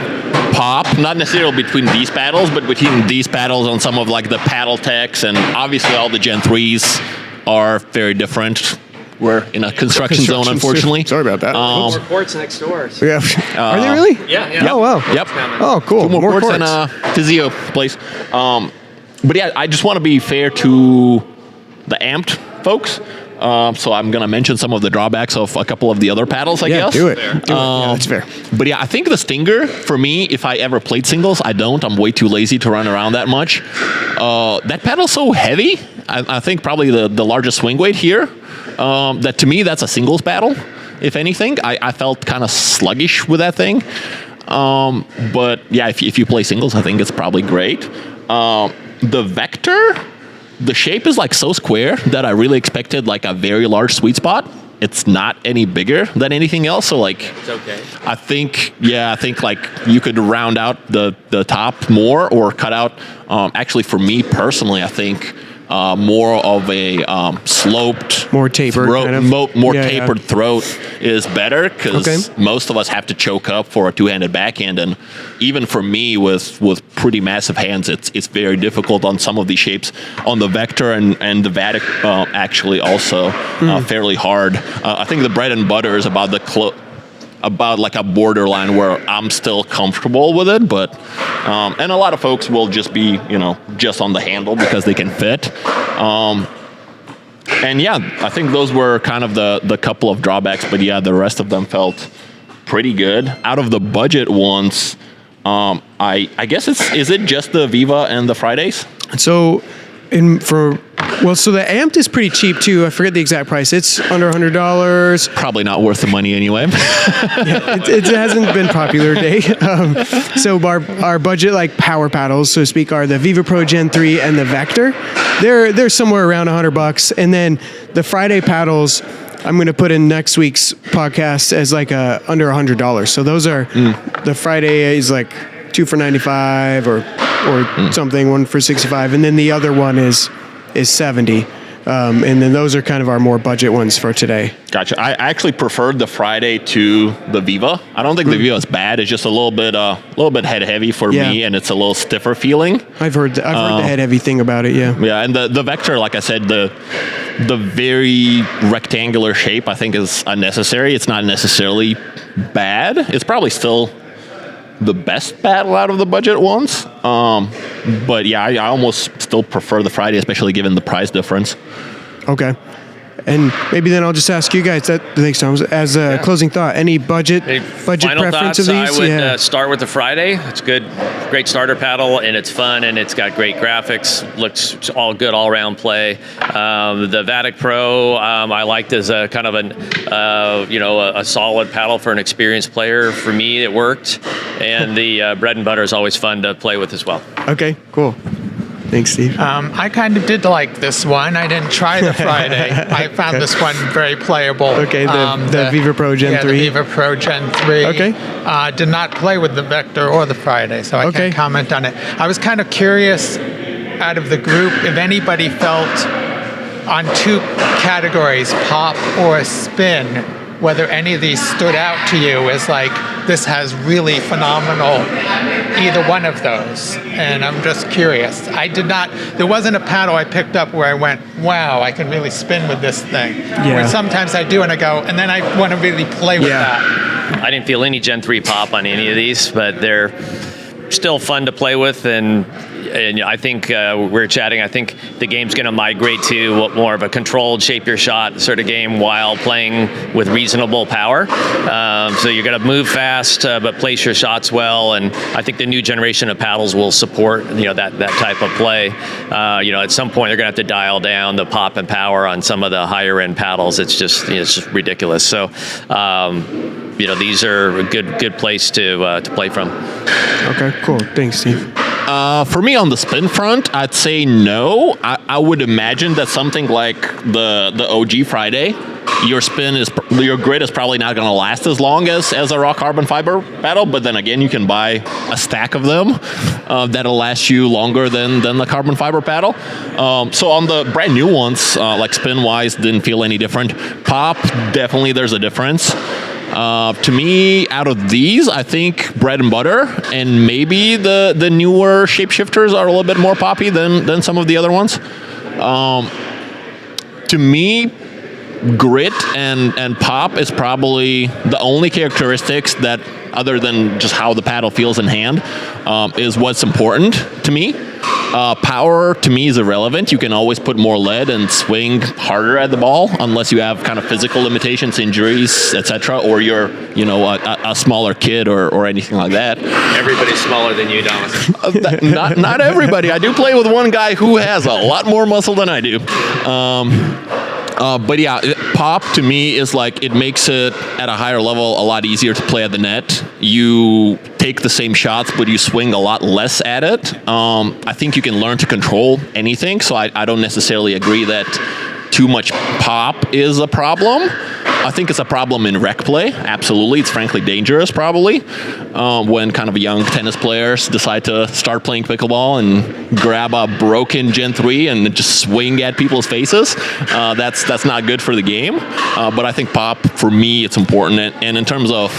pop, not necessarily between these paddles, but between these paddles on some of like the paddle techs, and obviously all the Gen 3s are very different. We're in a construction zone, unfortunately. Sorry about that. More courts next door. So. Yeah. Are they really? Yeah. Oh, wow. Yep. Oh, cool. 2 more courts and physio place. But yeah, I just want to be fair to the Amped folks. So I'm going to mention some of the drawbacks of a couple of the other paddles, I guess. Do it. Yeah, that's fair. But yeah, I think the Stinger, for me, if I ever played singles, I don't. I'm way too lazy to run around that much. That paddle's so heavy. I think probably the largest swing weight here. That to me, that's a singles paddle, if anything. I felt kind of sluggish with that thing. But yeah, if you play singles, I think it's probably great. The Vector, the shape is like so square that I really expected like a very large sweet spot. It's not any bigger than anything else, so like it's okay. I think like you could round out the top more or cut out. Actually, for me personally, I think more of a sloped, more tapered, throat, more tapered throat is better because most of us have to choke up for a two-handed backhand, and even for me with pretty massive hands, it's very difficult on some of these shapes. On the Vector and the Vatic, actually also fairly hard. I think the bread and butter is about about like a borderline where I'm still comfortable with it, but and a lot of folks will just be just on the handle because they can fit. And yeah, I think those were kind of the couple of drawbacks, but yeah, the rest of them felt pretty good. Out of the budget ones, I guess is it just the Viva and the Fridays? So so the Amped is pretty cheap too. I forget the exact price. It's under $100. Probably not worth the money anyway. It hasn't been popular today. So our budget like power paddles, so to speak, are the Viva Pro Gen 3 and the Vector. They're somewhere around $100, and then the Friday paddles I'm going to put in next week's podcast as like under $100. So those are the Friday is like 2 for $95 or something, 1 for $65, and then the other one is $70. And then those are kind of our more budget ones for today. Gotcha. I actually preferred the Friday to the Viva. I don't think the Viva is bad. It's just a little bit head heavy for me, and it's a little stiffer feeling. I've heard the head heavy thing about it. Yeah. Yeah, and the Vector, like I said, the very rectangular shape I think is unnecessary. It's not necessarily bad. It's probably still the best battle out of the budget ones. But yeah, I almost still prefer the Friday, especially given the price difference. Okay. And maybe then I'll just ask you guys thanks, Tom, as a closing thought. Any budget Final preference thoughts, of these? I would start with the Friday. It's good, great starter paddle, and it's fun, and it's got great graphics. Looks all good all around play. The Vatic Pro I liked as a kind of a solid paddle for an experienced player. For me, it worked, and the bread and butter is always fun to play with as well. Okay, cool. Thanks, Steve. I kind of did like this one. I didn't try the Friday. I found this one very playable. Okay, the Viva Pro Gen 3. Yeah, the Viva Pro Gen 3. Okay. Did not play with the Vector or the Friday, so I can't comment on it. I was kind of curious out of the group if anybody felt on two categories, pop or spin, whether any of these stood out to you as like, this has really phenomenal either one of those. And I'm just curious. There wasn't a paddle I picked up where I went, wow, I can really spin with this thing. Yeah. Where sometimes I do and I go, and then I want to really play with that. I didn't feel any Gen 3 pop on any of these, but they're still fun to play with, and I think we're chatting. I think the game's going to migrate to more of a controlled, shape your shot sort of game while playing with reasonable power. So you're going to move fast, but place your shots well. And I think the new generation of paddles will support that type of play. At some point they're going to have to dial down the pop and power on some of the higher end paddles. It's just ridiculous. So these are a good place to play from. Okay, cool. Thanks, Steve. For me on the spin front, I'd say no. I would imagine that something like the OG Friday, your grid is probably not going to last as long as a raw carbon fiber paddle. But then again, you can buy a stack of them that'll last you longer than the carbon fiber paddle. So on the brand new ones, like spin wise, didn't feel any different. Pop, definitely there's a difference. To me, out of these, I think bread and butter, and maybe the newer shapeshifters are a little bit more poppy than some of the other ones. To me, grit and pop is probably the only characteristics that, other than just how the paddle feels in hand, is what's important to me. Power to me is irrelevant. You can always put more lead and swing harder at the ball, unless you have kind of physical limitations, injuries, etc., or you're a smaller kid or anything like that. Everybody's smaller than you, Dunamis. Not everybody. I do play with one guy who has a lot more muscle than I do. But yeah, pop to me is like, it makes it at a higher level a lot easier to play at the net. You take the same shots, but you swing a lot less at it. I think you can learn to control anything, so I don't necessarily agree that too much pop is a problem. I think it's a problem in rec play. Absolutely. It's frankly dangerous, probably, when kind of young tennis players decide to start playing pickleball and grab a broken Gen 3 and just swing at people's faces. That's not good for the game. But I think pop, for me, it's important. And in terms of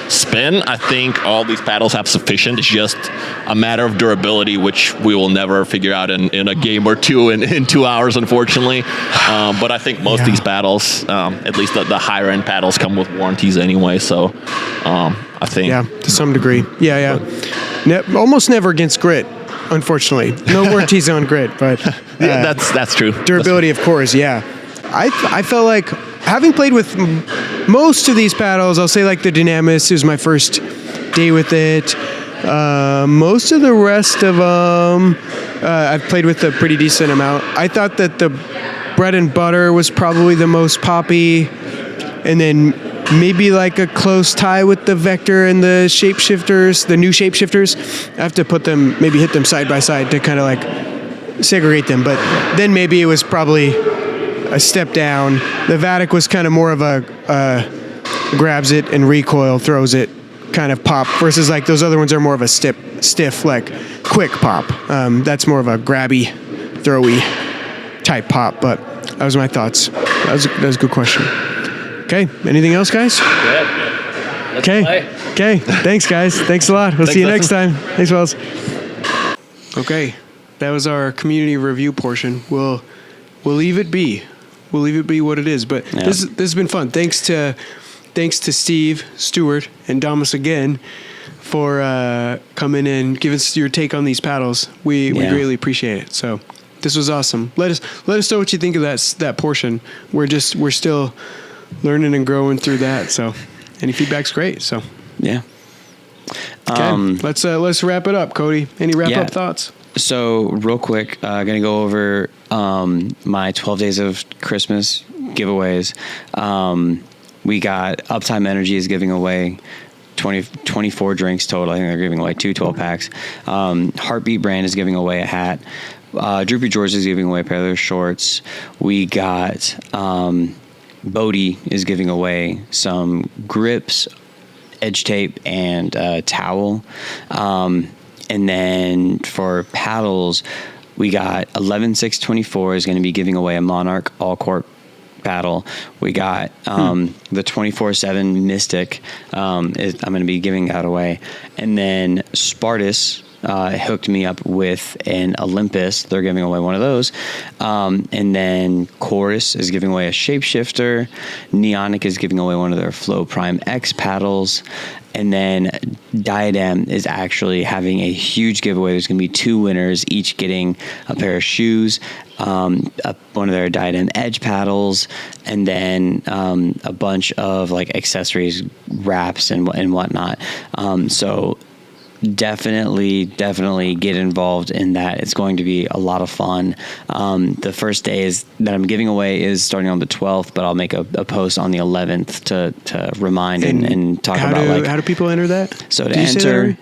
spin, I think all these paddles have sufficient. It's just a matter of durability, which we will never figure out in a game or two in 2 hours, unfortunately. But I think most of these paddles, at least the higher end paddles, come with warranties anyway. So I think. Yeah, to some degree. Yeah. Almost never against grit, unfortunately. No warranties on grit, but yeah, that's true. Durability, of course. Yeah, I felt like, having played with most of these paddles, I'll say like the Dunamis is my first day with it. Most of the rest of them, I've played with a pretty decent amount. I thought that the bread and butter was probably the most poppy, and then maybe like a close tie with the Vector and the shapeshifters, the new shapeshifters. I have to hit them side by side to kind of like segregate them. But then maybe it was probably a step down. The Vatic was kind of more of a grabs it and recoil, throws it kind of pop, versus like those other ones are more of a stiff like quick pop. That's more of a grabby, throwy type pop, but that was my thoughts. That was a good question. Okay, anything else, guys? Good. Okay. Thanks, guys. Thanks a lot. We'll see you next time. Thanks, Wells. Okay, that was our community review portion. We'll leave it be. We'll leave it be what it is. But this has been fun. Thanks to Steve, Stewart, and Dunamis again for coming and giving us your take on these paddles. We greatly appreciate it. So this was awesome. Let us know what you think of that portion. We're still learning and growing through that. So any feedback's great. So yeah. Okay, let's wrap it up, Cody. Any wrap up thoughts? So real quick, gonna go over my 12 Days of Christmas giveaways. We got Uptime Energy is giving away 24 drinks total. I think they're giving away 2 12-packs. Heartbeat Brand is giving away a hat. Droopy George is giving away a pair of their shorts. We got Bodie is giving away some grips, edge tape, and towel. And then for paddles, we got 11624 is going to be giving away a Monarch All Cork paddle. We got the 24/7 Mystic. I'm going to be giving that away. And then Spartus hooked me up with an Olympus. They're giving away one of those. And then Chorus is giving away a Shapeshifter. Neonic is giving away one of their Flow Prime X paddles. And then Diadem is actually having a huge giveaway. There's going to be 2 winners, each getting a pair of shoes, one of their Diadem Edge paddles, and then a bunch of like accessories, wraps, and whatnot. So definitely get involved in that. It's going to be a lot of fun. The first day that I'm giving away is starting on the 12th, but I'll make a post on the 11th to remind and talk about how do people enter that? So to enter,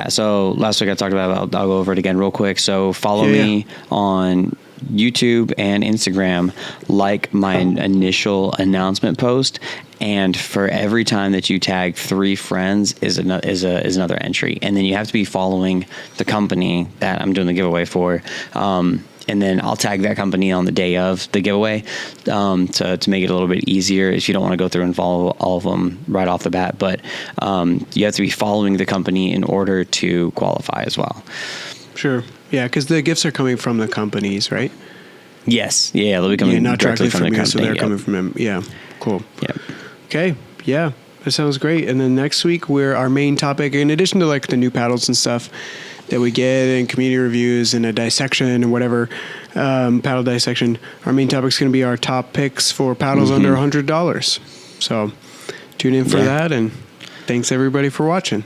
so last week I talked about it. I'll go over it again real quick. So follow me on YouTube and Instagram, like my initial announcement post, and for every time that you tag 3 friends is another entry, and then you have to be following the company that I'm doing the giveaway for. And then I'll tag that company on the day of the giveaway to make it a little bit easier if you don't want to go through and follow all of them right off the bat. But you have to be following the company in order to qualify as well. Sure. Yeah, because the gifts are coming from the companies, right? Yes. Yeah, they'll be coming not directly from the you, company. so they're coming from him. Yeah, cool. Yep. Okay, yeah, that sounds great. And then next week, our main topic, in addition to like the new paddles and stuff that we get and community reviews and a dissection and whatever, paddle dissection, our main topic is going to be our top picks for paddles under $100. So tune in for that, and thanks everybody for watching.